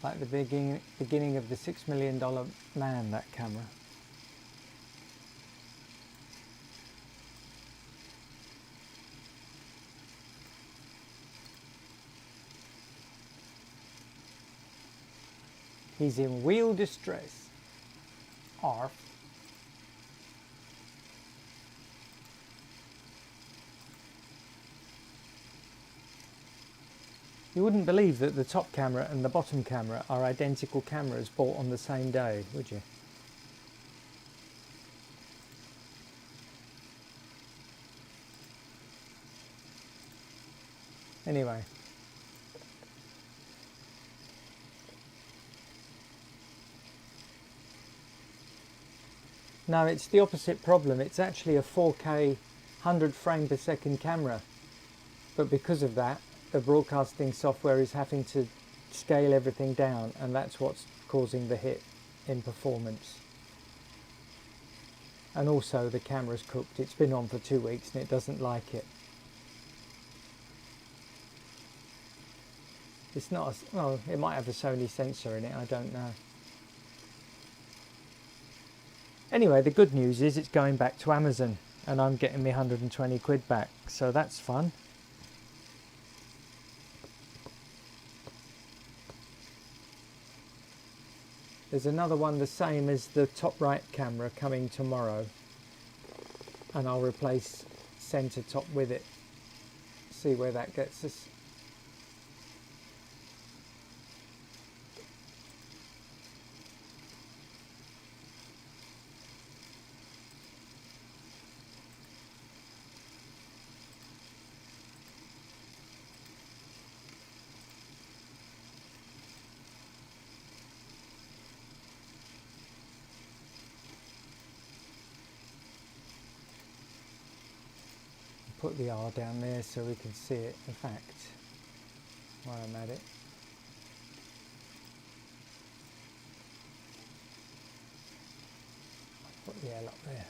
Like the beginning of the $6 million man, that camera. He's in wheel distress. Arf. You wouldn't believe that the top camera and the bottom camera are identical cameras bought on the same day, would you? Anyway. No, it's the opposite problem. It's actually a 4K 100 frame per second camera. But because of that, the broadcasting software is having to scale everything down, and that's what's causing the hit in performance. And also the camera's cooked. It's been on for 2 weeks and it doesn't like it. It's not a, well, it might have a Sony sensor in it, I don't know. Anyway, the good news is it's going back to Amazon and I'm getting me 120 quid back, so that's fun. There's another one the same as the top right camera coming tomorrow, and I'll replace centre top with it. See where that gets us. Put the R down there so we can see it. In fact, while I'm at it, I'll put the L up there.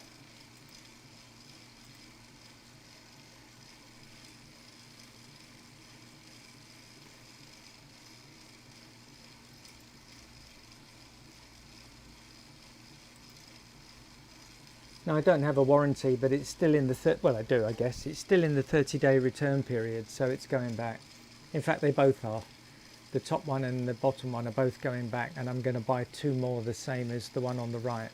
Now, I don't have a warranty, but it's still in the well, I do, I guess. It's still in the 30-day return period, so it's going back. In fact, they both are. The top one and the bottom one are both going back, and I'm going to buy 2 more the same as the one on the right.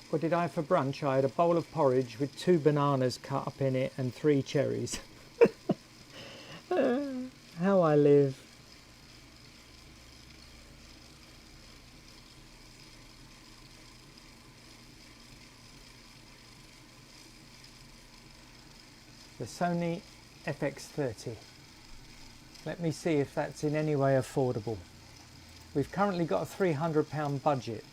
What did I have for brunch? I had a bowl of porridge with 2 bananas cut up in it and 3 cherries. How I live. The Sony FX30. Let me see if that's in any way affordable. We've currently got a £300 budget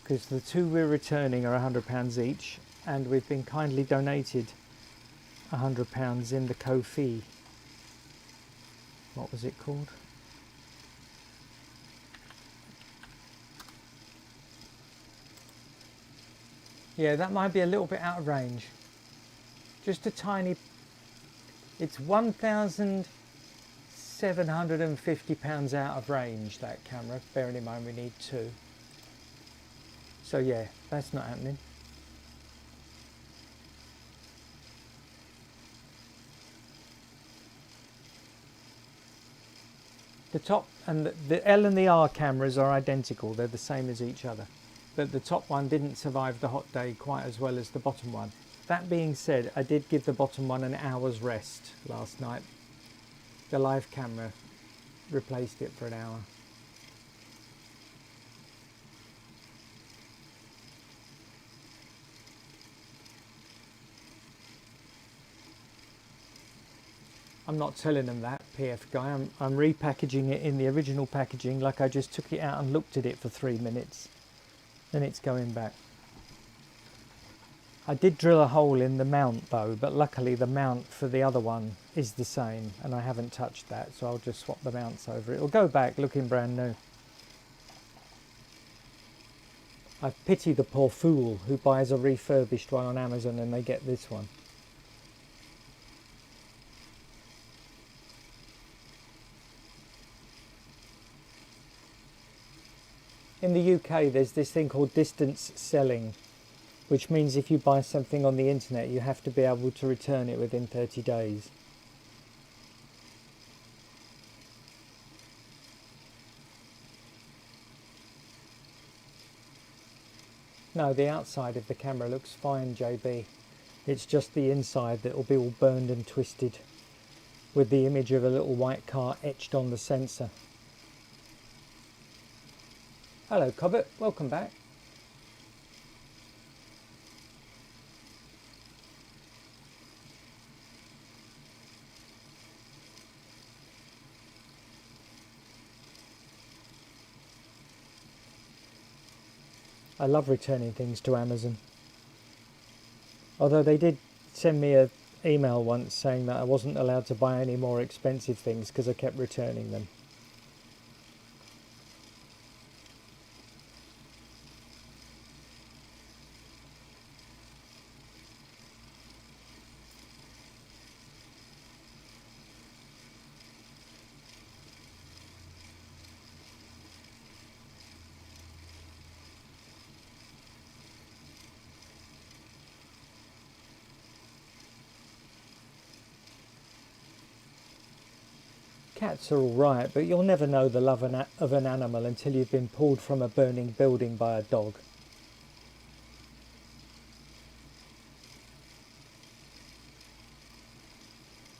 because the 2 we're returning are £100 each, and we've been kindly donated £100 in the Ko-fi. What was it called? Yeah, that might be a little bit out of range. Just a tiny, it's 1,000 £750 out of range, that camera, bearing in mind we need 2. So yeah, that's not happening. The top and the L and the R cameras are identical, they're the same as each other. But the top one didn't survive the hot day quite as well as the bottom one. That being said, I did give the bottom one an hour's rest last night. The live camera replaced it for an hour. I'm not telling them that, PF guy. I'm repackaging it in the original packaging, like I just took it out and looked at it for 3 minutes. Then it's going back. I did drill a hole in the mount though, but luckily the mount for the other one is the same and I haven't touched that, so I'll just swap the mounts over. It'll go back looking brand new. I pity the poor fool who buys a refurbished one on Amazon and they get this one. In the UK there's this thing called distance selling, which means if you buy something on the internet you have to be able to return it within 30 days. No, the outside of the camera looks fine, JB. It's just the inside that will be all burned and twisted with the image of a little white car etched on the sensor. Hello Cobbett, welcome back. I love returning things to Amazon. Although they did send me an email once saying that I wasn't allowed to buy any more expensive things because I kept returning them. Cats are all right, but you'll never know the love of an animal until you've been pulled from a burning building by a dog.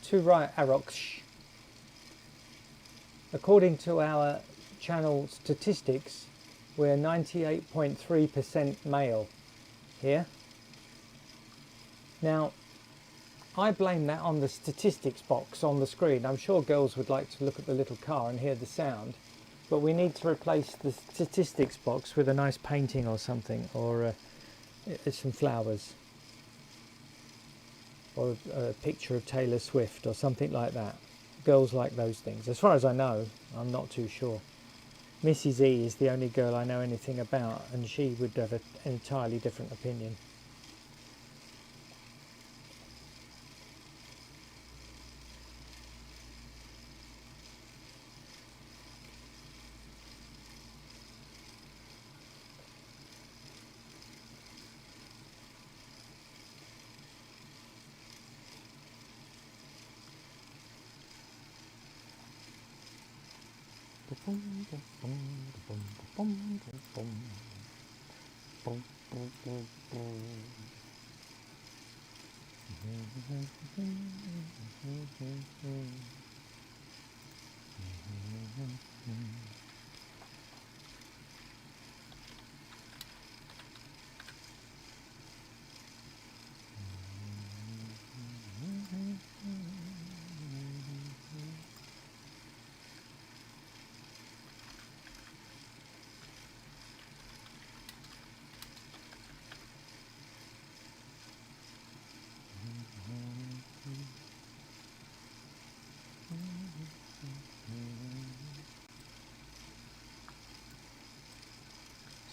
Too right, Arox. According to our channel statistics, we're 98.3% male here. Now, I blame that on the statistics box on the screen. I'm sure girls would like to look at the little car and hear the sound, but we need to replace the statistics box with a nice painting or something, or some flowers, or a picture of Taylor Swift or something like that. Girls like those things. As far as I know, I'm not too sure. Mrs. E is the only girl I know anything about, and she would have an entirely different opinion.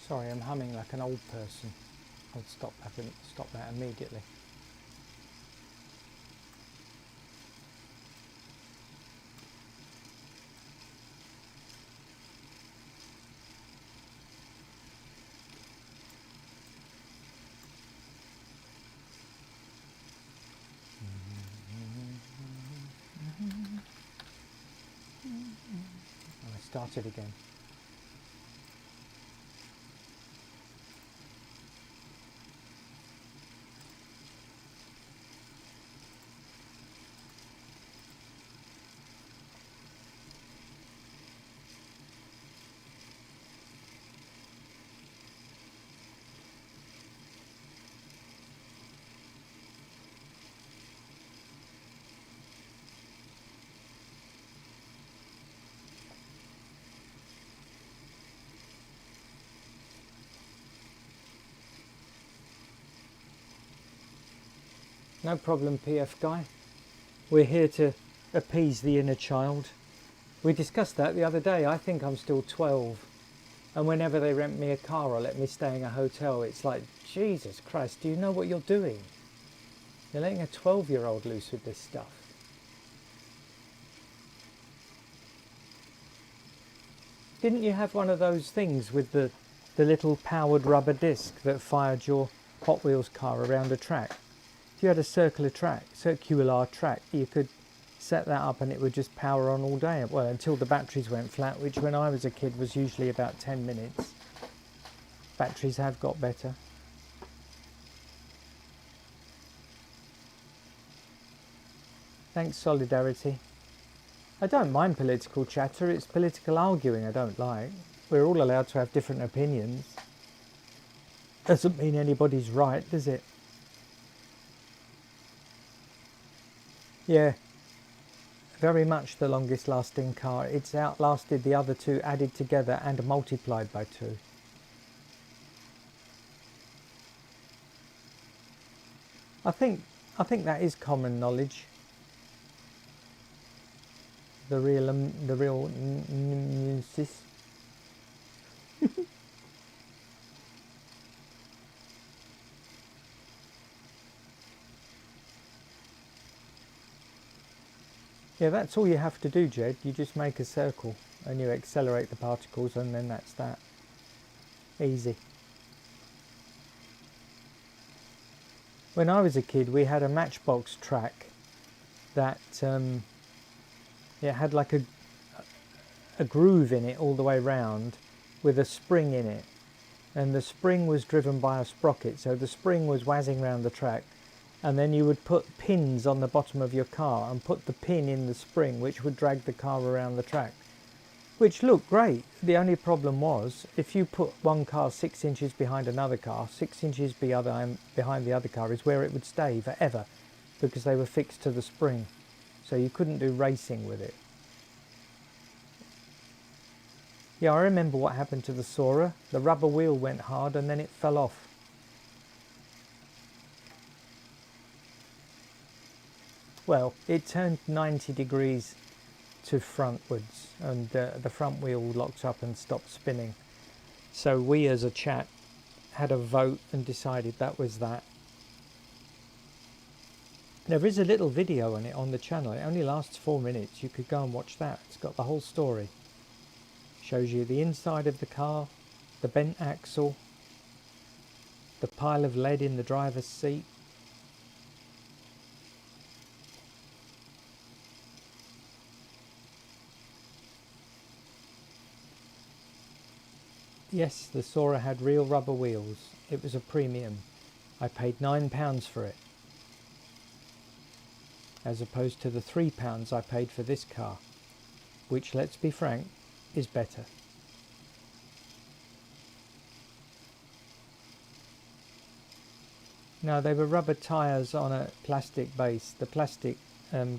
Sorry, I'm humming like an old person. I'll stop that immediately. started again. No problem, PF guy. We're here to appease the inner child. We discussed that the other day. I think I'm still 12. And whenever they rent me a car or let me stay in a hotel, it's like, Jesus Christ, do you know what you're doing? You're letting a 12-year-old loose with this stuff. Didn't you have one of those things with the little powered rubber disc that fired your Hot Wheels car around a track? If you had a circular track, you could set that up and it would just power on all day. Well, until the batteries went flat, which when I was a kid was usually about 10 minutes. Batteries have got better. Thanks, Solidarity. I don't mind political chatter, it's political arguing I don't like. We're all allowed to have different opinions. Doesn't mean anybody's right, does it? Yeah, very much the longest lasting car. It's outlasted the other two added together and multiplied by 2. I think that is common knowledge. The real nemesis. Yeah, that's all you have to do, Jed. You just make a circle and you accelerate the particles and then that's that. Easy. When I was a kid, we had a Matchbox track that it had like a groove in it all the way round with a spring in it. And the spring was driven by a sprocket, so the spring was whizzing round the track. And then you would put pins on the bottom of your car and put the pin in the spring, which would drag the car around the track, which looked great. The only problem was if you put one car 6 inches behind another car, 6 inches behind the other car is where it would stay forever because they were fixed to the spring, so you couldn't do racing with it. Yeah, I remember what happened to the Sora. The rubber wheel went hard and then it fell off. Well, it turned 90 degrees to frontwards and the front wheel locked up and stopped spinning. So we as a chat had a vote and decided that was that. There is a little video on it on the channel. It only lasts 4 minutes. You could go and watch that. It's got the whole story. Shows you the inside of the car, the bent axle, the pile of lead in the driver's seat. Yes, the Sora had real rubber wheels. It was a premium. I paid £9 for it, as opposed to the £3 I paid for this car, which, let's be frank, is better. No, they were rubber tyres on a plastic base. The plastic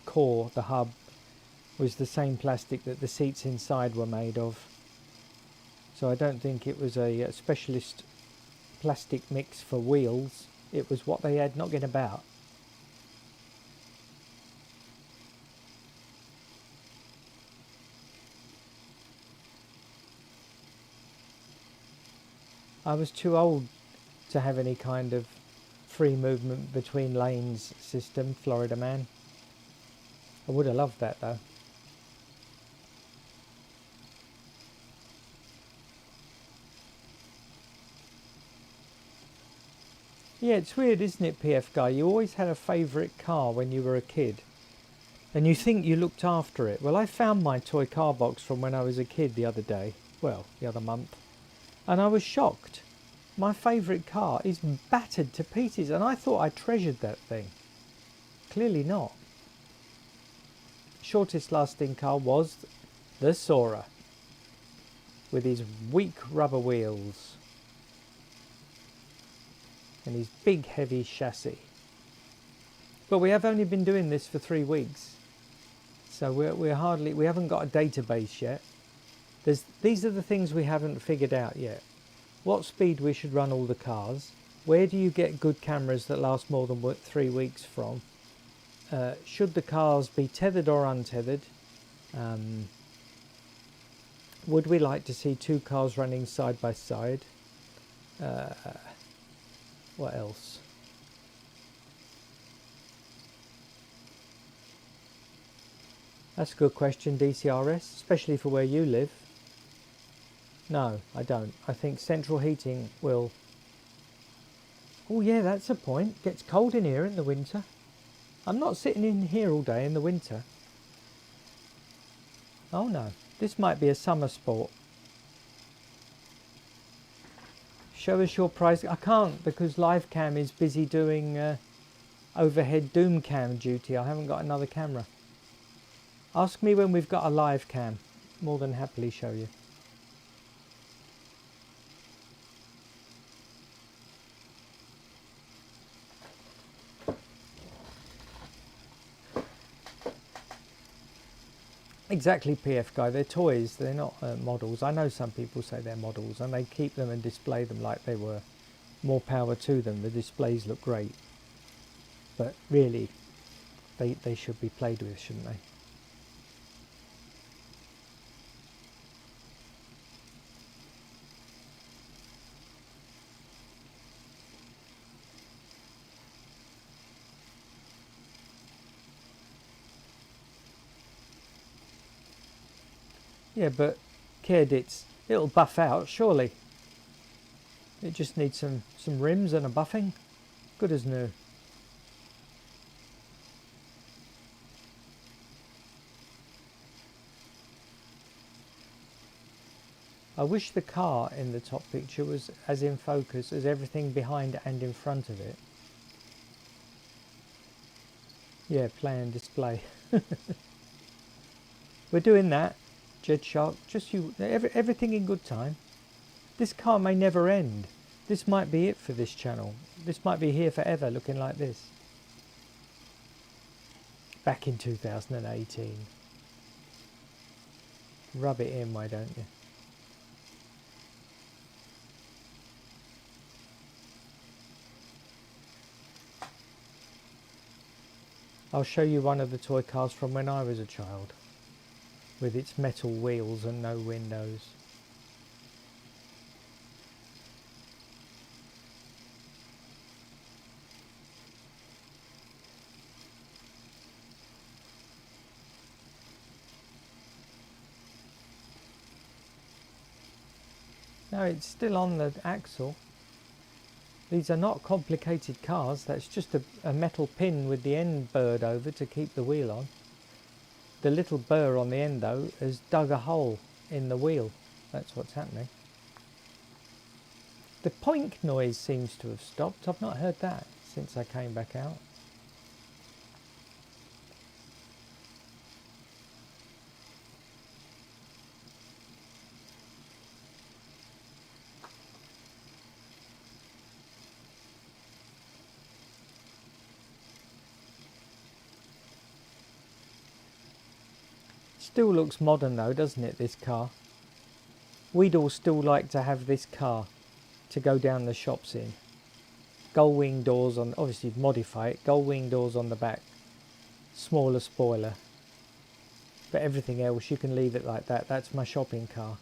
core, the hub, was the same plastic that the seats inside were made of. So I don't think it was a specialist plastic mix for wheels. It was what they had knocking about. I was too old to have any kind of free movement between lanes system, Florida man. I would have loved that though. Yeah, it's weird, isn't it, PF Guy? You always had a favourite car when you were a kid. And you think you looked after it. Well, I found my toy car box from when I was a kid the other day. Well, the other month. And I was shocked. My favourite car is battered to pieces, and I thought I treasured that thing. Clearly not. Shortest lasting car was the Sora, with his weak rubber wheels and his big heavy chassis. But we have only been doing this for 3 weeks, so we haven't got a database yet. These are the things we haven't figured out yet. What speed we should run all the cars. Where do you get good cameras that last more than 3 weeks from? Should the cars be tethered or untethered? Would we like to see 2 cars running side by side? What else? That's a good question, DCRS, especially for where you live. No, I don't. I think central heating will... Oh yeah, that's a point. Gets cold in here in the winter. I'm not sitting in here all day in the winter. Oh no, this might be a summer sport. Show us your price. I can't because live cam is busy doing overhead doom cam duty. I haven't got another camera. Ask me when we've got a live cam. More than happily show you. Exactly, PF guy. They're toys. They're not models. I know some people say they're models and they keep them and display them like they were. More power to them. The displays look great. But really, they should be played with, shouldn't they? Yeah, but cared it'll buff out, surely. It just needs some rims and a buffing. Good as new. I wish the car in the top picture was as in focus as everything behind and in front of it. Yeah, play and display. We're doing that. Jet Shark, just everything in good time. This car may never end. This might be it for this channel. This might be here forever looking like this. Back in 2018. Rub it in, why don't you? I'll show you one of the toy cars from when I was a child, with its metal wheels and no windows. No, it's still on the axle. These are not complicated cars. That's just a metal pin with the end burred over to keep the wheel on. The little burr on the end though has dug a hole in the wheel. That's what's happening. The poink noise seems to have stopped. I've not heard that since I came back out. Still looks modern though, doesn't it, this car? We'd all still like to have this car to go down the shops in. Gull wing doors on, obviously modify it, gull wing doors on the back, smaller spoiler. But everything else you can leave it like that. That's my shopping car.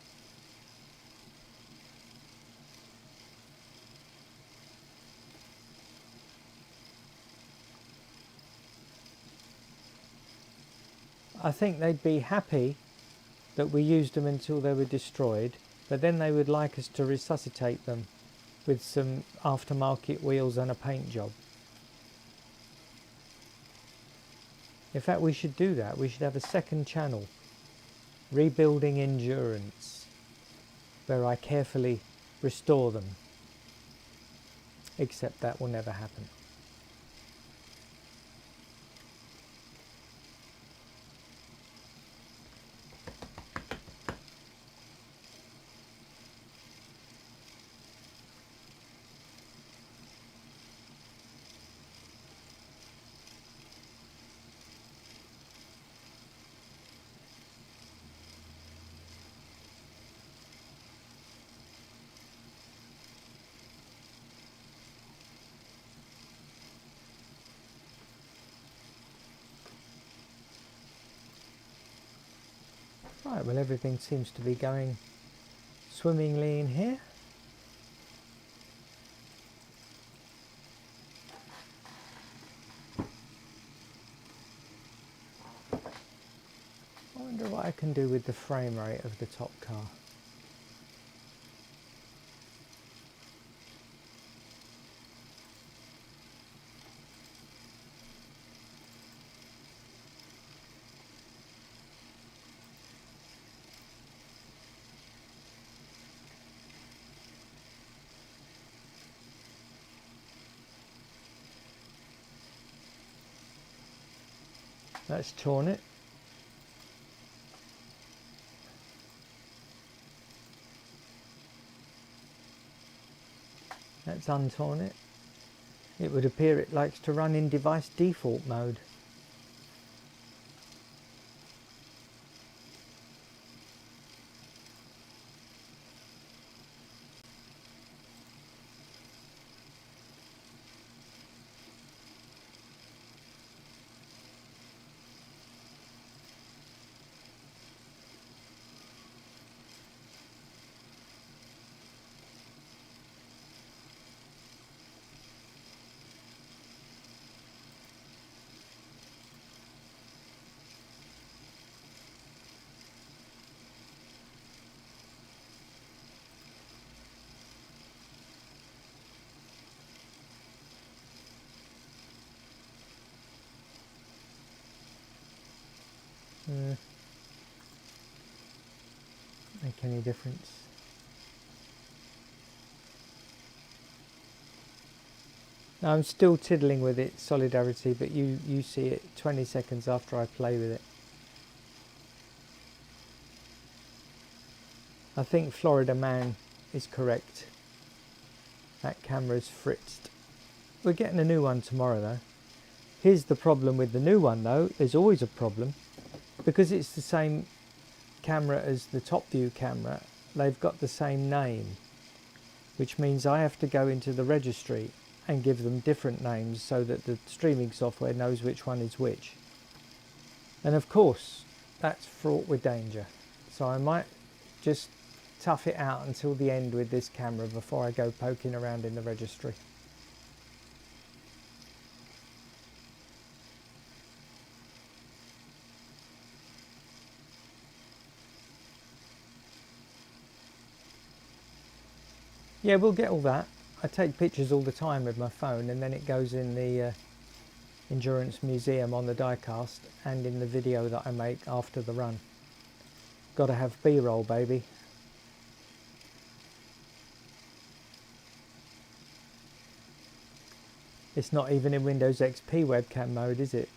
I think they'd be happy that we used them until they were destroyed, but then they would like us to resuscitate them with some aftermarket wheels and a paint job. In fact, we should do that. We should have a second channel, Rebuilding Endurance, where I carefully restore them. Except that will never happen. Right, well, everything seems to be going swimmingly in here. I wonder what I can do with the frame rate of the top car. That's torn it. That's untorn it. It would appear it likes to run in device default mode. Make any difference? Now, I'm still tiddling with it, Solidarity, but you see it 20 seconds after I play with it. I think Florida Man is correct. That camera's fritzed. We're getting a new one tomorrow though. Here's the problem with the new one though. There's always a problem. Because it's the same camera as the top view camera, they've got the same name, which means I have to go into the registry and give them different names so that the streaming software knows which one is which. And of course that's fraught with danger, so I might just tough it out until the end with this camera before I go poking around in the registry. Yeah, we'll get all that. I take pictures all the time with my phone, and then it goes in the Endurance Museum on the Diecast and in the video that I make after the run. Gotta have B-roll, baby. It's not even in Windows XP webcam mode, is it?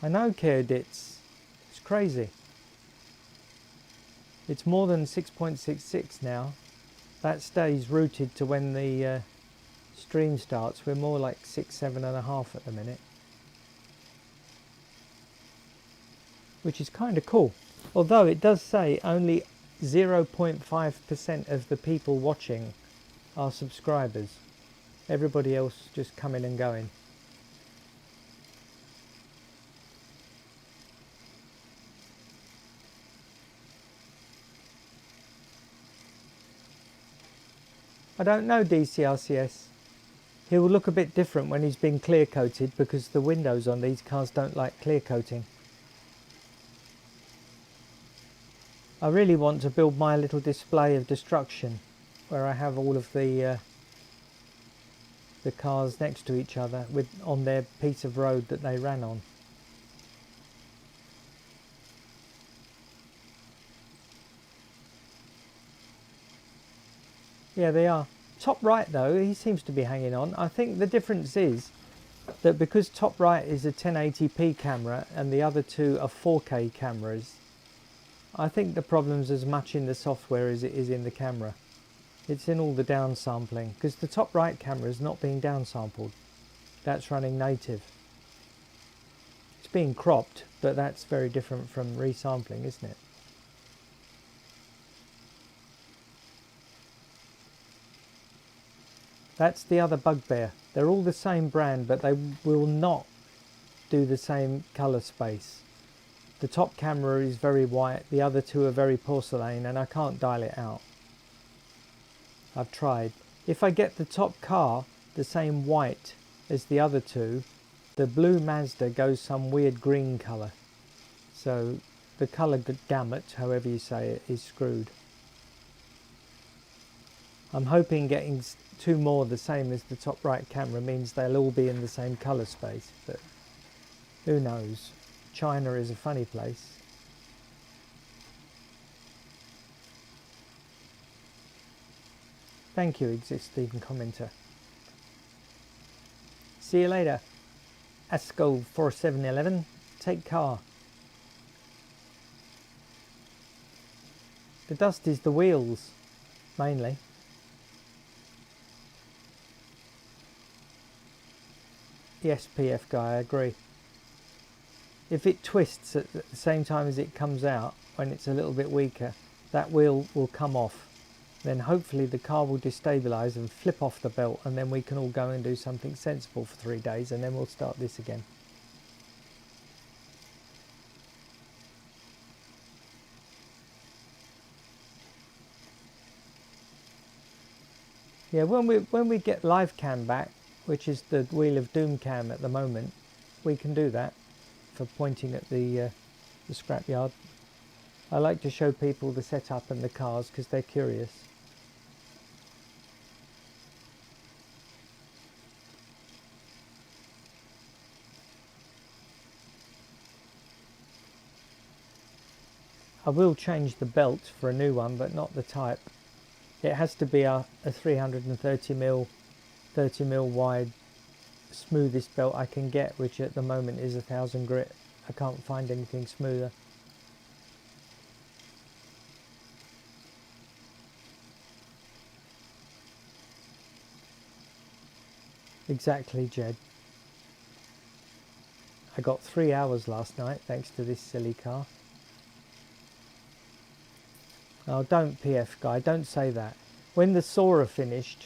I know, Kerditz. It's crazy. It's more than 6.66 now. That stays rooted to when the stream starts. We're more like 6, 7.5 at the minute. Which is kind of cool. Although it does say only 0.5% of the people watching are subscribers. Everybody else just coming and going. I don't know, DCRCS. He will look a bit different when he's been clear coated because the windows on these cars don't like clear coating. I really want to build my little display of destruction where I have all of the the cars next to each other on their piece of road that they ran on. Yeah, they are. Top right though, he seems to be hanging on. I think the difference is that because top right is a 1080p camera and the other two are 4K cameras, I think the problem's as much in the software as it is in the camera. It's in all the downsampling, because the top right camera is not being downsampled. That's running native. It's being cropped, but that's very different from resampling, isn't it? That's the other bugbear. They're all the same brand, but they will not do the same colour space. The top camera is very white, the other two are very porcelain, and I can't dial it out. I've tried. If I get the top car the same white as the other two, the blue Mazda goes some weird green colour. So the colour gamut, however you say it, is screwed. I'm hoping getting two more the same as the top right camera means they'll all be in the same colour space, but who knows? China is a funny place. Thank you, existing commenter. See you later. Asco 4711. Take car. The dust is the wheels, mainly. Yes, PF guy, I agree. If it twists at the same time as it comes out, when it's a little bit weaker, that wheel will come off. Then hopefully the car will destabilise and flip off the belt, and then we can all go and do something sensible for 3 days, and then we'll start this again. Yeah, when we get live cam back, which is the Wheel of Doom cam at the moment, we can do that for pointing at the scrapyard. I like to show people the setup and the cars because they're curious. I will change the belt for a new one, but not the type. It has to be a 330mm, 30mm wide, smoothest belt I can get, which at the moment is 1000 grit. I can't find anything smoother. Exactly, Jed. I got 3 hours last night thanks to this silly car. Oh, don't PF guy, don't say that. When the Sora finished,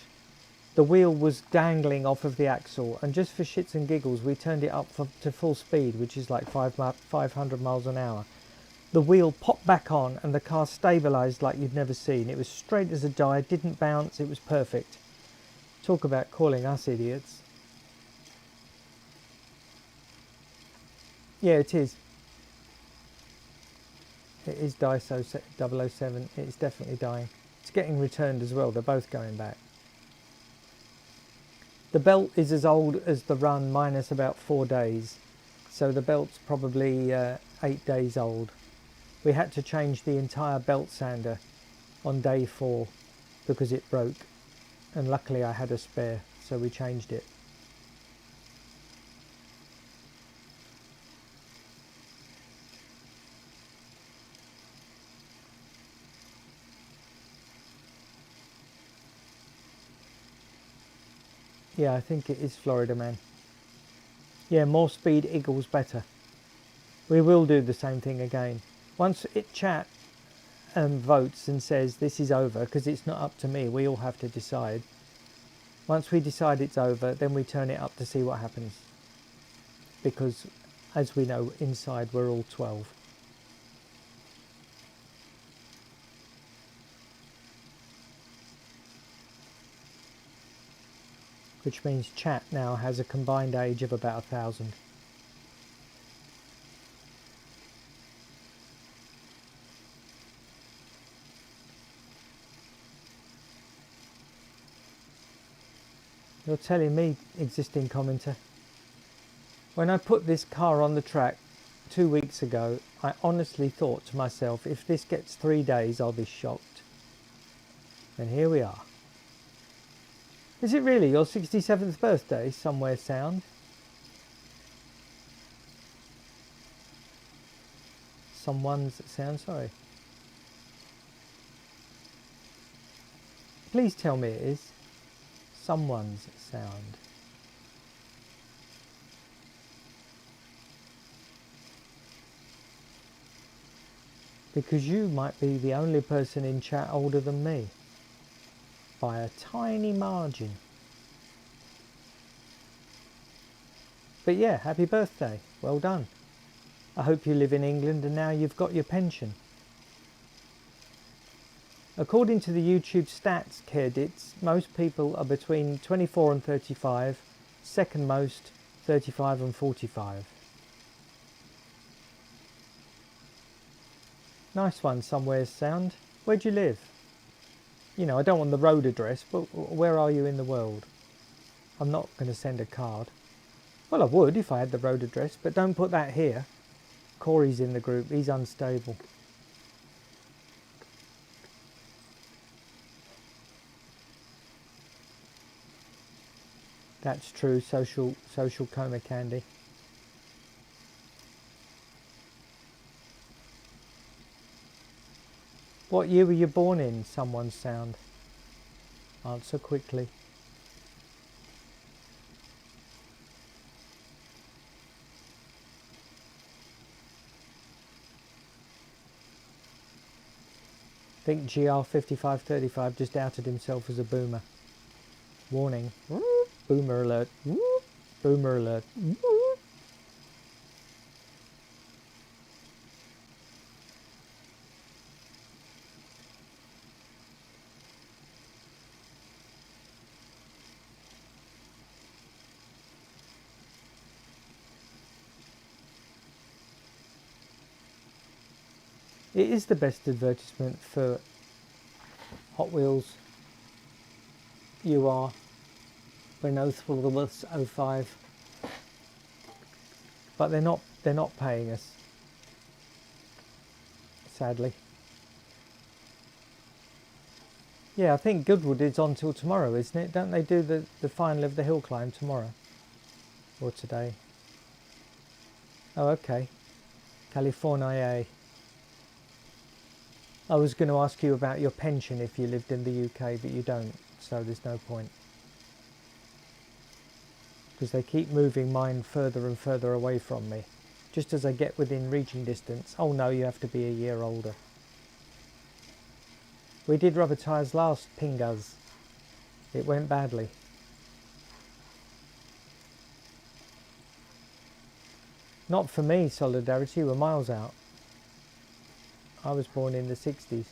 the wheel was dangling off of the axle, and just for shits and giggles we turned it up to full speed, which is like 500 miles an hour. The wheel popped back on and the car stabilised like you'd never seen. It was straight as a die, didn't bounce, it was perfect. Talk about calling us idiots. Yeah, it is. It is Daiso 007. It's definitely dying. It's getting returned as well. They're both going back. The belt is as old as the run minus about 4 days. So the belt's probably 8 days old. We had to change the entire belt sander on day 4 because it broke. And luckily I had a spare, so we changed it. Yeah, I think it is Florida Man. Yeah, more speed equals better. We will do the same thing again. Once it chat votes and says this is over, because it's not up to me, we all have to decide. Once we decide it's over, then we turn it up to see what happens. Because, as we know, inside we're all 12. Which means chat now has a combined age of about 1000. You're telling me, existing commenter. When I put this car on the track 2 weeks ago, I honestly thought to myself, if this gets 3 days, I'll be shocked. And here we are. Is it really your 67th birthday, Somewhere Sound? Someone's sound, sorry. Please tell me it is. Someone's sound. Because you might be the only person in chat older than me. By a tiny margin. But yeah, happy birthday. Well done. I hope you live in England and now you've got your pension. According to the YouTube stats, Kerdits, most people are between 24 and 35, second most 35 and 45. Nice one, Somewhere's Sound. Where do you live? You know, I don't want the road address, but where are you in the world? I'm not going to send a card. Well, I would if I had the road address, but don't put that here. Corey's in the group, he's unstable. That's true, social coma candy. What year were you born in, Someone's Sound? Answer quickly. I think GR5535 just outed himself as a boomer. Warning. Boomer alert. Boomer alert. It is the best advertisement for Hot Wheels. You are Renault 05. But they're not paying us. Sadly. Yeah, I think Goodwood is on till tomorrow, isn't it? Don't they do the final of the hill climb tomorrow? Or today? Oh, okay. California. I was going to ask you about your pension if you lived in the UK, but you don't, so there's no point. Because they keep moving mine further and further away from me. Just as I get within reaching distance, oh no, you have to be a year older. We did rubber tyres last, Pingas. It went badly. Not for me, Solidarity, we're miles out. I was born in the 60s.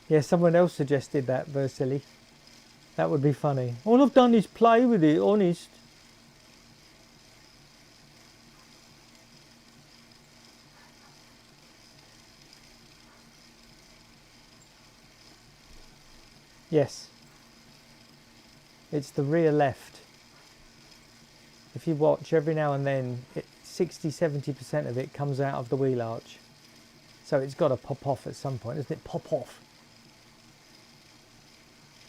Yeah, someone else suggested that, Versili. That would be funny. All I've done is play with it, honest. Yes. It's the rear left. If you watch, every now and then, 60-70% of it comes out of the wheel arch. So it's got to pop off at some point, doesn't it? Pop off.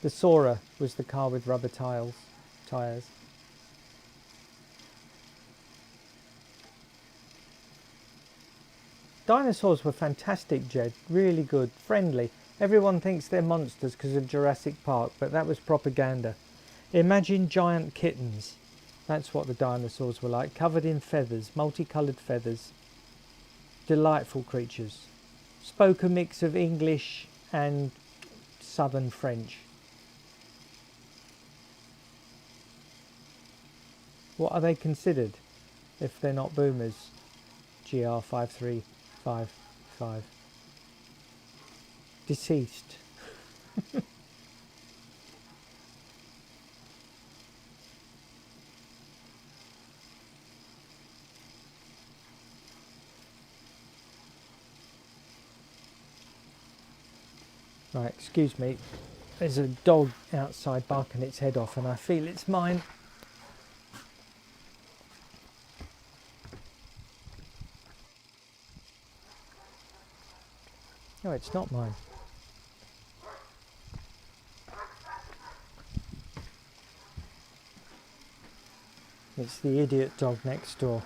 The Sora was the car with rubber tyres. Dinosaurs were fantastic, Jed. Really good, friendly. Everyone thinks they're monsters because of Jurassic Park, but that was propaganda. Imagine giant kittens. That's what the dinosaurs were like, covered in feathers, multicoloured feathers. Delightful creatures. Spoke a mix of English and Southern French. What are they considered if they're not boomers? GR5355. Deceased. Right, excuse me. There's a dog outside barking its head off and I feel it's mine. No, it's not mine. It's the idiot dog next door.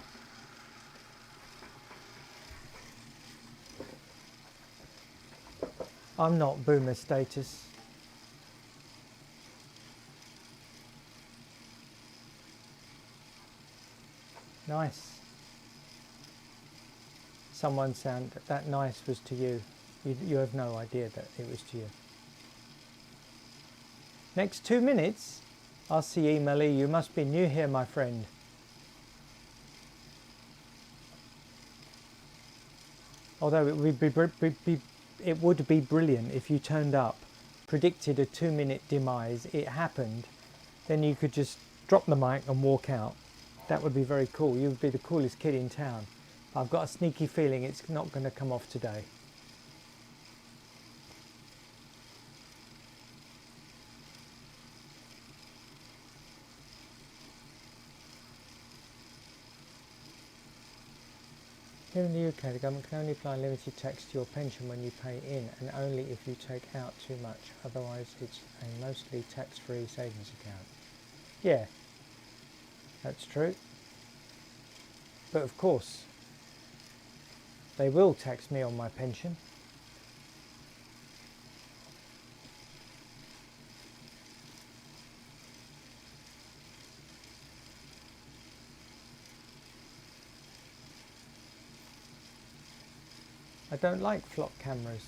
I'm not boomer status. Nice. Someone sound that nice was to you. You have no idea that it was to you. Next 2 minutes? RCE you must be new here, my friend. Although it would be brilliant if you turned up, predicted a 2-minute demise, it happened, then you could just drop the mic and walk out. That would be very cool. You would be the coolest kid in town. I've got a sneaky feeling it's not going to come off today. Here in the UK, the government can only apply limited tax to your pension when you pay in, and only if you take out too much. Otherwise, it's a mostly tax-free savings account. Yeah, that's true. But of course, they will tax me on my pension. I don't like flock cameras,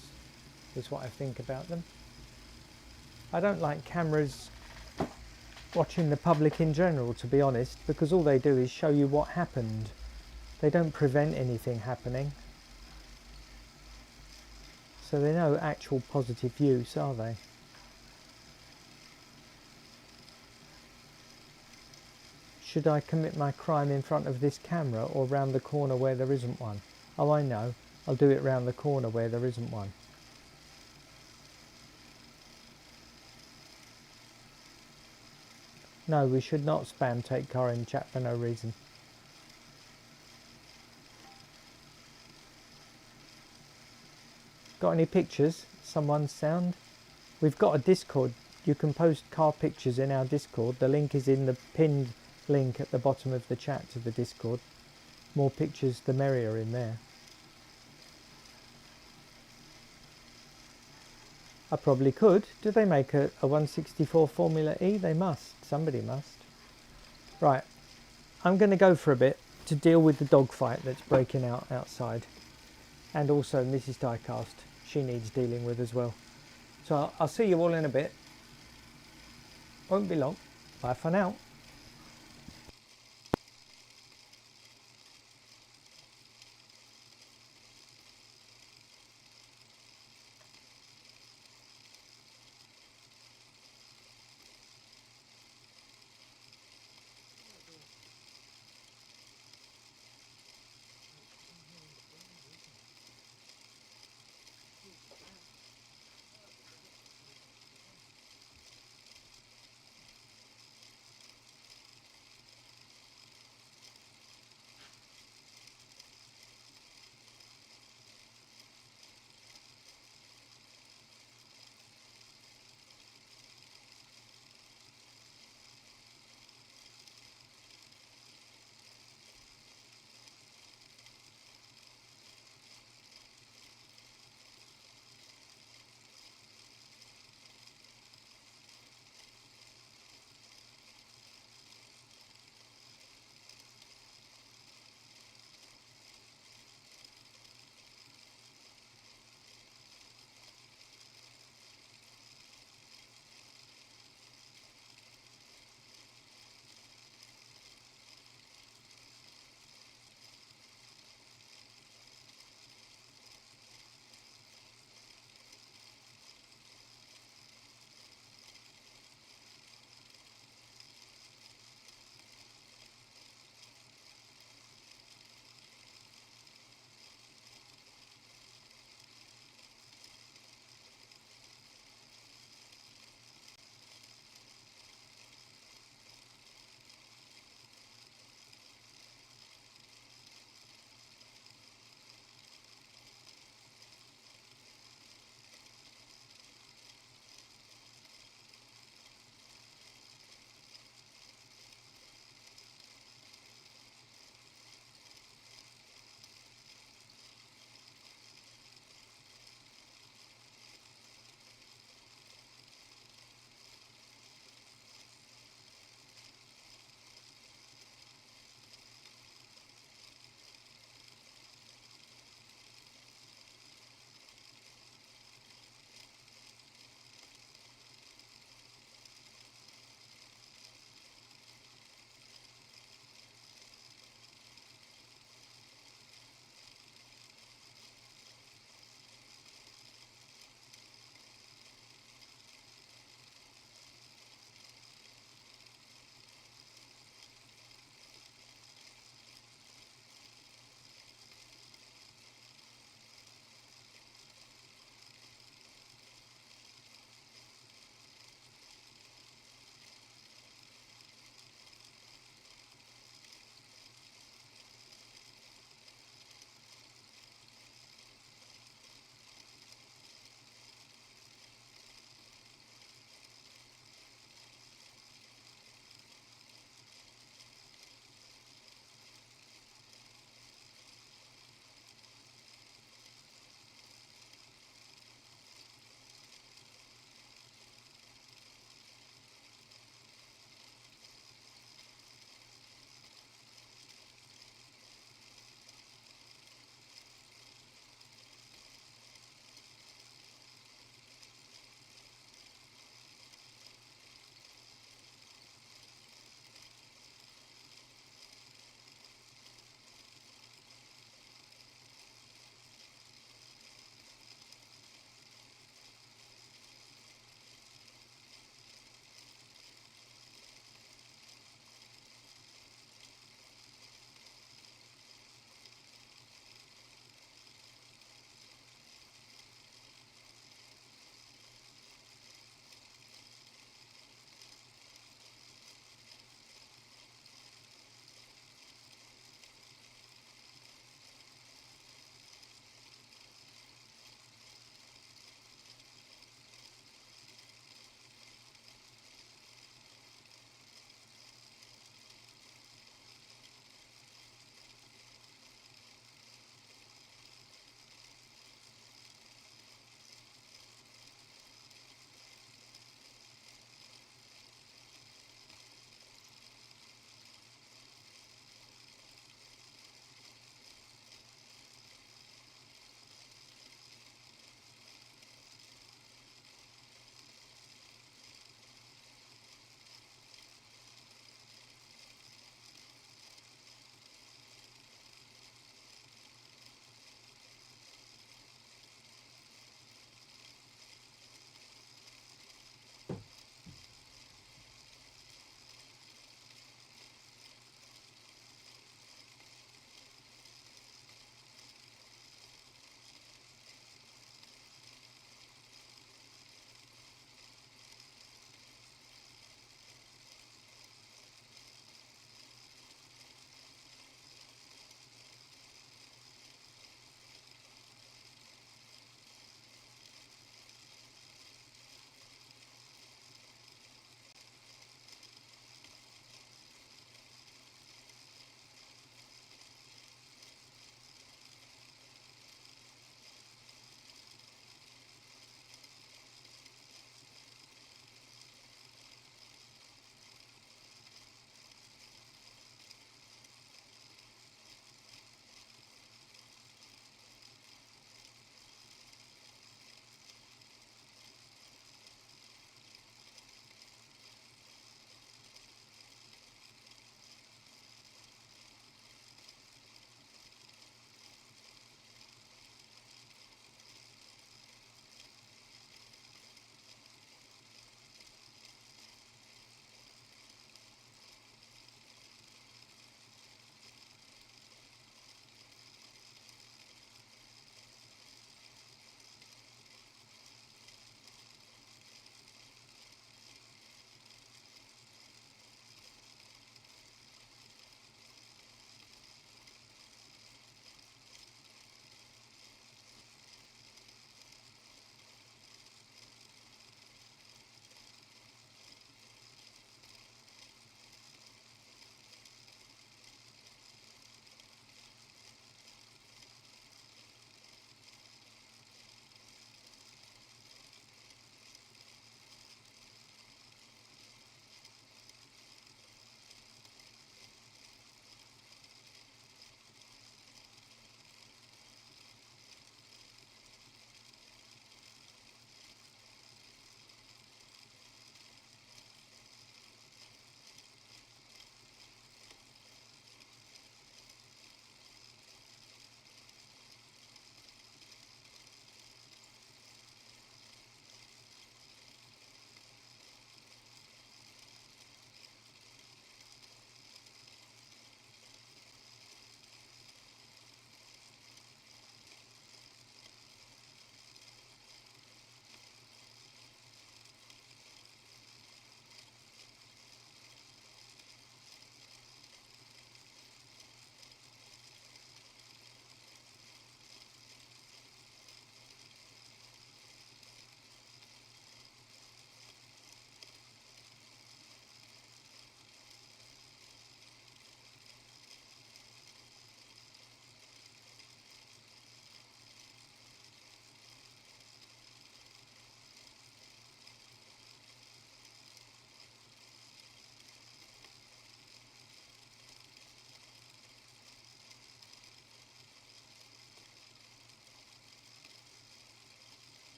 is what I think about them. I don't like cameras watching the public in general, to be honest, because all they do is show you what happened. They don't prevent anything happening. So they're no actual positive use, are they? Should I commit my crime in front of this camera or round the corner where there isn't one? Oh, I know. I'll do it round the corner where there isn't one. No, we should not spam take car in chat for no reason. Got any pictures? Someone's sound? We've got a Discord. You can post car pictures in our Discord. The link is in the pinned link at the bottom of the chat to the Discord. More pictures the merrier in there. I probably could. Do they make a 164 Formula E? They must. Somebody must. Right. I'm going to go for a bit to deal with the dog fight that's breaking out outside. And also Mrs. Diecast. She needs dealing with as well. So I'll see you all in a bit. Won't be long. Bye for now.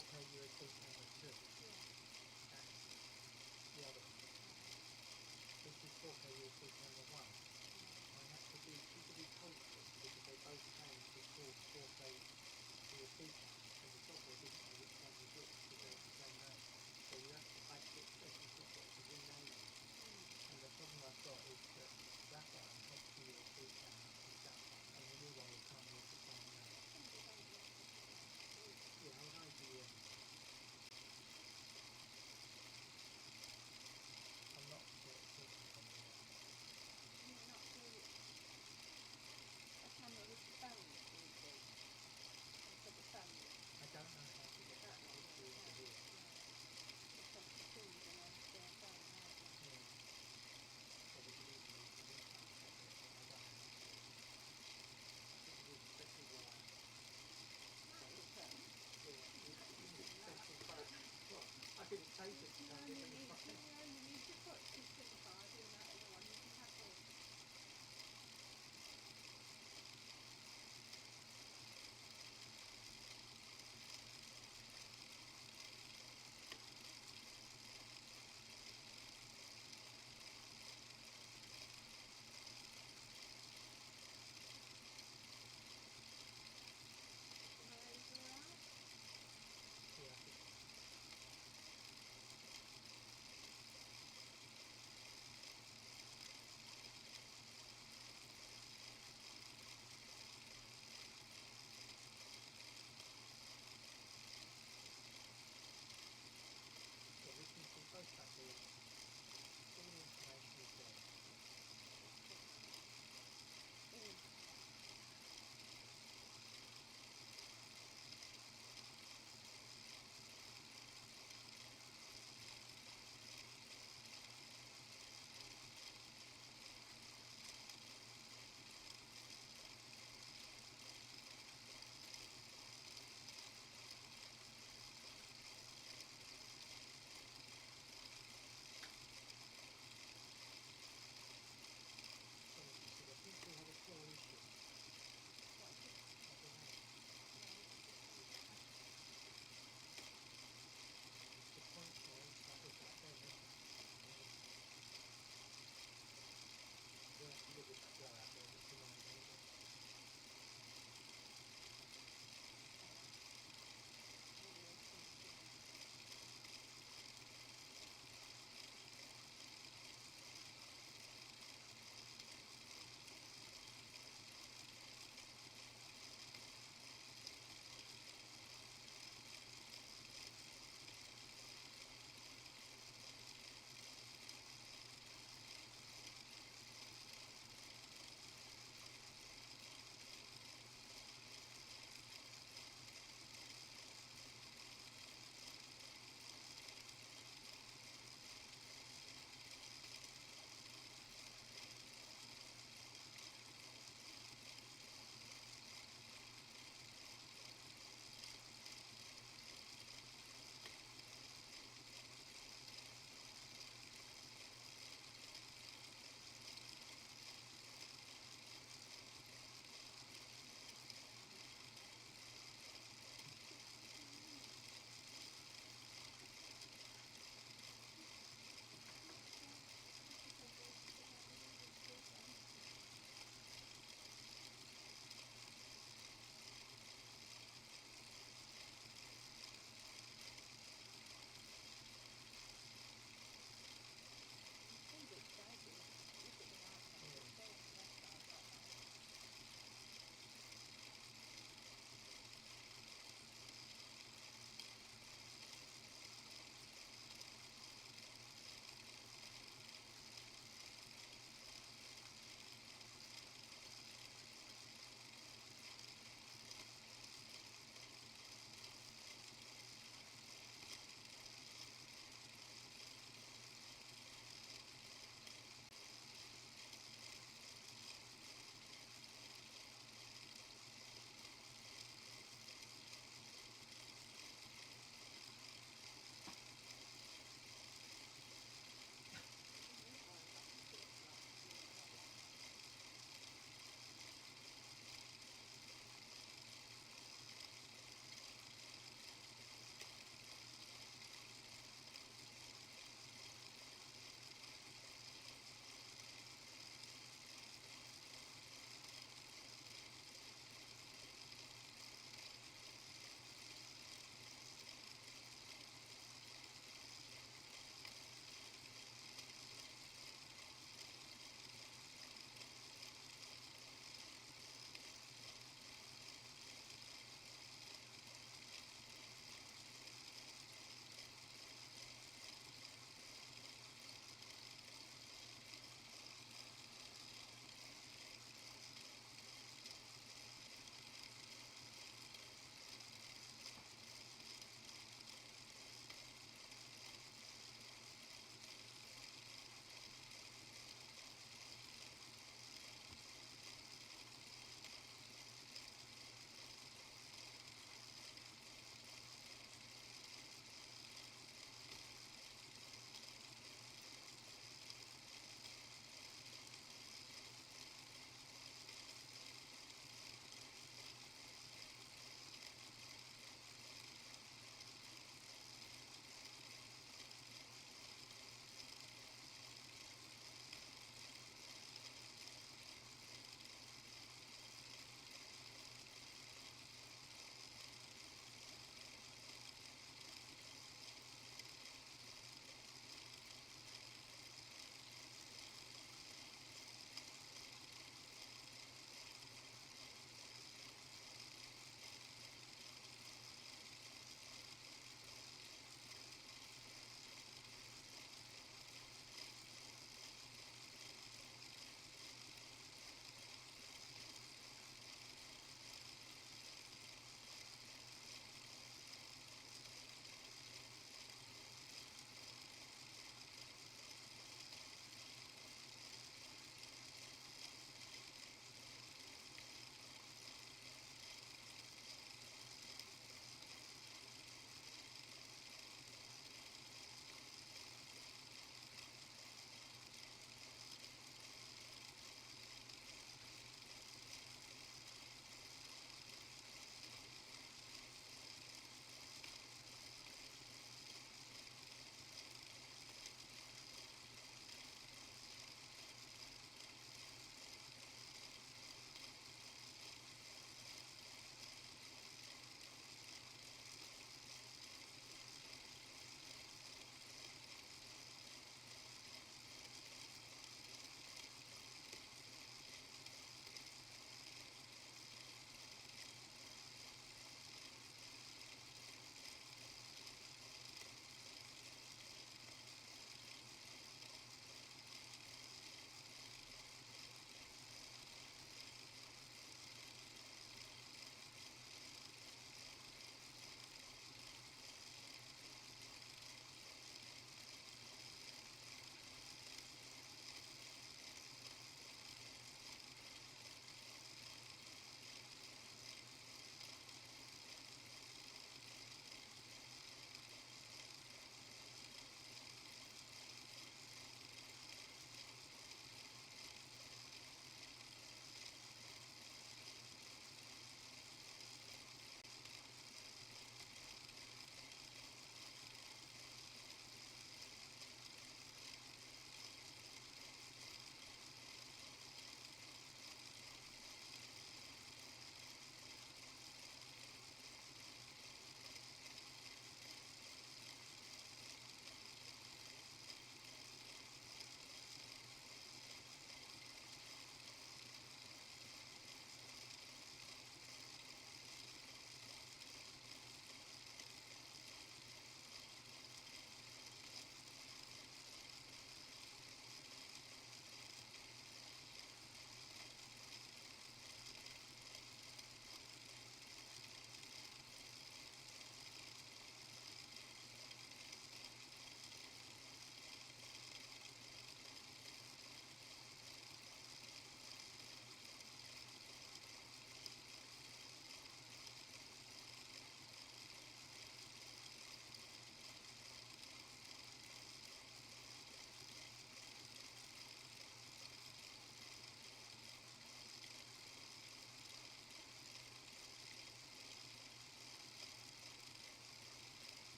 4K USB camera 2. Yeah. That's the other one. This is 4K USB camera 1. I have to be cultured because they both came before 4K USB camera, and the software didn't know which one was which because they're the same name. So you have to type it special software to rename them. And the problem I've got is that one has the USB camera is that one, and the new one will come with the same name. Yeah, I know I'm not talking from the Can you not do a camera with the phone? For the phone? I don't know how to get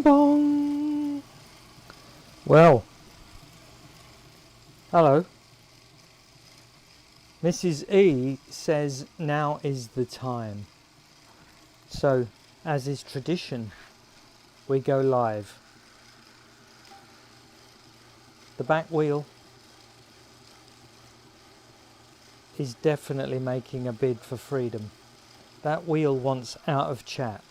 bong. Well, hello. Mrs. E says now is the time. So, as is tradition, we go live. The back wheel is definitely making a bid for freedom. That wheel wants out of chat.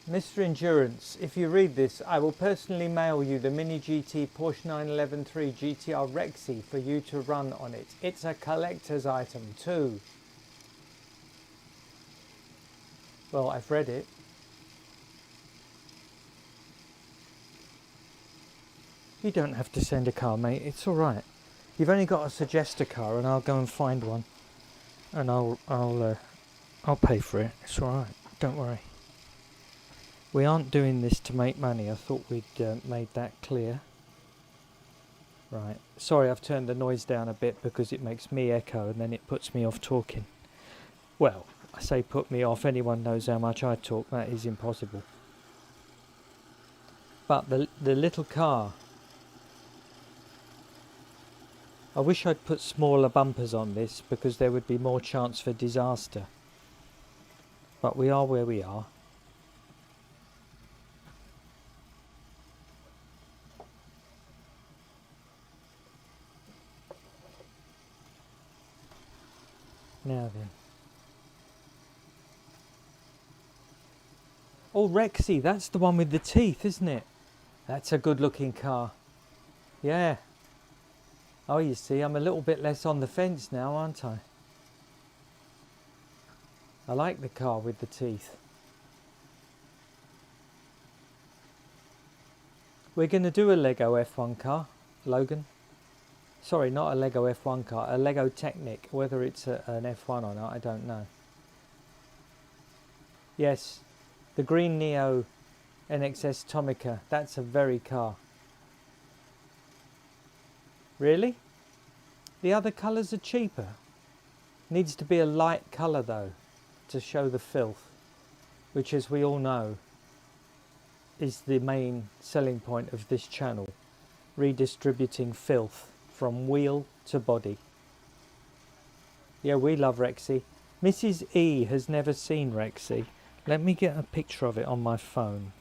Mr. Endurance, if you read this, I will personally mail you the Mini GT Porsche 911 3 GTR Rexy for you to run on it. It's a collector's item too. Well, I've read it. You don't have to send a car, mate. It's all right. You've only got to suggest a car, and I'll go and find one, and I'll pay for it. It's all right. Don't worry. We aren't doing this to make money. I thought we'd made that clear. Right. Sorry, I've turned the noise down a bit because it makes me echo, and then it puts me off talking. Well, I say put me off. Anyone knows how much I talk. That is impossible. But the little car. I wish I'd put smaller bumpers on this because there would be more chance for disaster. But we are where we are. Now then. Oh, Rexy, that's the one with the teeth, isn't it? That's a good looking car. Yeah. Oh, you see, I'm a little bit less on the fence now, aren't I? I like the car with the teeth. We're going to do a Lego F1 car, Logan. Sorry, not a Lego F1 car, a Lego Technic. Whether it's an F1 or not, I don't know. Yes, the green Neo NXS Tomica, that's a very car. Really? The other colours are cheaper. Needs to be a light colour though, to show the filth, which as we all know is the main selling point of this channel, redistributing filth from wheel to body. Yeah, we love Rexy. Mrs. E has never seen Rexy. Let me get a picture of it on my phone,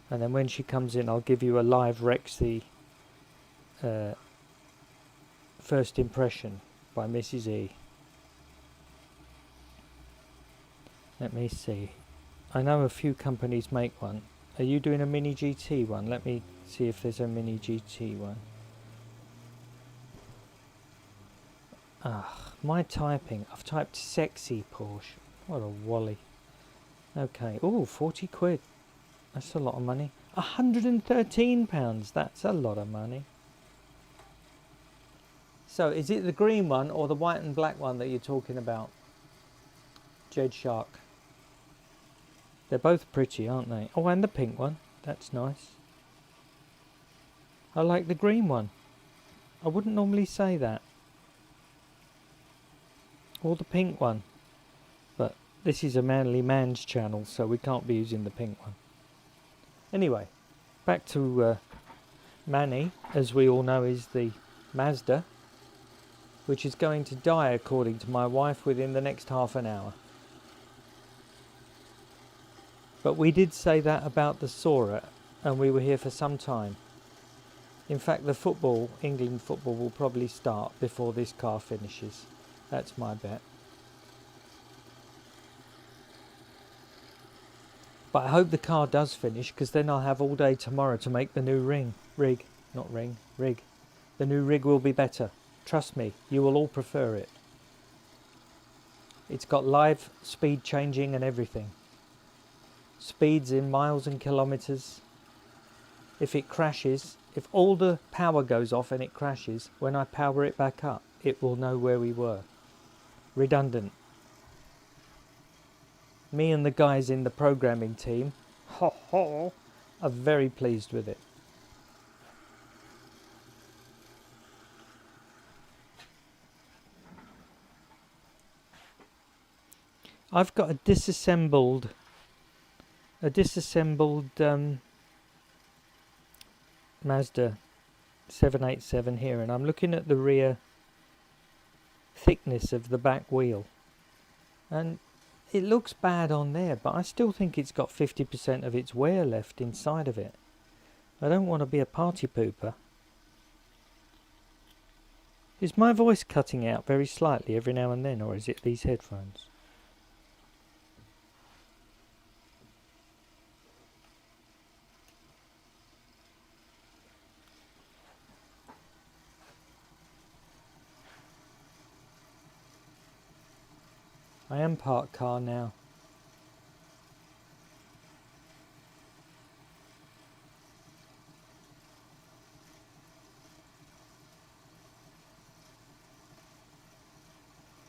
and then when she comes in I'll give you a live Rexy first impression by Mrs. E. Let me see. I know a few companies make one. Are you doing a Mini GT one? Let me see if there's a Mini GT one. Ah, my typing. I've typed sexy Porsche. What a wally. Okay. Oh, 40 quid. That's a lot of money. £113. That's a lot of money. So, is it the green one or the white and black one that you're talking about? Jed Shark. They're both pretty, aren't they? Oh, and the pink one. That's nice. I like the green one. I wouldn't normally say that. Or the pink one. But this is a manly man's channel, so we can't be using the pink one. Anyway, back to Manny, as we all know, is the Mazda, which is going to die, according to my wife, within the next half an hour. But we did say that about the Sora, and we were here for some time. In fact, the football, England football, will probably start before this car finishes. That's my bet. But I hope the car does finish, because then I'll have all day tomorrow to make the new rig. The new rig will be better. Trust me, you will all prefer it. It's got live speed changing and everything. Speeds in miles and kilometers. If it crashes, if all the power goes off and it crashes, when I power it back up, it will know where we were. Redundant. Me and the guys in the programming team, are very pleased with it. I've got a disassembled Mazda 787 here, and I'm looking at the rear thickness of the back wheel, and it looks bad on there, but I still think it's got 50% of its wear left inside of it. I don't want to be a party pooper. Is my voice cutting out very slightly every now and then, or is it these headphones? I am parked car now.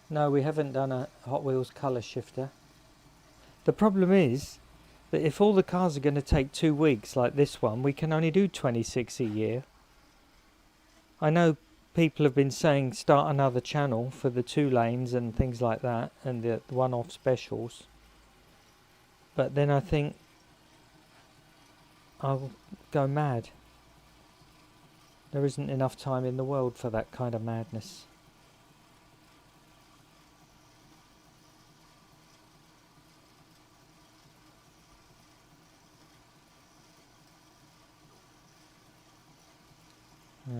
No, we haven't done a Hot Wheels colour shifter. The problem is that if all the cars are going to take 2 weeks like this one, we can only do 26 a year. I know people have been saying start another channel for the 2 lanes and things like that, and the one-off specials. But then I think I'll go mad. There isn't enough time in the world for that kind of madness.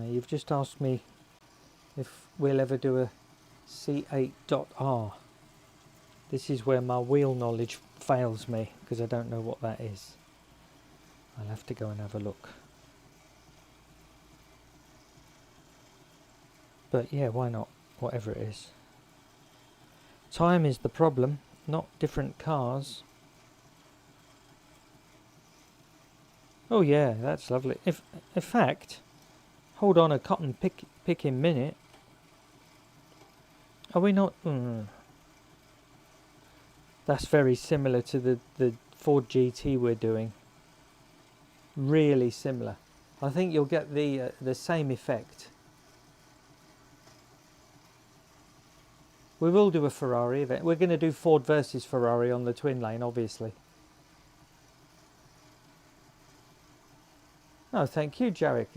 You've just asked me if we'll ever do a C8.R. This is where my wheel knowledge fails me, because I don't know what that is. I'll have to go and have a look. But yeah, why not? Whatever it is. Time is the problem, not different cars. Oh yeah, that's lovely. In fact, hold on a cotton picking minute. Are we not? That's very similar to the Ford GT we're doing. Really similar. I think you'll get the same effect. We will do a Ferrari event. We're going to do Ford versus Ferrari on the twin lane, obviously. No, thank you, Jarek.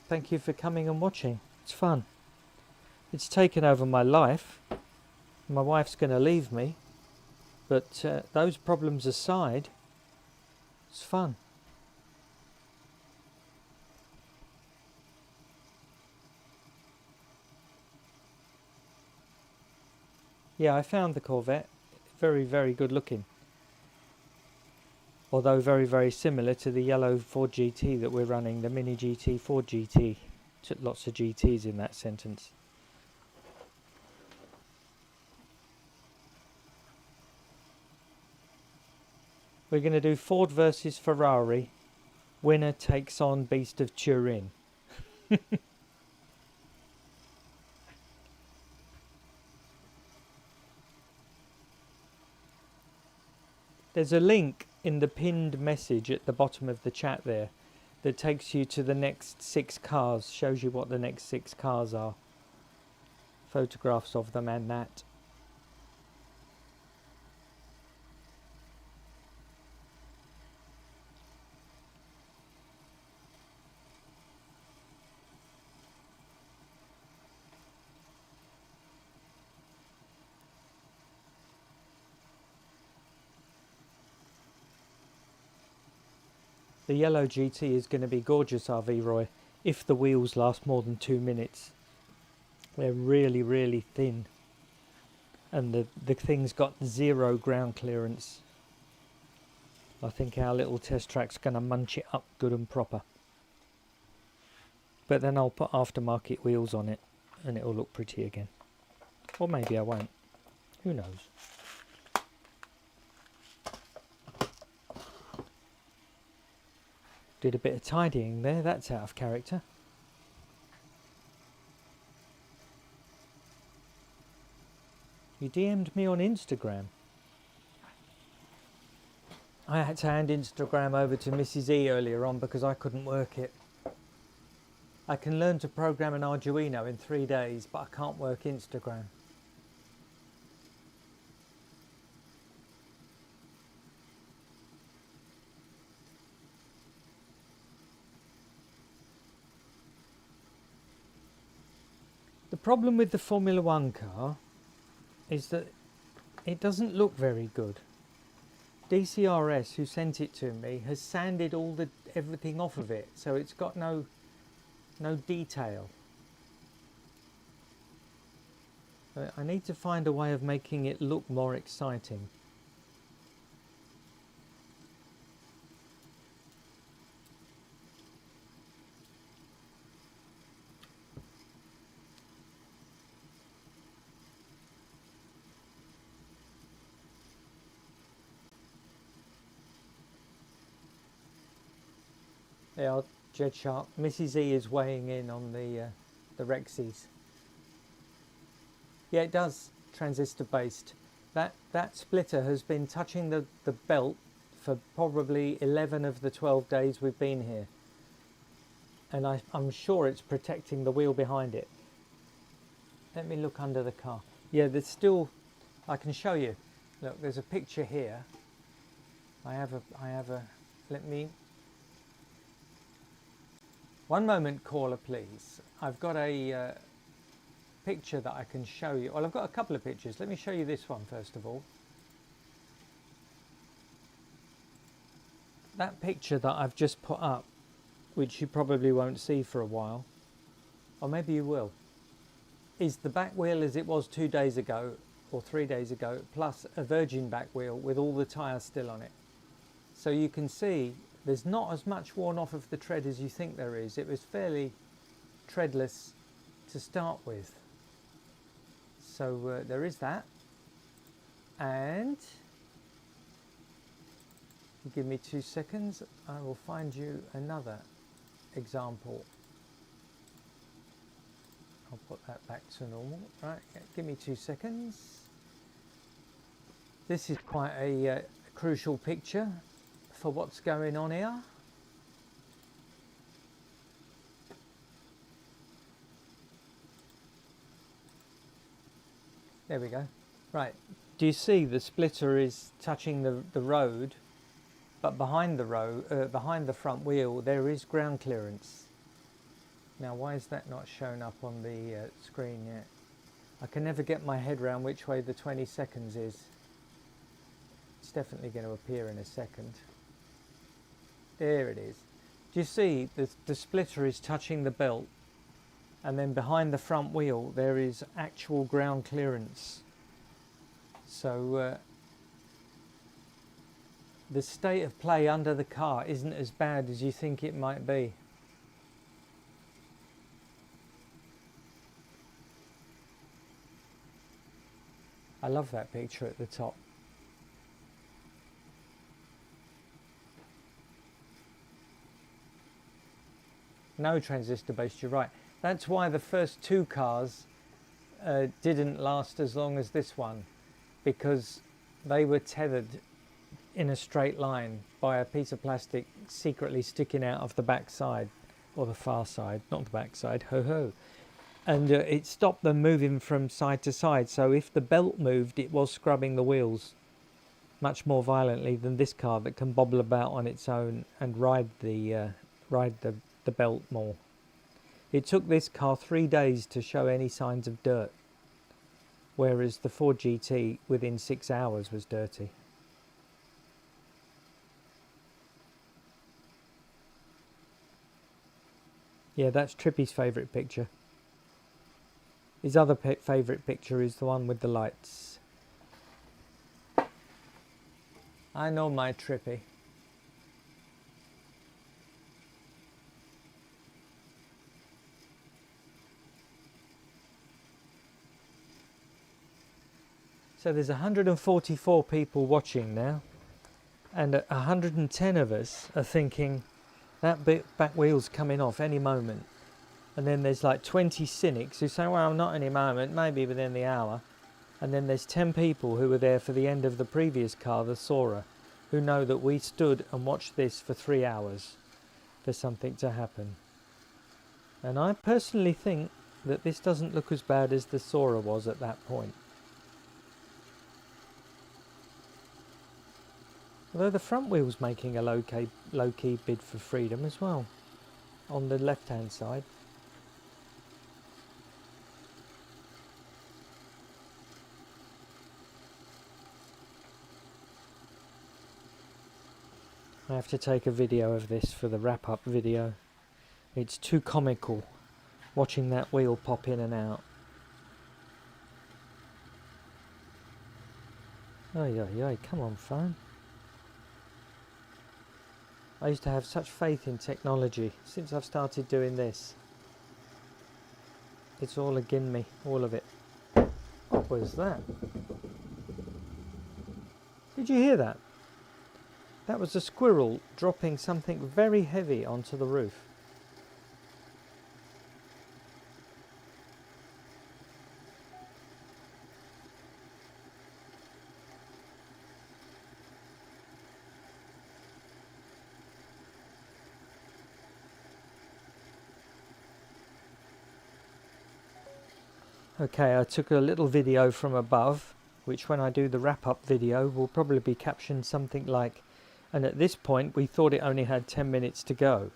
Thank you for coming and watching. It's fun. It's taken over my life. My wife's going to leave me. But those problems aside, it's fun. Yeah, I found the Corvette. Very, very good looking. Although very, very similar to the yellow Ford GT that we're running, the Mini GT Ford GT. Took lots of GTs in that sentence. We're going to do Ford versus Ferrari. Winner takes on Beast of Turin. There's a link in the pinned message at the bottom of the chat there that takes you to the next 6 cars, shows you what the next 6 cars are. Photographs of them and that. The yellow GT is going to be gorgeous, RV Roy, if the wheels last more than 2 minutes. They're really, really thin. And the thing's got 0 ground clearance. I think our little test track's going to munch it up good and proper. But then I'll put aftermarket wheels on it and it'll look pretty again. Or maybe I won't. Who knows? Did a bit of tidying there, that's out of character. You DM'd me on Instagram. I had to hand Instagram over to Mrs. E earlier on because I couldn't work it. I can learn to program an Arduino in 3 days, but I can't work Instagram. The problem with the Formula One car is that it doesn't look very good. DCRS, who sent it to me, has sanded everything off of it, so it's got no detail. I need to find a way of making it look more exciting. They are Jed Sharp. Mrs. E is weighing in on the Rexies. Yeah, it does, transistor based. That splitter has been touching the belt for probably 11 of the 12 days we've been here. And I'm sure it's protecting the wheel behind it. Let me look under the car. Yeah, there's still, I can show you. Look, there's a picture here. I have a, let me, one moment caller please. I've got a picture that I can show you. Well, I've got a couple of pictures. Let me show you this one first of all. That picture that I've just put up, which you probably won't see for a while, or maybe you will, is the back wheel as it was 2 days ago or 3 days ago, plus a virgin back wheel with all the tyres still on it. So you can see there's not as much worn off of the tread as you think there is. It was fairly treadless to start with. So there is that. And give me 2 seconds, I will find you another example. I'll put that back to normal. Right, give me 2 seconds. This is quite a crucial picture for what's going on here. There we go. Right, do you see the splitter is touching the road, but behind the front wheel there is ground clearance. Now why is that not shown up on the screen yet? I can never get my head around which way the 20 seconds is. It's definitely going to appear in a second. There it is. Do you see the splitter is touching the belt, and then behind the front wheel there is actual ground clearance. So the state of play under the car isn't as bad as you think it might be. I love that picture at the top. No transistor based, you're right. That's why the first 2 cars didn't last as long as this one, because they were tethered in a straight line by a piece of plastic secretly sticking out of the back side, or the far side, not the back side, ho ho. And it stopped them moving from side to side, so if the belt moved it was scrubbing the wheels much more violently than this car that can bobble about on its own and ride the belt more. It took this car 3 days to show any signs of dirt, whereas the Ford GT within 6 hours was dirty. Yeah, that's Trippy's favourite picture. His other favourite picture is the one with the lights. I know my Trippy. So there's 144 people watching now, and 110 of us are thinking that back wheel's coming off any moment. And then there's like 20 cynics who say, well, not any moment, maybe within the hour. And then there's 10 people who were there for the end of the previous car, the Sora, who know that we stood and watched this for 3 hours for something to happen. And I personally think that this doesn't look as bad as the Sora was at that point. Although the front wheel's making a low-key bid for freedom as well, on the left-hand side. I have to take a video of this for the wrap-up video. It's too comical, watching that wheel pop in and out. Ay, ay, ay, come on, phone. I used to have such faith in technology since I've started doing this. It's all again me, all of it. What was that? Did you hear that? That was a squirrel dropping something very heavy onto the roof. Okay, I took a little video from above, which when I do the wrap-up video will probably be captioned something like, and at this point we thought it only had 10 minutes to go,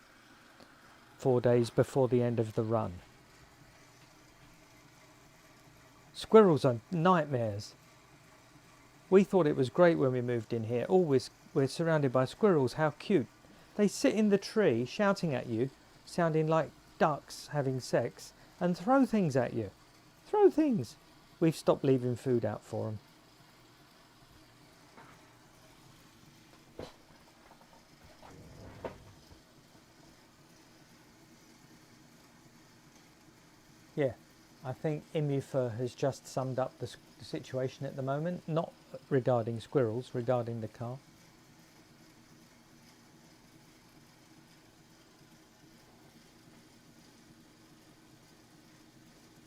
4 days before the end of the run. Squirrels are nightmares. We thought it was great when we moved in here. Always we're surrounded by squirrels, how cute. They sit in the tree shouting at you, sounding like ducks having sex, and throw things at you. Throw things. We've stopped leaving food out for them. Yeah, I think Imufa has just summed up the situation at the moment, not regarding squirrels, regarding the car.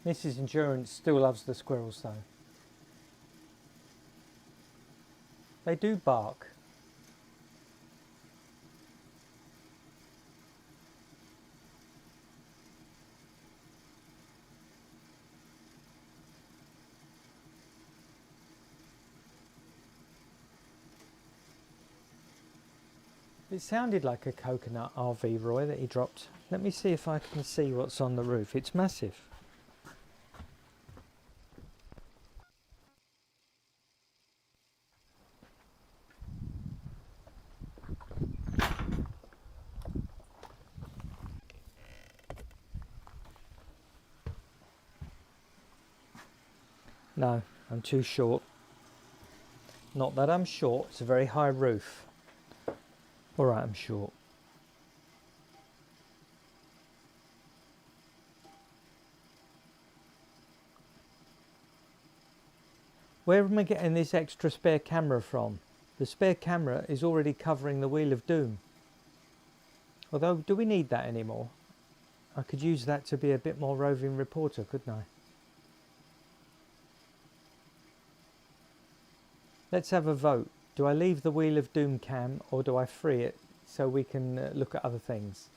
Mrs. Endurance still loves the squirrels though. They do bark. It sounded like a coconut RV, Roy, that he dropped. Let me see if I can see what's on the roof. It's massive. No, I'm too short. Not that I'm short, it's a very high roof. Alright, I'm short. Where am I getting this extra spare camera from? The spare camera is already covering the Wheel of Doom. Although, do we need that anymore? I could use that to be a bit more roving reporter, couldn't I? Let's have a vote. Do I leave the Wheel of Doom cam or do I free it so we can look at other things?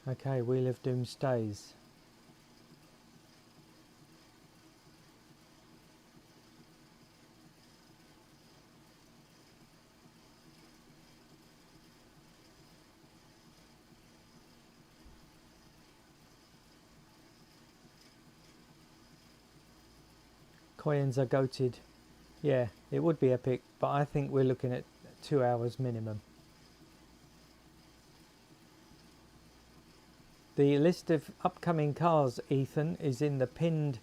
Okay, Wheel of Doom stays. Koyans are goated. Yeah, it would be epic, but I think we're looking at 2 hours minimum. The list of upcoming cars, Ethan, is in the pinned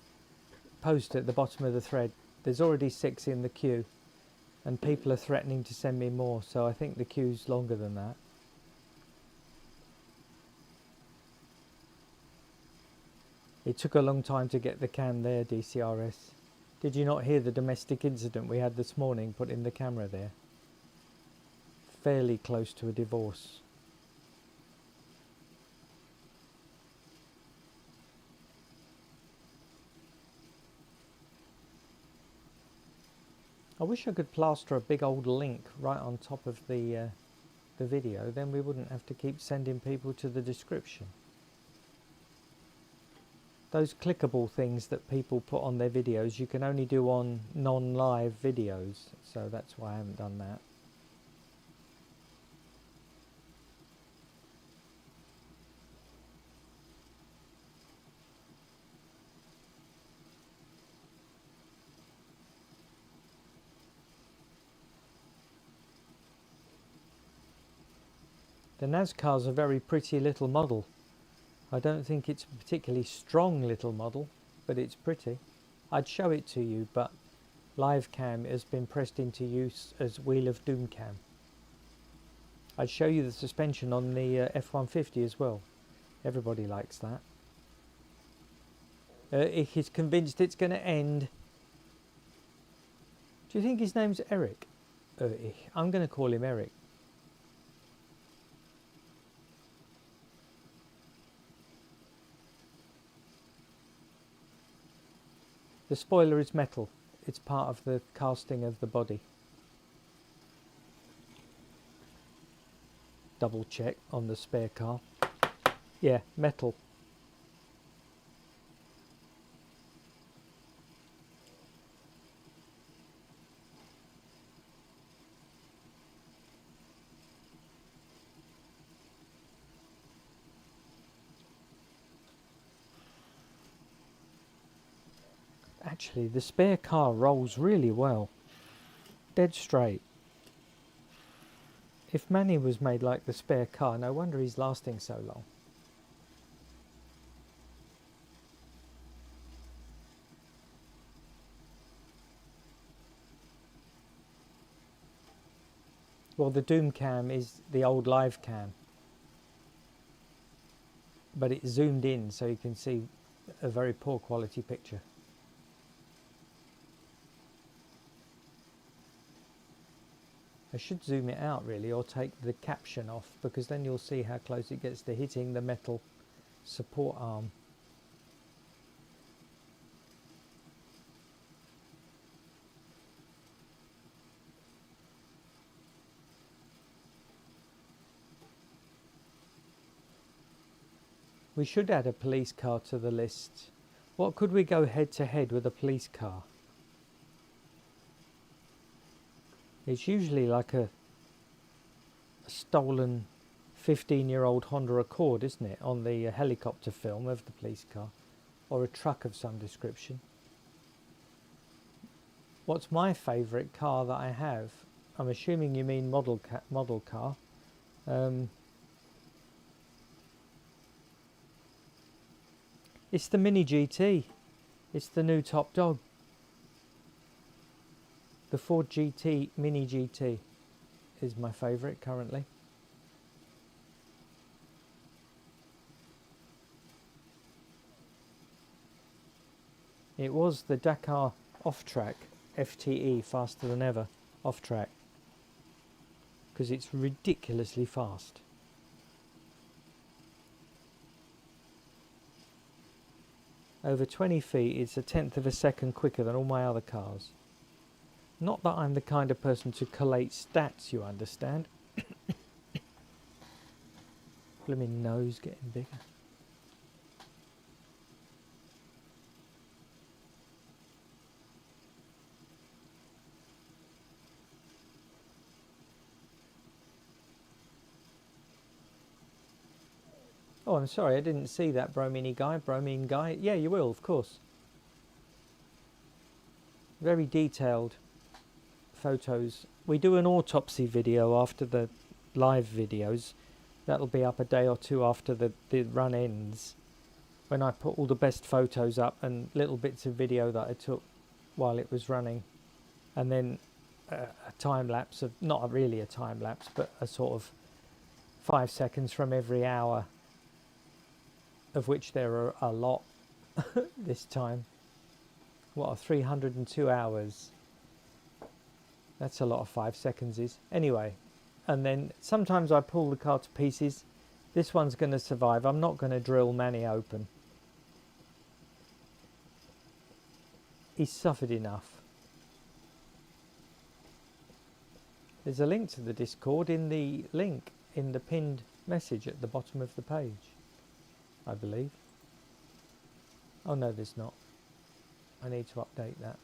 post at the bottom of the thread. There's already 6 in the queue, and people are threatening to send me more, so I think the queue's longer than that. It took a long time to get the cam there, DCRS. Did you not hear the domestic incident we had this morning putting the camera there? Fairly close to a divorce. I wish I could plaster a big old link right on top of the video, then we wouldn't have to keep sending people to the description. Those clickable things that people put on their videos you can only do on non-live videos, so that's why I haven't done that. The NASCAR's a very pretty little model. I don't think it's a particularly strong little model, but it's pretty. I'd show it to you, but live cam has been pressed into use as Wheel of Doom cam. I'd show you the suspension on the F-150 as well. Everybody likes that. Ich is convinced it's going to end. Do you think his name's Eric? I'm going to call him Eric. The spoiler is metal. It's part of the casting of the body. Double check on the spare car. Yeah, metal. Actually, the spare car rolls really well. Dead straight. If Manny was made like the spare car, no wonder he's lasting so long. Well, the Doom cam is the old live cam, but it's zoomed in so you can see a very poor quality picture. I should zoom it out really, or take the caption off, because then you'll see how close it gets to hitting the metal support arm. We should add a police car to the list. What could we go head to head with a police car? It's usually like a stolen 15-year-old Honda Accord, isn't it, on the helicopter film of the police car, or a truck of some description. What's my favourite car that I have? I'm assuming you mean model car. It's the Mini GT. It's the new top dog. The Ford GT Mini GT is my favourite currently. It was the Dakar off-track FTE, faster than ever, off-track, because it's ridiculously fast. Over 20 feet, it's 1/10 of a second quicker than all my other cars. Not that I'm the kind of person to collate stats, you understand. Blooming nose getting bigger. Oh, I'm sorry, I didn't see that bromine guy. Yeah, you will, of course. Very detailed photos. We do an autopsy video after the live videos. That'll be up a day or two after the run ends, when I put all the best photos up and little bits of video that I took while it was running, and then a time lapse of, not really a time lapse, but a sort of 5 seconds from every hour, of which there are a lot this time. What are 302 hours? That's a lot of 5 seconds is. Anyway, and then sometimes I pull the car to pieces. This one's going to survive. I'm not going to drill Manny open. He's suffered enough. There's a link to the Discord in the link in the pinned message at the bottom of the page, I believe. Oh no, there's not. I need to update that.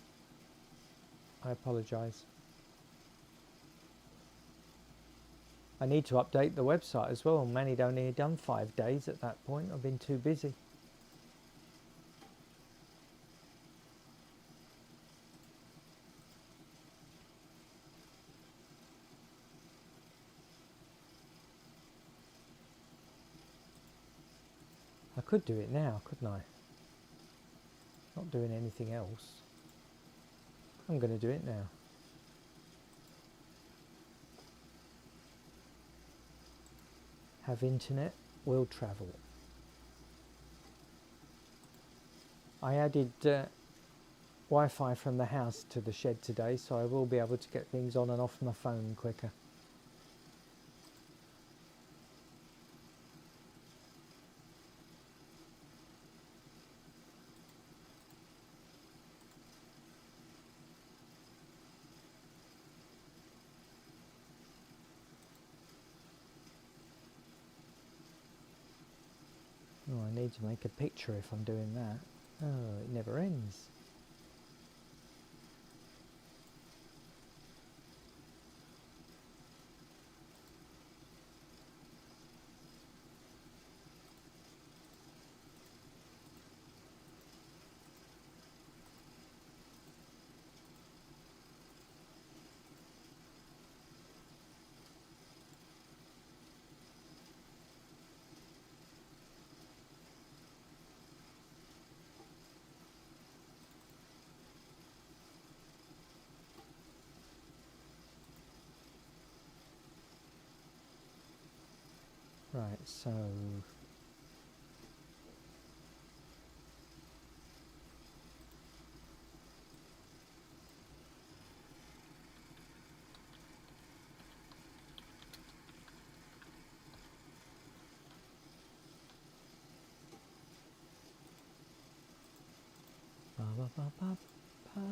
I apologise. I need to update the website as well. Manny'd only done 5 days at that point. I've been too busy. I could do it now, couldn't I? Not doing anything else. I'm going to do it now. Have internet, will travel. I added Wi-Fi from the house to the shed today, so I will be able to get things on and off my phone quicker. Oh, I need to make a picture if I'm doing that. Oh, it never ends. Right, so ba ba ba ba ba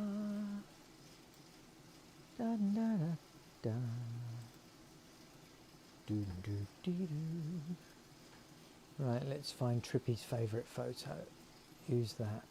da da da da do do do do. Right, let's find Trippy's favourite photo. Use that.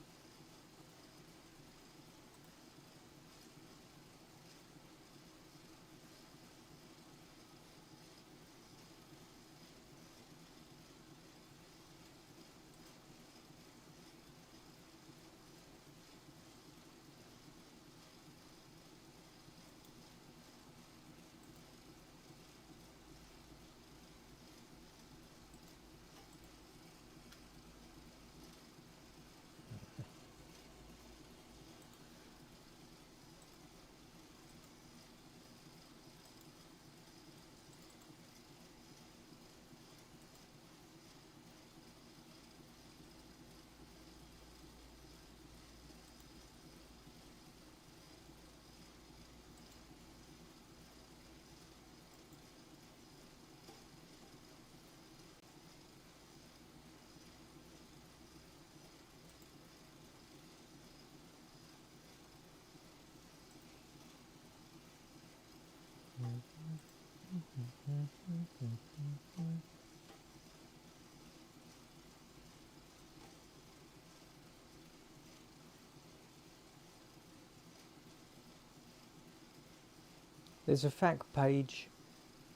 There's a fact page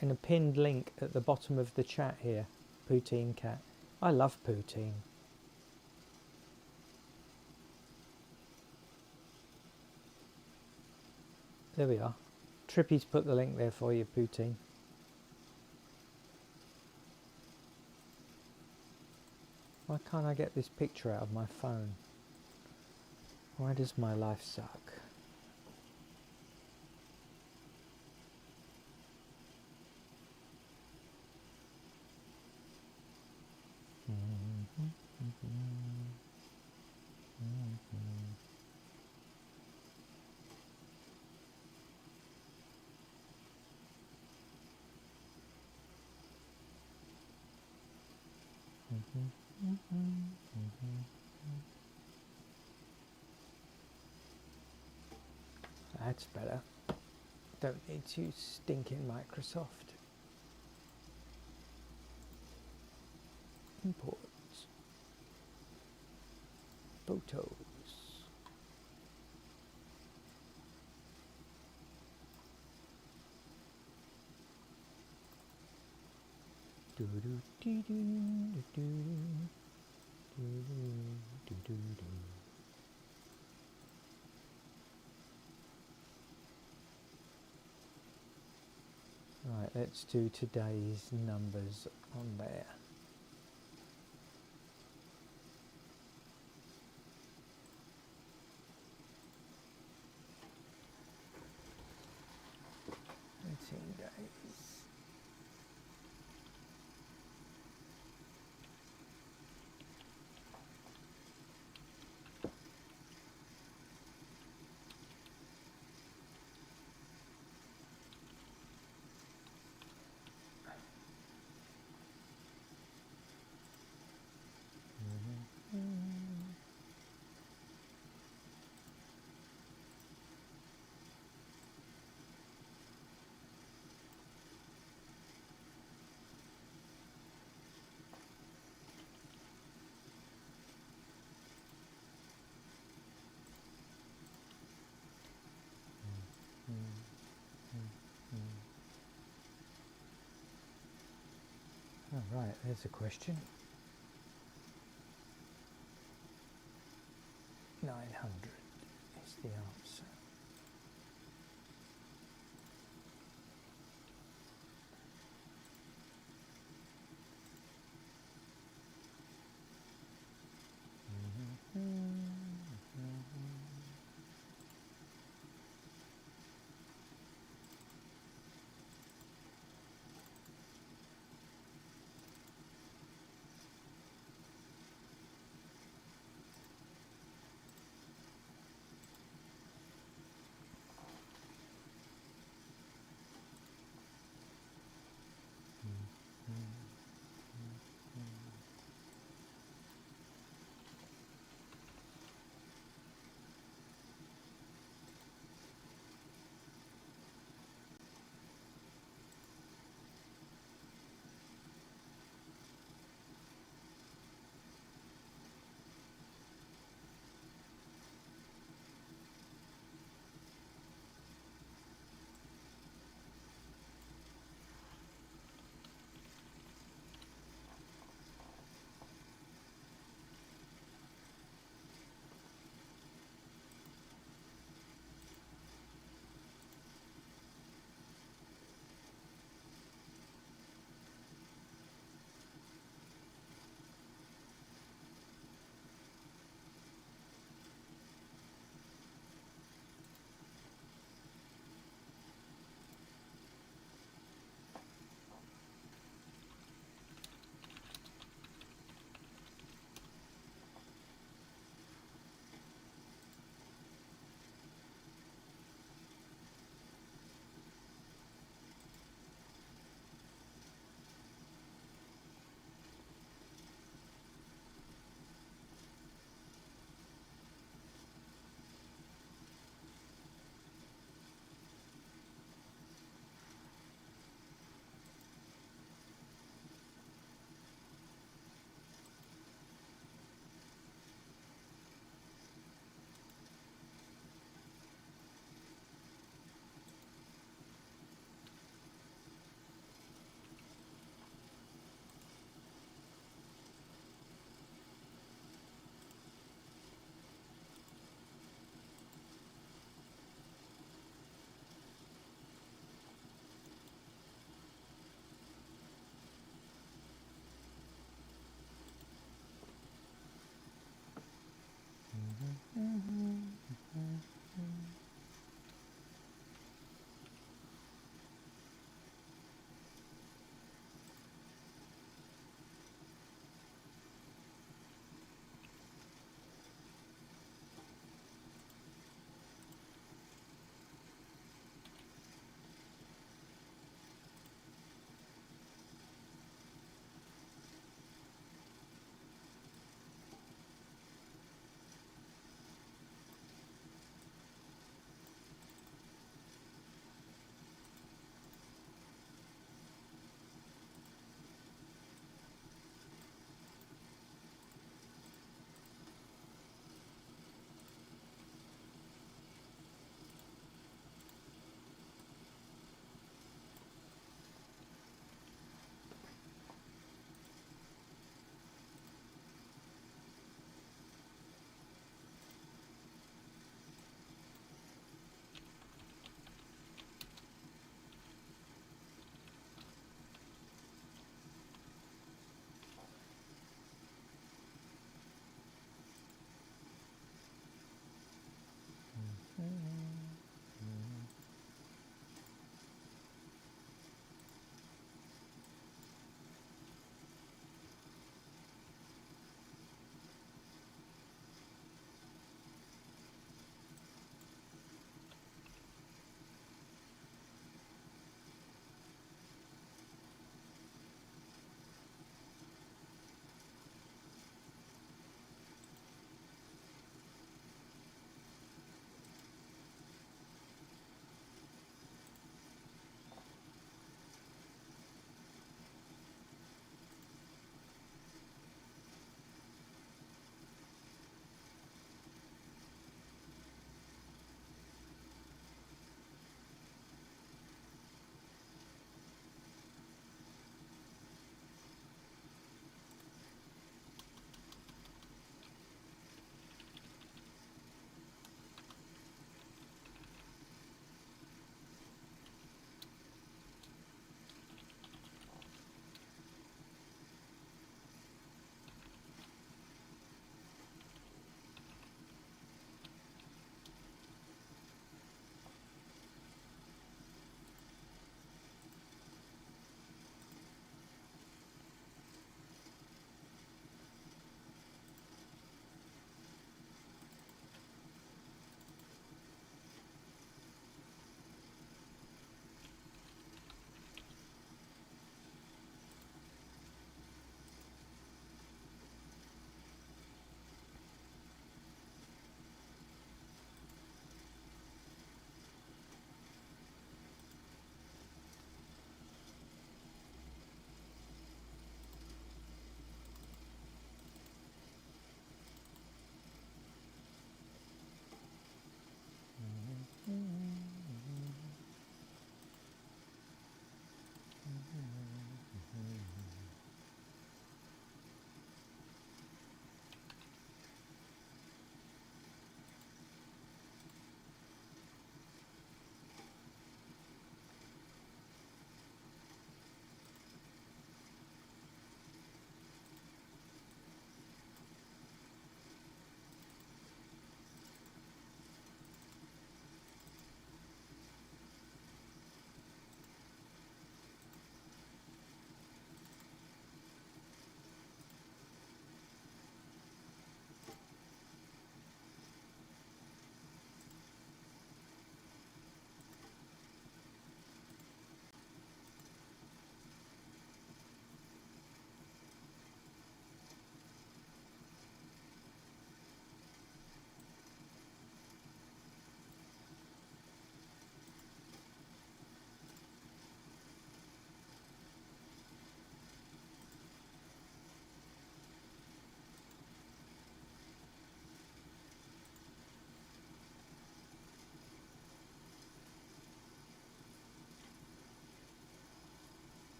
and a pinned link at the bottom of the chat here. Poutine Cat. I love poutine. There we are. Trippy's put the link there for you, poutine. Why can't I get this picture out of my phone? Why does my life suck? That's better. Don't need to use stinking Microsoft. Import. Photos. Do do do do do do do do do do. Right, let's do today's numbers on there. Days. Oh, right, there's a question. 900 is the answer.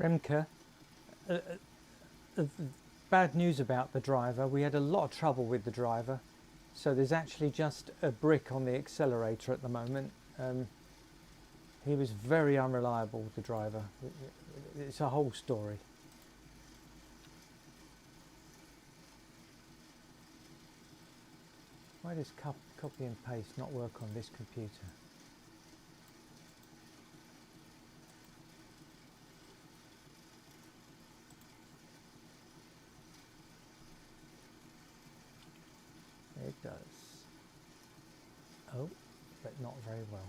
Remke, bad news about the driver. We had a lot of trouble with the driver. So there's actually just a brick on the accelerator at the moment. He was very unreliable, the driver. It's a whole story. Why does copy and paste not work on this computer? It does. Oh, but not very well.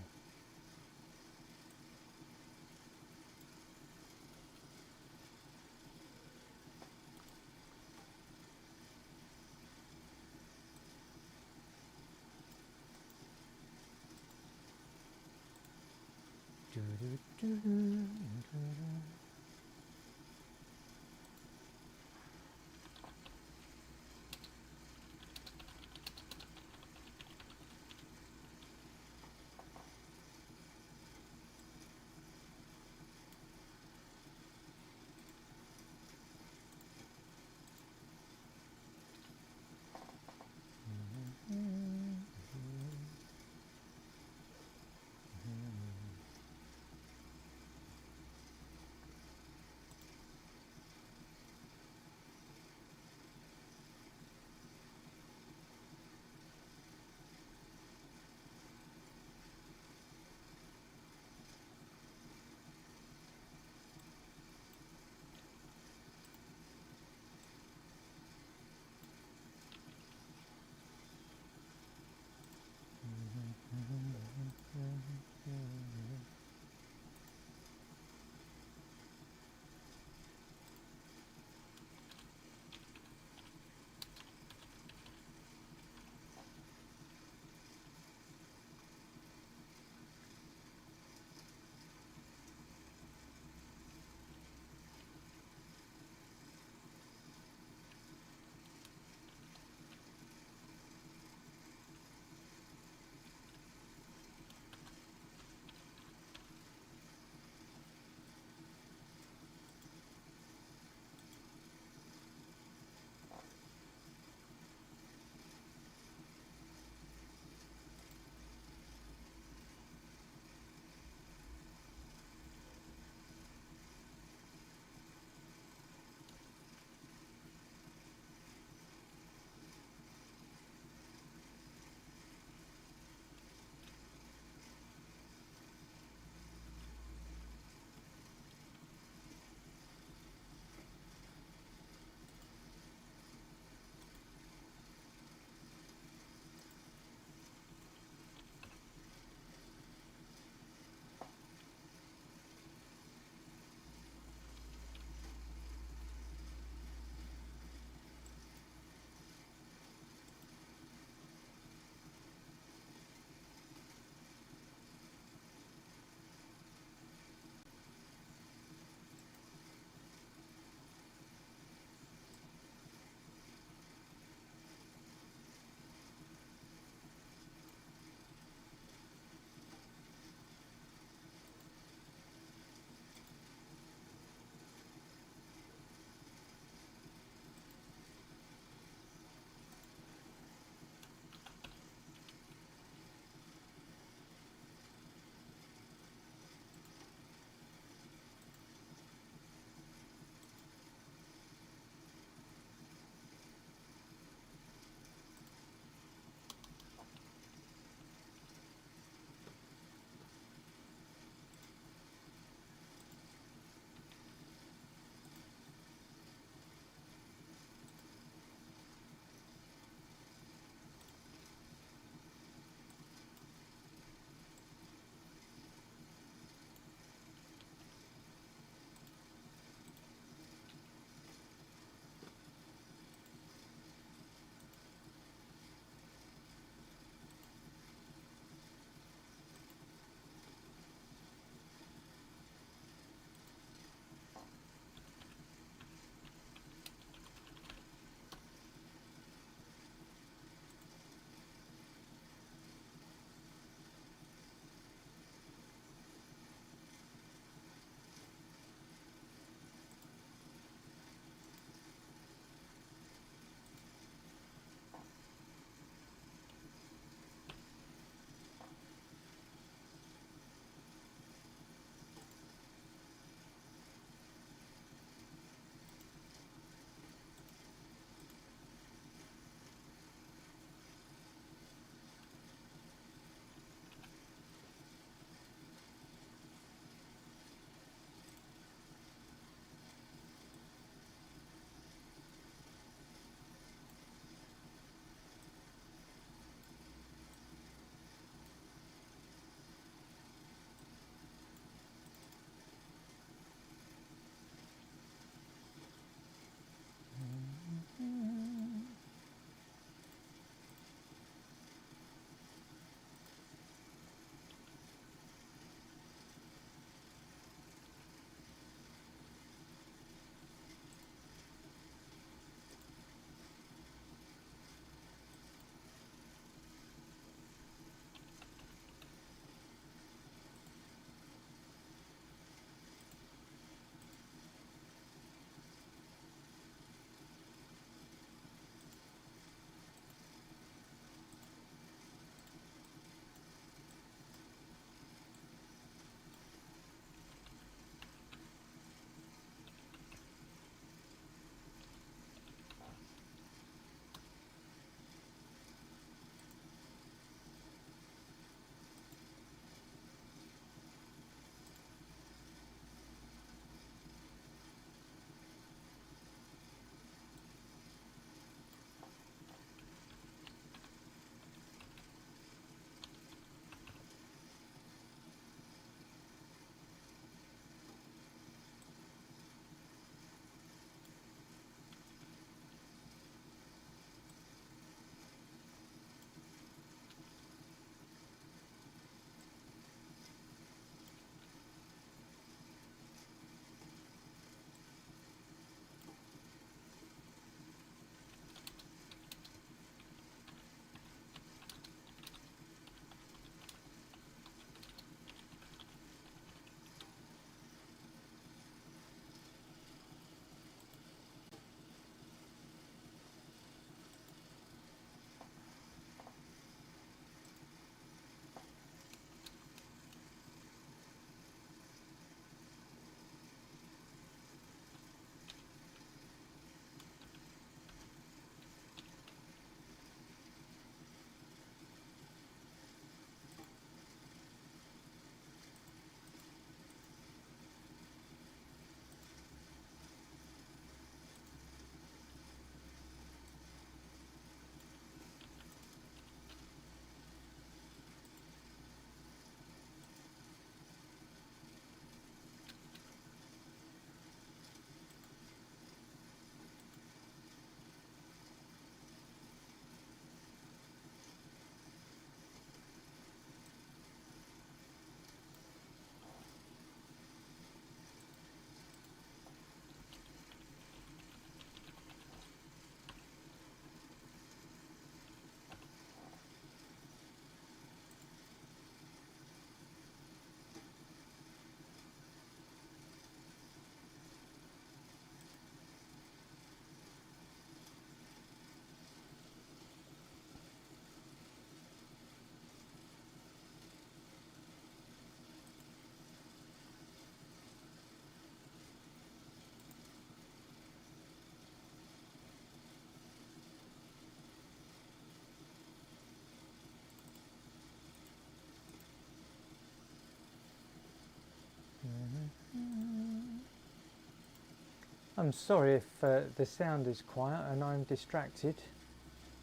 I'm sorry if the sound is quiet and I'm distracted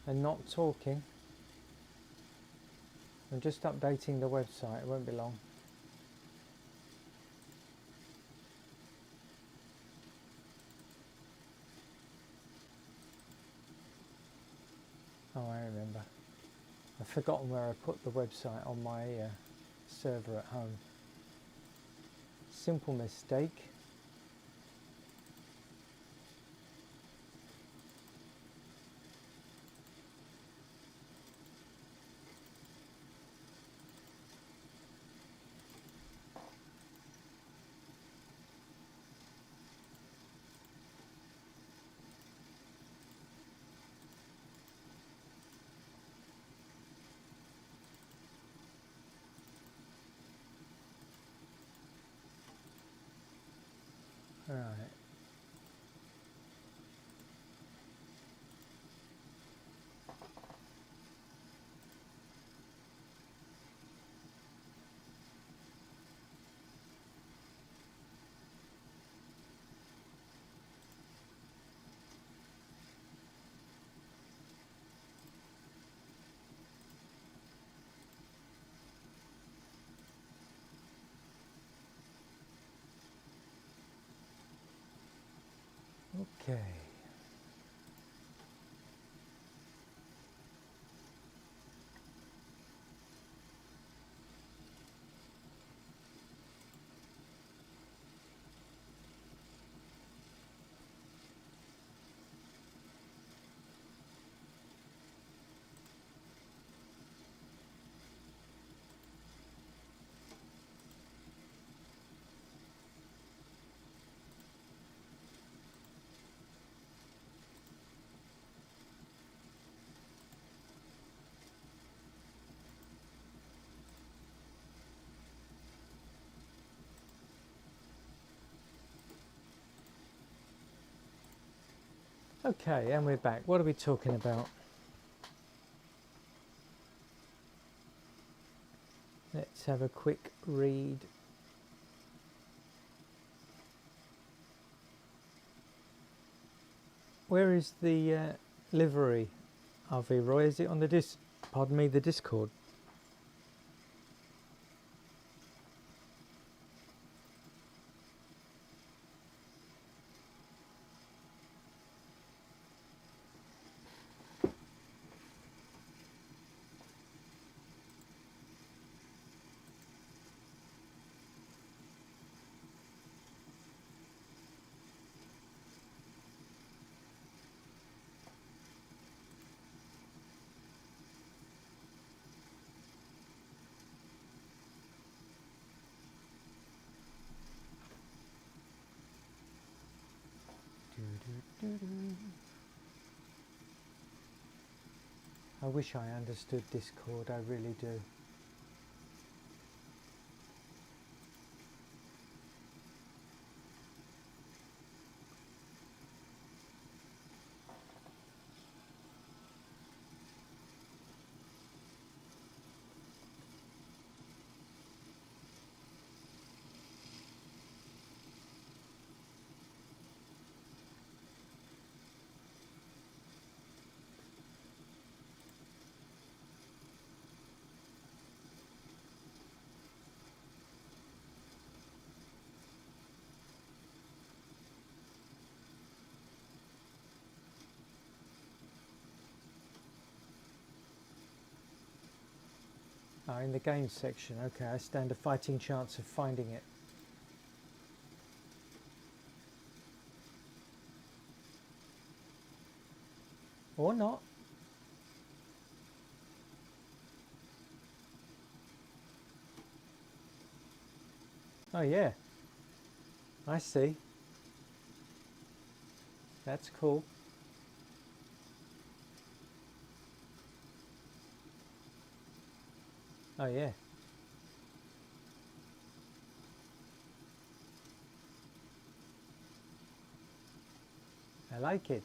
and not talking. I'm just updating the website, it won't be long. Oh, I remember. I've forgotten where I put the website on my server at home. Simple mistake. Right. Okay. Okay, and we're back. What are we talking about? Let's have a quick read. Where is the livery, RV Roy? Is it on the the Discord? I wish I understood Discord, I really do. Oh, in the games section. Okay, I stand a fighting chance of finding it. Or not. Oh yeah, I see. That's cool. Oh yeah. I like it.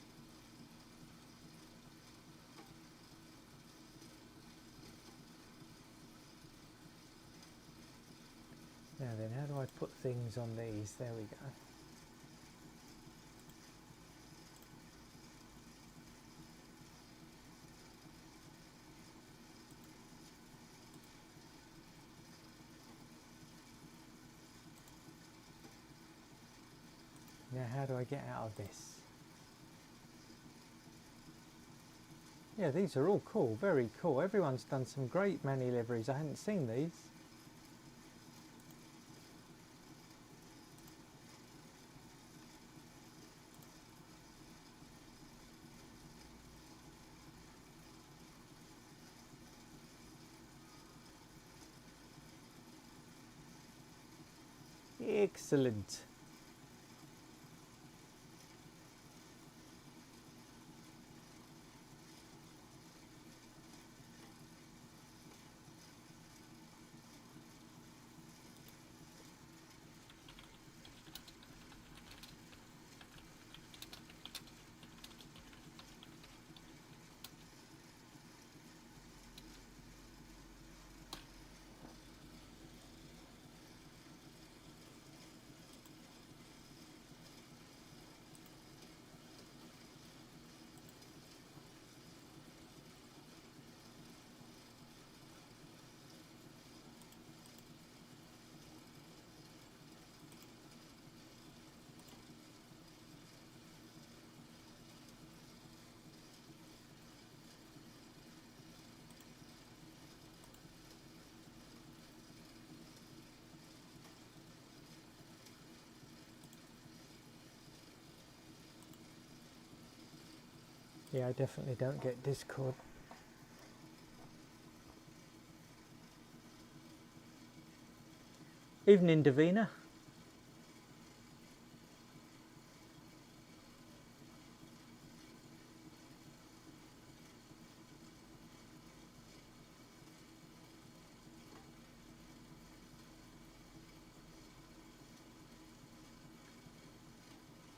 Now then, how do I put things on these? There we go. Now how do I get out of this? Yeah, these are all cool, very cool. Everyone's done some great Manny liveries. I hadn't seen these. Excellent. Yeah, I definitely don't get Discord. Evening, Davina.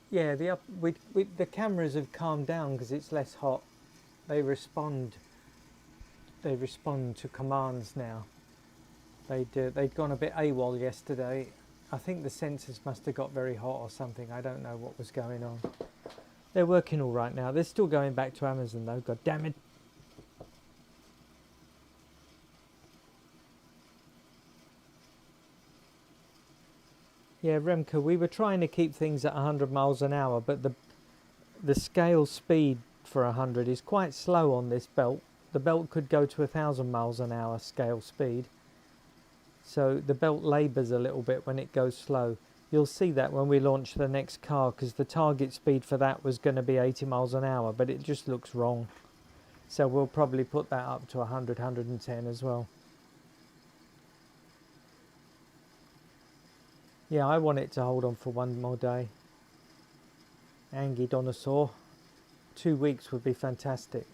Yeah, the cameras have calmed down because it's less hot. They respond to commands now. They'd gone a bit AWOL yesterday. I think the sensors must have got very hot or something. I don't know what was going on. They're working all right now. They're still going back to Amazon though. God damn it. Yeah, Remco, we were trying to keep things at 100 miles an hour, but the scale speed for 100 is quite slow on this belt. The belt could go to 1,000 miles an hour scale speed. So the belt labours a little bit when it goes slow. You'll see that when we launch the next car, because the target speed for that was going to be 80 miles an hour, but it just looks wrong. So we'll probably put that up to 100, 110 as well. Yeah, I want it to hold on for one more day. Angie Donosaur. 2 weeks would be fantastic.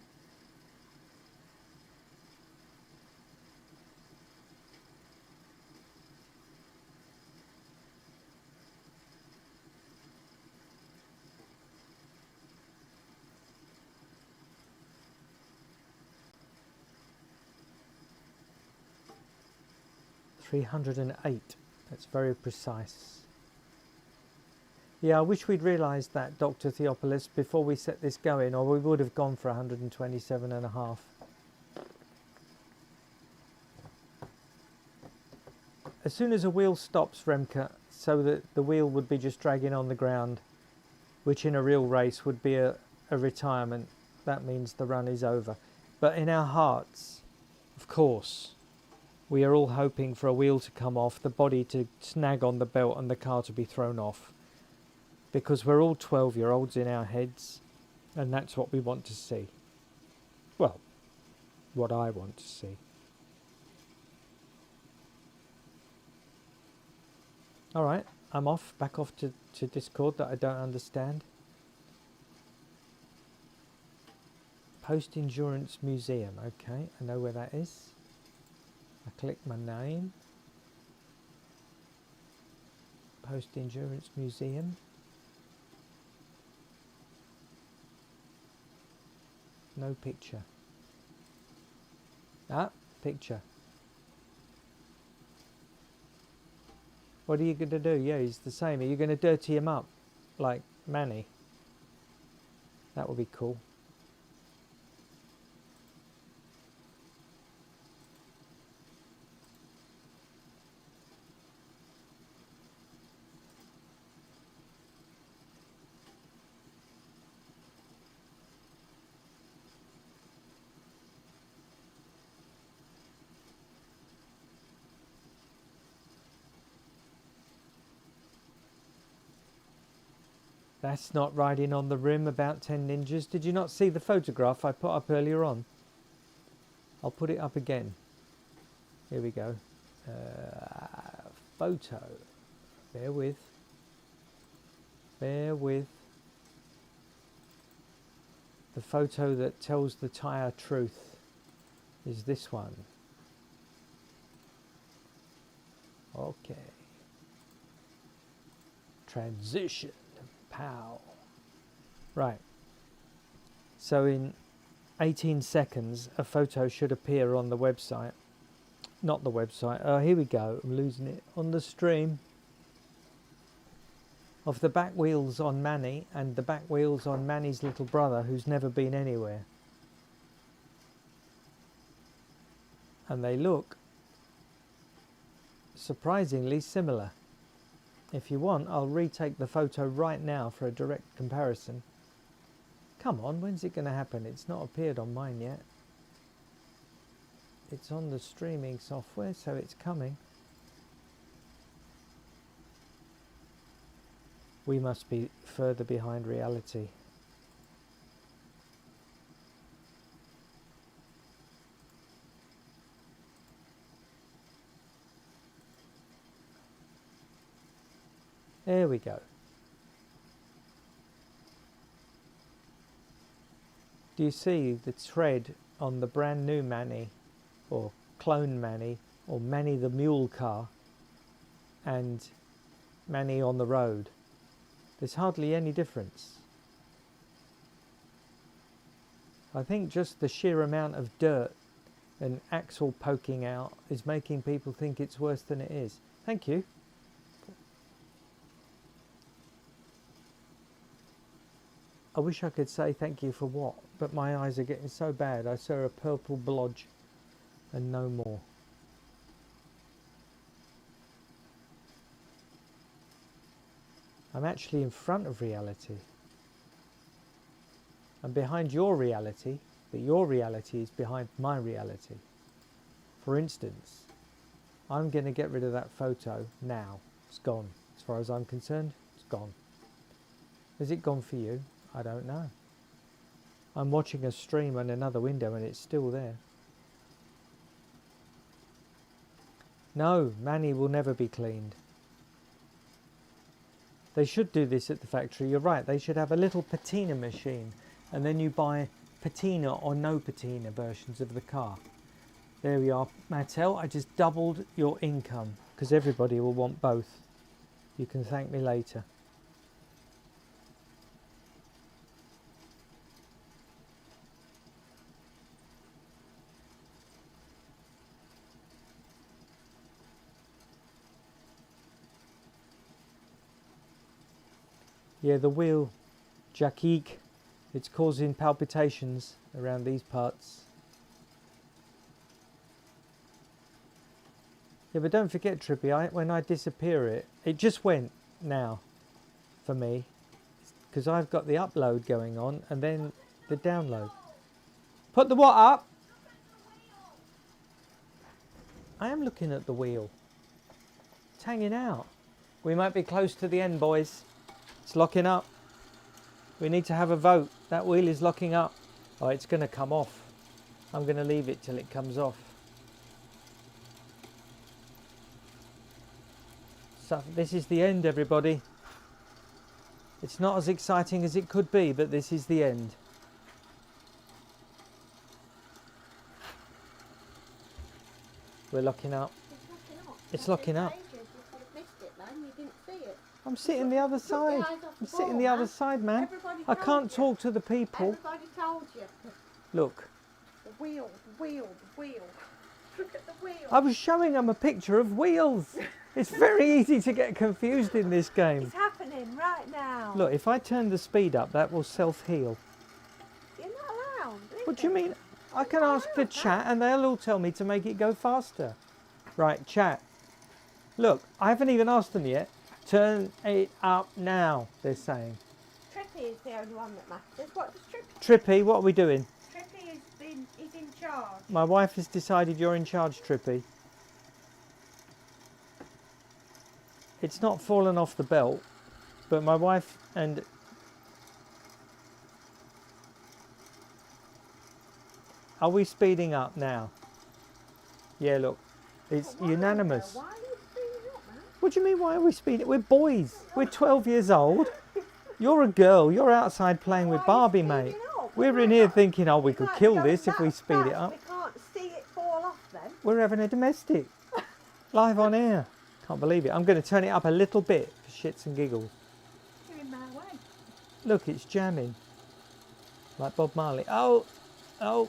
$308. That's very precise. Yeah, I wish we'd realised that, Dr. Theopolis, before we set this going, or we would have gone for 127.5. As soon as a wheel stops, Remke, so that the wheel would be just dragging on the ground, which in a real race would be a retirement, that means the run is over. But in our hearts, of course, we are all hoping for a wheel to come off, the body to snag on the belt and the car to be thrown off. Because we're all 12-year-olds in our heads, and that's what we want to see. Well, what I want to see. Alright, I'm off, back off to Discord that I don't understand. Post-Endurance Museum, okay, I know where that is. I click my name. Post-Endurance Museum. No picture. Ah, picture. What are you going to do? Yeah, he's the same. Are you going to dirty him up like Manny? That would be cool. That's not riding on the rim about 10 ninjas. Did you not see the photograph I put up earlier on? I'll put it up again. Here we go. Photo. Bear with. Bear with. The photo that tells the tire truth is this one. Okay. Transition. Pow. Right. So in 18 seconds a photo should appear on the website. Not the website. Oh, here we go. I'm losing it. On the stream. Of the back wheels on Manny and the back wheels on Manny's little brother who's never been anywhere. And they look surprisingly similar. If you want, I'll retake the photo right now for a direct comparison. Come on, when's it going to happen? It's not appeared on mine yet. It's on the streaming software, so it's coming. We must be further behind reality. There we go. Do you see the tread on the brand new Manny, or clone Manny, or Manny the mule car, and Manny on the road? There's hardly any difference. I think just the sheer amount of dirt and axle poking out is making people think it's worse than it is. Thank you. I wish I could say thank you for what, but my eyes are getting so bad I saw a purple blodge and no more. I'm actually in front of reality. I'm behind your reality, but your reality is behind my reality. For instance, I'm going to get rid of that photo now. It's gone. As far as I'm concerned, it's gone. Is it gone for you? I don't know. I'm watching a stream on another window and it's still there. No, Manny will never be cleaned. They should do this at the factory. You're right, they should have a little patina machine and then you buy patina or no patina versions of the car. There we are, Mattel. I just doubled your income because everybody will want both. You can thank me later. Yeah, the wheel, Jack-eek, it's causing palpitations around these parts. Yeah, but don't forget, Trippy, when I disappear it just went now for me. Because I've got the upload going on and then the download. Put the what up? I am looking at the wheel. It's hanging out. We might be close to the end, boys. It's locking up. We need to have a vote. That wheel is locking up. Oh, it's going to come off. I'm going to leave it till it comes off. So this is the end, everybody. It's not as exciting as it could be, but this is the end. We're locking up. It's locking up. I'm sitting the other side. I'm sitting the other side, man. I can't talk to the people. Everybody told you. Look. The wheel, the wheel, the wheel. Look at the wheel. I was showing them a picture of wheels. It's very easy to get confused in this game. It's happening right now. Look, if I turn the speed up, that will self-heal. You're not allowed. What do you mean? I can ask the chat and they'll all tell me to make it go faster. Right, chat. Look, I haven't even asked them yet. Turn it up now, they're saying. Trippy is the only one that matters. What does Trippy, what are we doing? Trippy is in charge. My wife has decided you're in charge, Trippy. It's not fallen off the belt, but my wife and Are we speeding up now? Yeah, look. It's unanimous. Why are you speeding up, man? What do you mean, why are we speeding? We're boys. We're 12 years old. You're a girl. You're outside playing with Barbie, mate. We're in here thinking, oh, we could kill this if we speed it up. We can't see it fall off then. We're having a domestic. Live on air. Can't believe it. I'm going to turn it up a little bit for shits and giggles. You're in my way. Look, it's jamming. Like Bob Marley. Oh, oh.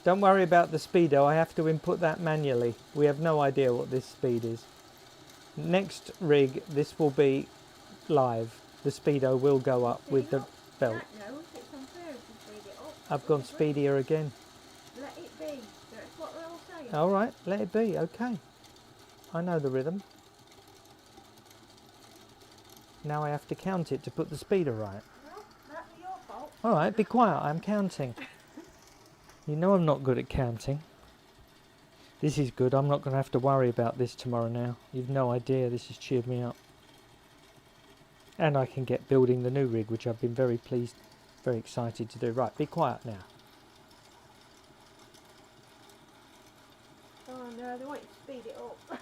Don't worry about the speedo. I have to input that manually. We have no idea what this speed is. Next rig, this will be live. The speedo will go up with the belt. I've gone speedier again. Let it be. That's what we're all saying. All right, let it be. Okay. I know the rhythm. Now I have to count it to put the speeder right. Well, that's your fault. All right, be quiet. I'm counting. You know I'm not good at counting. This is good. I'm not going to have to worry about this tomorrow now. You've no idea. This has cheered me up. And I can get building the new rig, which I've been very pleased, very excited to do. Right, be quiet now. Oh no, they want you to speed it up.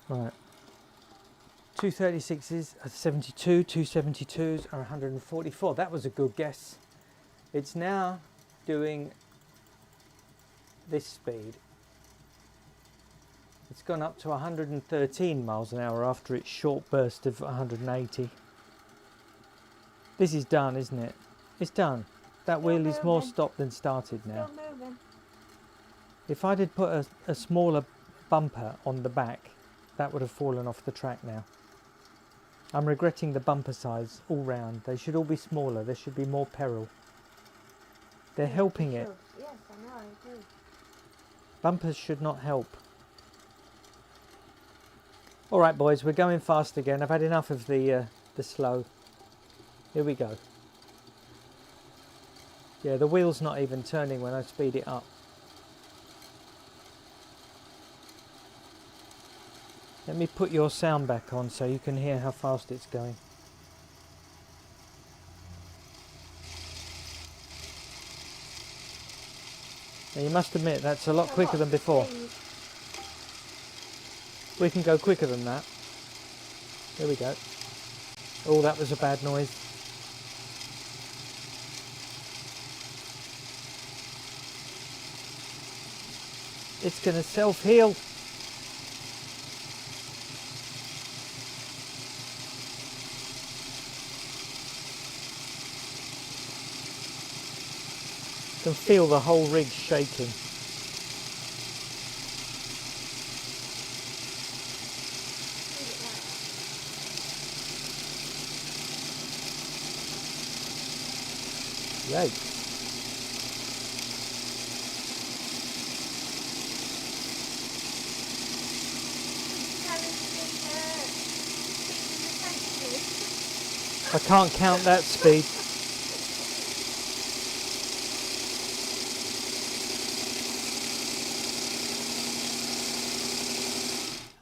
Right. 236s are 72, 272s are 144. That was a good guess. It's now doing this speed. It's gone up to 113 miles an hour after its short burst of 180. This is done, isn't it? It's done. That wheel is more stopped than started now. Still moving. If I did put a smaller bumper on the back, that would have fallen off the track now. I'm regretting the bumper size all round. They should all be smaller. There should be more peril. They're helping it. Yes, I know, I agree. Bumpers should not help. All right, boys, we're going fast again. I've had enough of the slow. Here we go. Yeah, the wheel's not even turning when I speed it up. Let me put your sound back on so you can hear how fast it's going. Now you must admit that's a lot quicker than before. We can go quicker than that. Here we go. Oh, that was a bad noise. It's going to self-heal. You can feel the whole rig shaking. Yikes. I can't count that speed.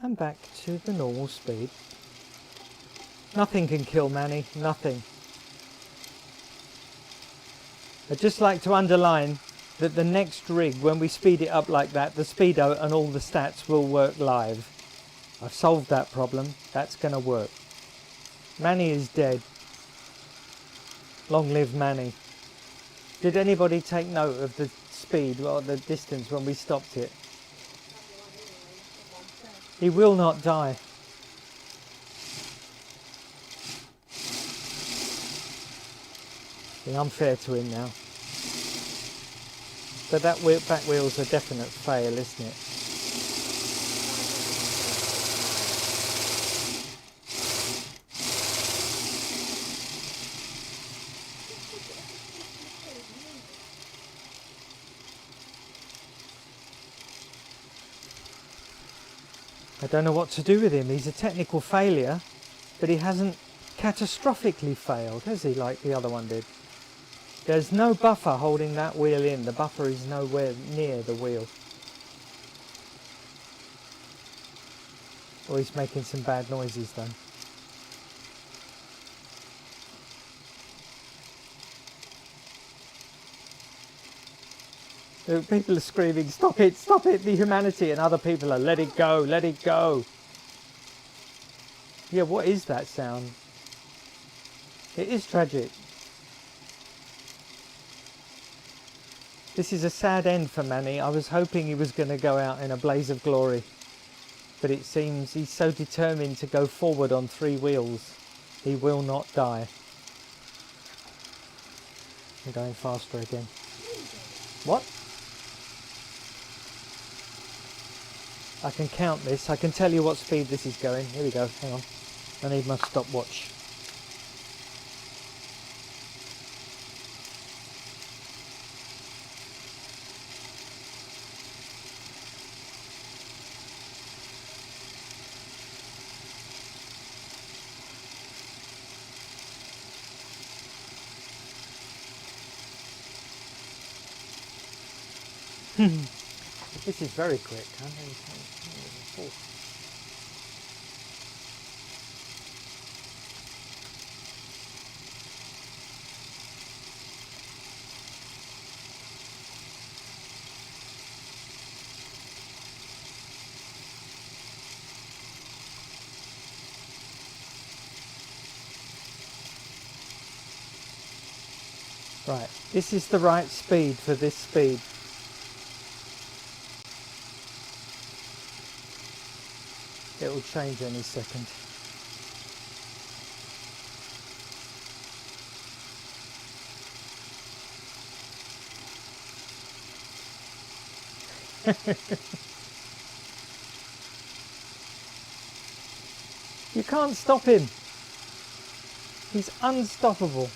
And back to the normal speed. Nothing can kill Manny, nothing. I'd just like to underline that the next rig, when we speed it up like that, the speedo and all the stats will work live. I've solved that problem. That's going to work. Manny is dead. Long live Manny. Did anybody take note of the speed or the distance when we stopped it? He will not die. Being unfair to him now. But that back wheel's a definite fail, isn't it? I don't know what to do with him. He's a technical failure, but he hasn't catastrophically failed, has he, like the other one did? There's no buffer holding that wheel in. The buffer is nowhere near the wheel. Oh, he's making some bad noises though. People are screaming, stop it, the humanity, and other people are, let it go, let it go. Yeah, what is that sound? It is tragic. This is a sad end for Manny. I was hoping he was going to go out in a blaze of glory, but it seems he's so determined to go forward on 3 wheels, he will not die. I'm going faster again. What? I can count this. I can tell you what speed this is going. Here we go. Hang on. I need my stopwatch. This is very quick. Right, this is the right speed for this speed. It will change any second. You can't stop him. He's unstoppable.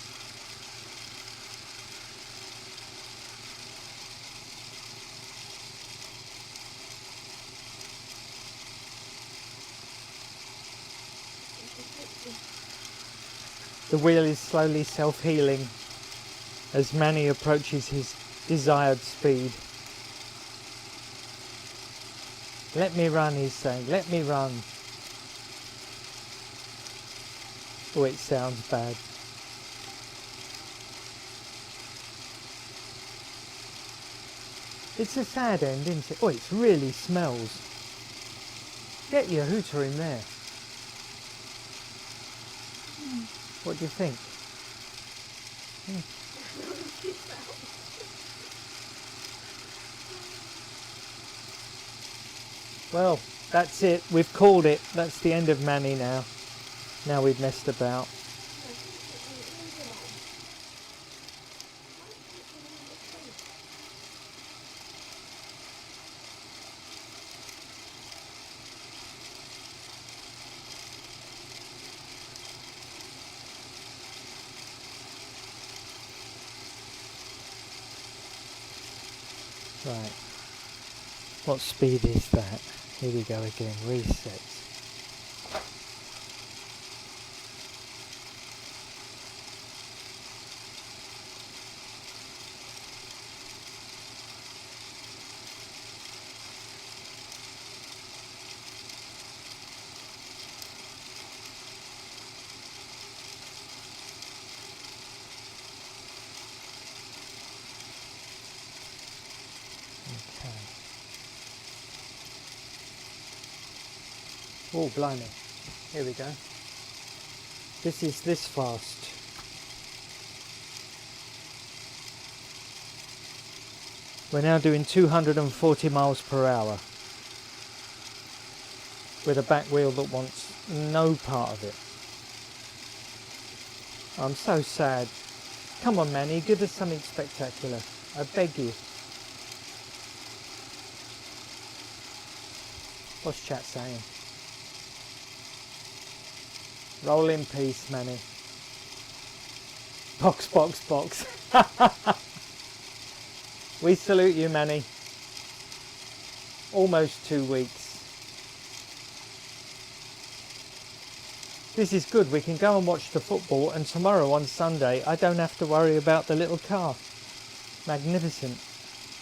The wheel is slowly self-healing as Manny approaches his desired speed. Let me run, he's saying, let me run. Oh, it sounds bad. It's a sad end, isn't it? Oh, it really smells. Get your hooter in there. What do you think? Well, that's it. We've called it. That's the end of Manny now. Now we've messed about. Right. What speed is that? Here we go again. Resets. Oh, blimey. Here we go. This is this fast. We're now doing 240 miles per hour with a back wheel that wants no part of it. I'm so sad. Come on, Manny, give us something spectacular. I beg you. What's chat saying? Roll in peace, Manny. Box, box, box. We salute you, Manny. Almost 2 weeks. This is good. We can go and watch the football, and tomorrow on Sunday I don't have to worry about the little car. Magnificent.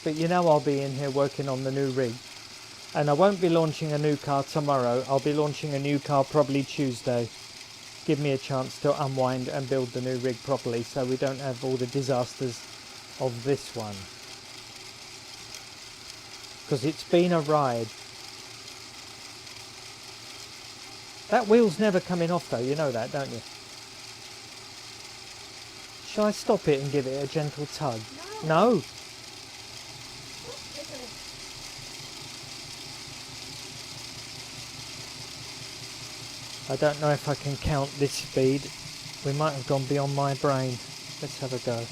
But you know I'll be in here working on the new rig. And I won't be launching a new car tomorrow. I'll be launching a new car probably Tuesday. Give me a chance to unwind and build the new rig properly so we don't have all the disasters of this one. Because it's been a ride. That wheel's never coming off though, you know that, don't you? Shall I stop it and give it a gentle tug? No. I don't know if I can count this speed. We might have gone beyond my brain. Let's have a go.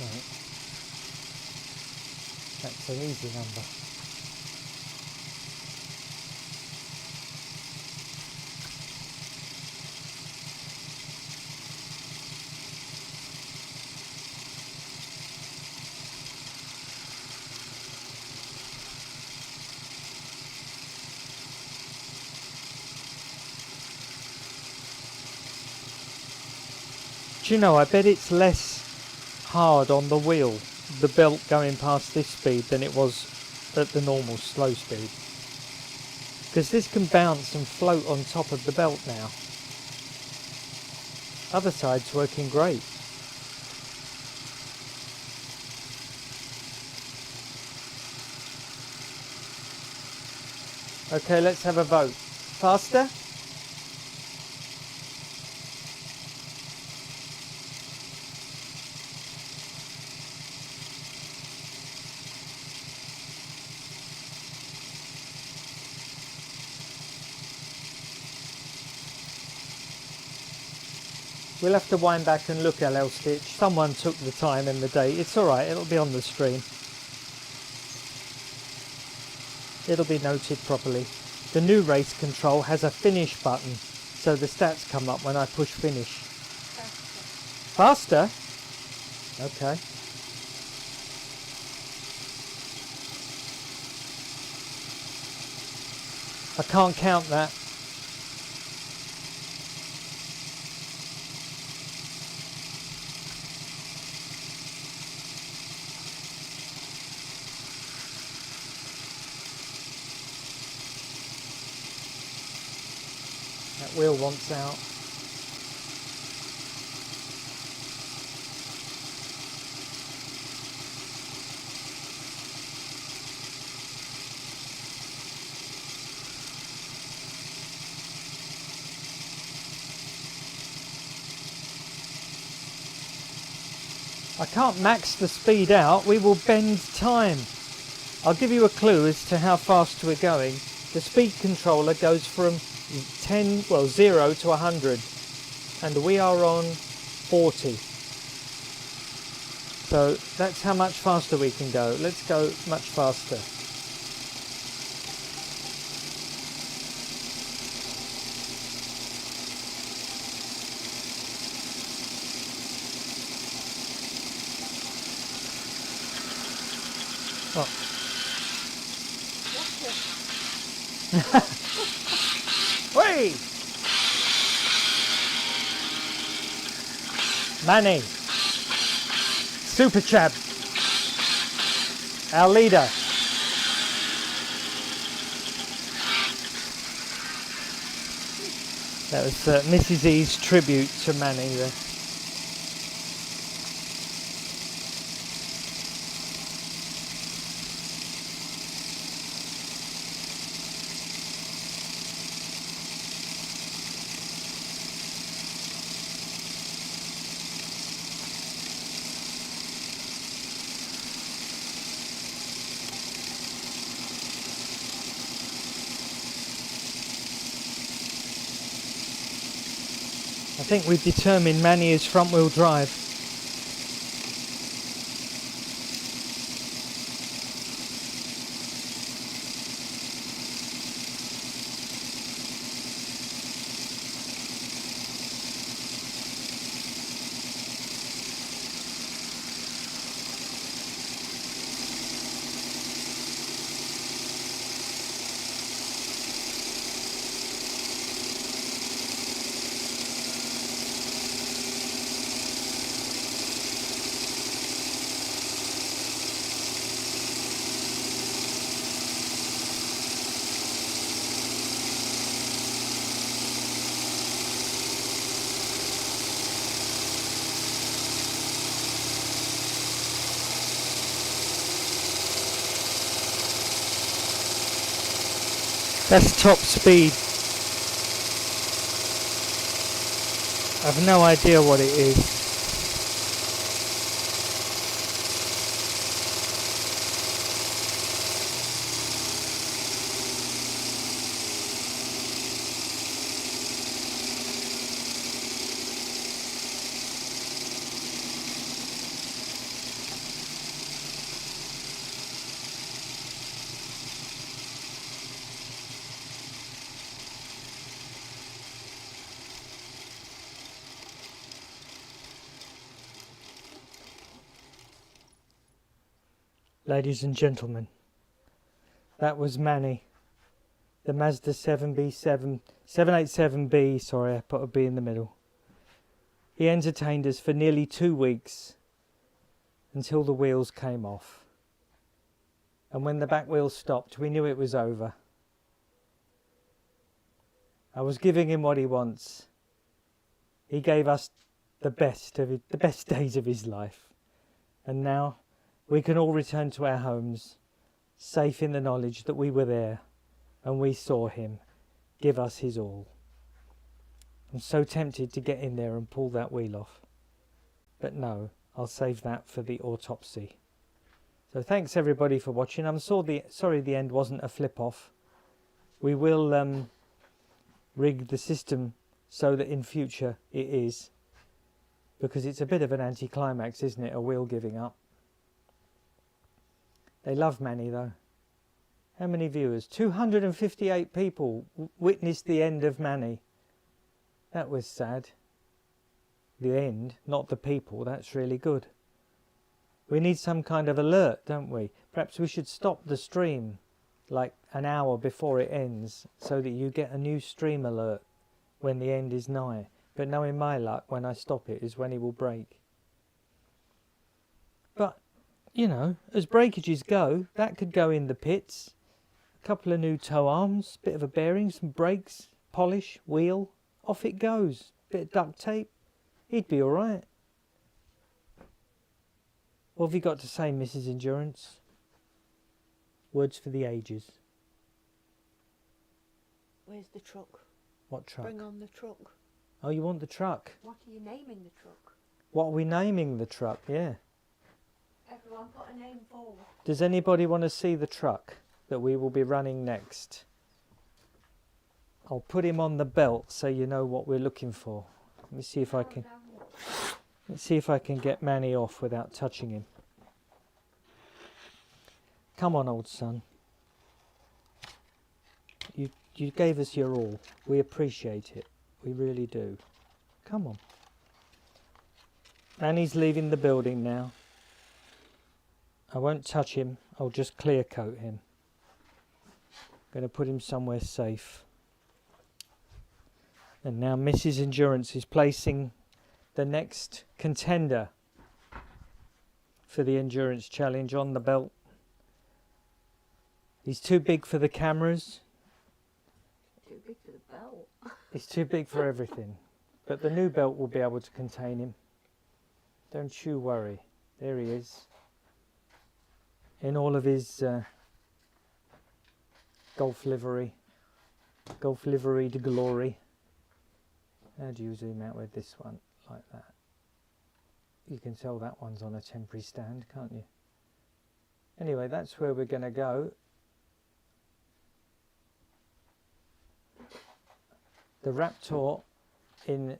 Right. That's an easy number. Do you know, I bet it's less hard on the wheel, the belt going past this speed, than it was at the normal slow speed. Because this can bounce and float on top of the belt now. Other side's working great. Okay, let's have a vote. Faster? We'll have to wind back and look, LL Stitch. Someone took the time and the date. It's alright, it'll be on the stream. It'll be noted properly. The new race control has a finish button, so the stats come up when I push finish. Faster? Okay. I can't count that. That wheel wants out. I can't max the speed out, we will bend time. I'll give you a clue as to how fast we're going. The speed controller goes from 0 to 100, and we are on 40. So that's how much faster we can go. Let's go much faster. Oh. Whey! Manny, Super Chap, our leader. That was Mrs. E's tribute to Manny there. I think we've determined Manny is front wheel drive. That's top speed. I've no idea what it is. Ladies and gentlemen, that was Manny, the Mazda 787B, sorry I put a B in the middle. He entertained us for nearly 2 weeks until the wheels came off. And when the back wheels stopped, we knew it was over. I was giving him what he wants. He gave us the best days of his life. And now we can all return to our homes, safe in the knowledge that we were there and we saw him give us his all. I'm so tempted to get in there and pull that wheel off. But no, I'll save that for the autopsy. So thanks everybody for watching. I'm sorry the end wasn't a flip off. We will rig the system so that in future it is. Because it's a bit of an anticlimax, isn't it? A wheel giving up. They love Manny though. How many viewers? 258 people witnessed the end of Manny. That was sad. The end, not the people. That's really good. We need some kind of alert, don't we? Perhaps we should stop the stream like an hour before it ends so that you get a new stream alert when the end is nigh. But knowing my luck, when I stop it is when he will break. But you know, as breakages go, that could go in the pits. A couple of new tow arms, bit of a bearing, some brakes, polish, wheel, off it goes. Bit of duct tape, he'd be alright. What have you got to say, Mrs. Endurance? Words for the ages. Where's the truck? What truck? Bring on the truck. Oh, you want the truck? What are you naming the truck? What are we naming the truck? Yeah. Everyone put a name forward. Does anybody want to see the truck that we will be running next? I'll put him on the belt so you know what we're looking for. Let me see if I can. Let's see if I can get Manny off without touching him. Come on, old son. You gave us your all. We appreciate it. We really do. Come on. Manny's leaving the building now. I won't touch him. I'll just clear coat him. Going to put him somewhere safe. And now Mrs. Endurance is placing the next contender for the Endurance Challenge on the belt. He's too big for the cameras. Too big for the belt. He's too big for everything. But the new belt will be able to contain him. Don't you worry. There he is. In all of his golf liveried glory. How do you zoom out with this one? Like that. You can tell that one's on a temporary stand, can't you? Anyway, that's where we're going to go. The Raptor in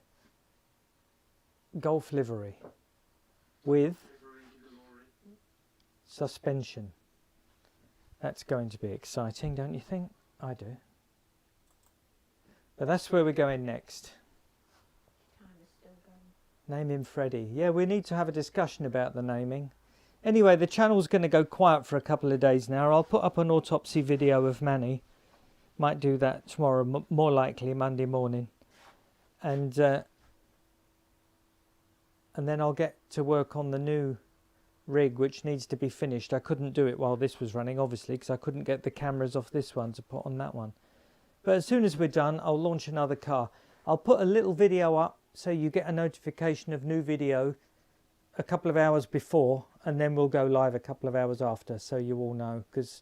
golf livery with suspension. That's going to be exciting, don't you think? I do. But that's where we're going next. Name him Freddy. Yeah, we need to have a discussion about the naming. Anyway, the channel's going to go quiet for a couple of days now. I'll put up an autopsy video of Manny. Might do that tomorrow, more likely Monday morning. And then I'll get to work on the new rig, which needs to be finished. I couldn't do it while this was running, obviously, because I couldn't get the cameras off this one to put on that one. But as soon as we're done, I'll launch another car. I'll put a little video up so you get a notification of new video a couple of hours before, and then we'll go live a couple of hours after, so you all know, because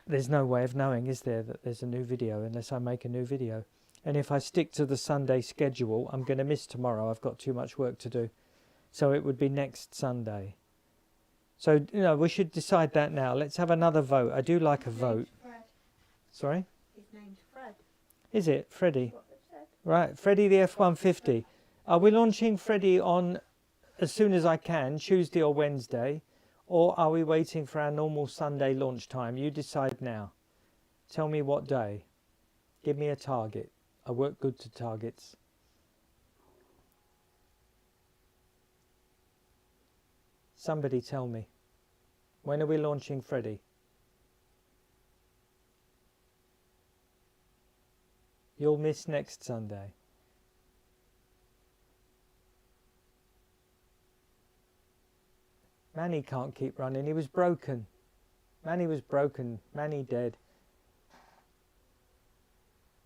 there's no way of knowing, is there, that there's a new video unless I make a new video. And if I stick to the Sunday schedule, I'm going to miss tomorrow. I've got too much work to do. So it would be next Sunday. So, you know, we should decide that now. Let's have another vote. I do like a vote. Fred. Sorry? His name's Fred. Is it? Freddie? What it said. Right, Freddie the F-150. Are we launching Freddie on as soon as I can, Tuesday or Wednesday? Or are we waiting for our normal Sunday launch time? You decide now. Tell me what day. Give me a target. I work good to targets. Somebody tell me. When are we launching Freddie? You'll miss next Sunday. Manny can't keep running. He was broken. Manny was broken. Manny dead.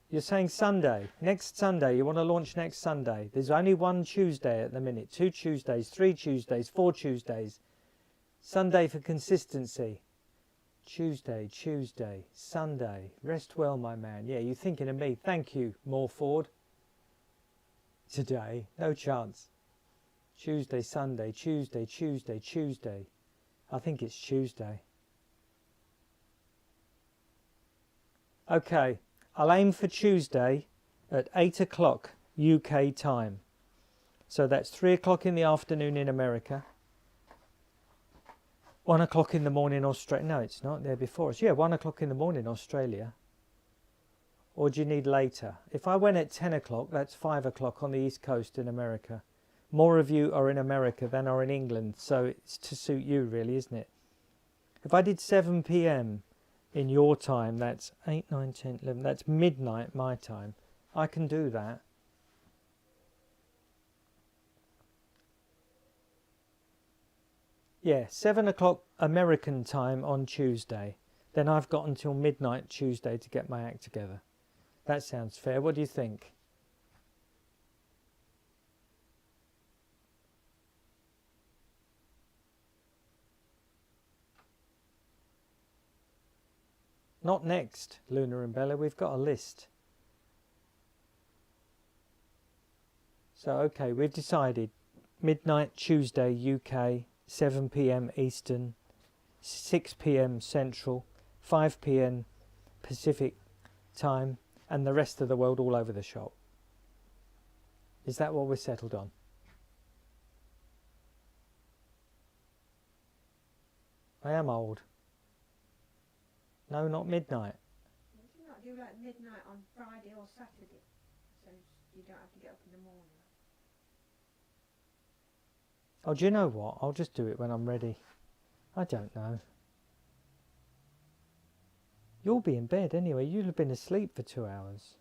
You're saying Sunday. Next Sunday. You want to launch next Sunday. There's only one Tuesday at the minute. 2 Tuesdays, 3 Tuesdays, 4 Tuesdays. Sunday for consistency. Tuesday, Sunday. Rest well, my man. Yeah, you're thinking of me. Thank you, Morford. Today. No chance. Tuesday, Sunday, Tuesday. I think it's Tuesday. Okay, I'll aim for Tuesday at 8 o'clock UK time. So that's 3 o'clock in the afternoon in America. 1 o'clock in the morning Australia. No, it's not. They're before us. Yeah, 1 o'clock in the morning Australia. Or do you need later? If I went at 10 o'clock, that's 5 o'clock on the East Coast in America. More of you are in America than are in England, so it's to suit you really, isn't it? If I did 7 p.m. in your time, that's 8, 9, 10, 11, that's midnight my time. I can do that. Yeah, 7 o'clock American time on Tuesday. Then I've got until midnight Tuesday to get my act together. That sounds fair. What do you think? Not next, Luna and Bella. We've got a list. So, okay, we've decided. Midnight Tuesday, UK, 7 p.m. Eastern, 6 p.m. Central, 5 p.m. Pacific time, and the rest of the world all over the shop. Is that what we're settled on? I am old. No, not midnight. Would you not do like midnight on Friday or Saturday? So you don't have to get up in the morning. Oh, do you know what? I'll just do it when I'm ready. I don't know. You'll be in bed anyway. You'll have been asleep for 2 hours.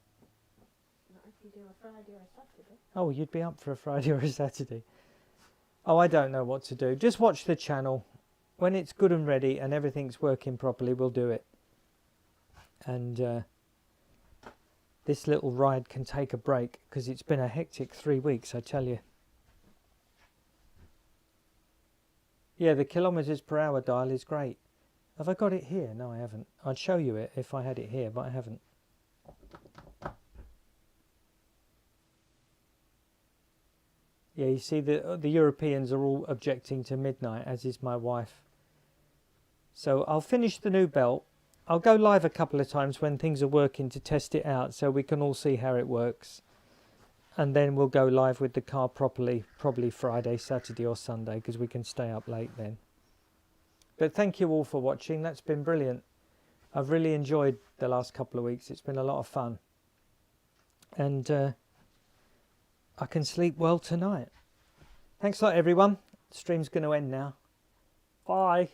Not if you do a Friday or a Saturday. Oh, you'd be up for a Friday or a Saturday. Oh, I don't know what to do. Just watch the channel. When it's good and ready and everything's working properly, we'll do it. And this little ride can take a break because it's been a hectic 3 weeks, I tell you. Yeah, the kilometres per hour dial is great. Have I got it here? No, I haven't. I'd show you it if I had it here, but I haven't. Yeah, you see the Europeans are all objecting to midnight, as is my wife. So I'll finish the new belt. I'll go live a couple of times when things are working to test it out so we can all see how it works. And then we'll go live with the car properly, probably Friday, Saturday or Sunday, because we can stay up late then. But thank you all for watching. That's been brilliant. I've really enjoyed the last couple of weeks. It's been a lot of fun. And I can sleep well tonight. Thanks a lot, everyone. The stream's going to end now. Bye.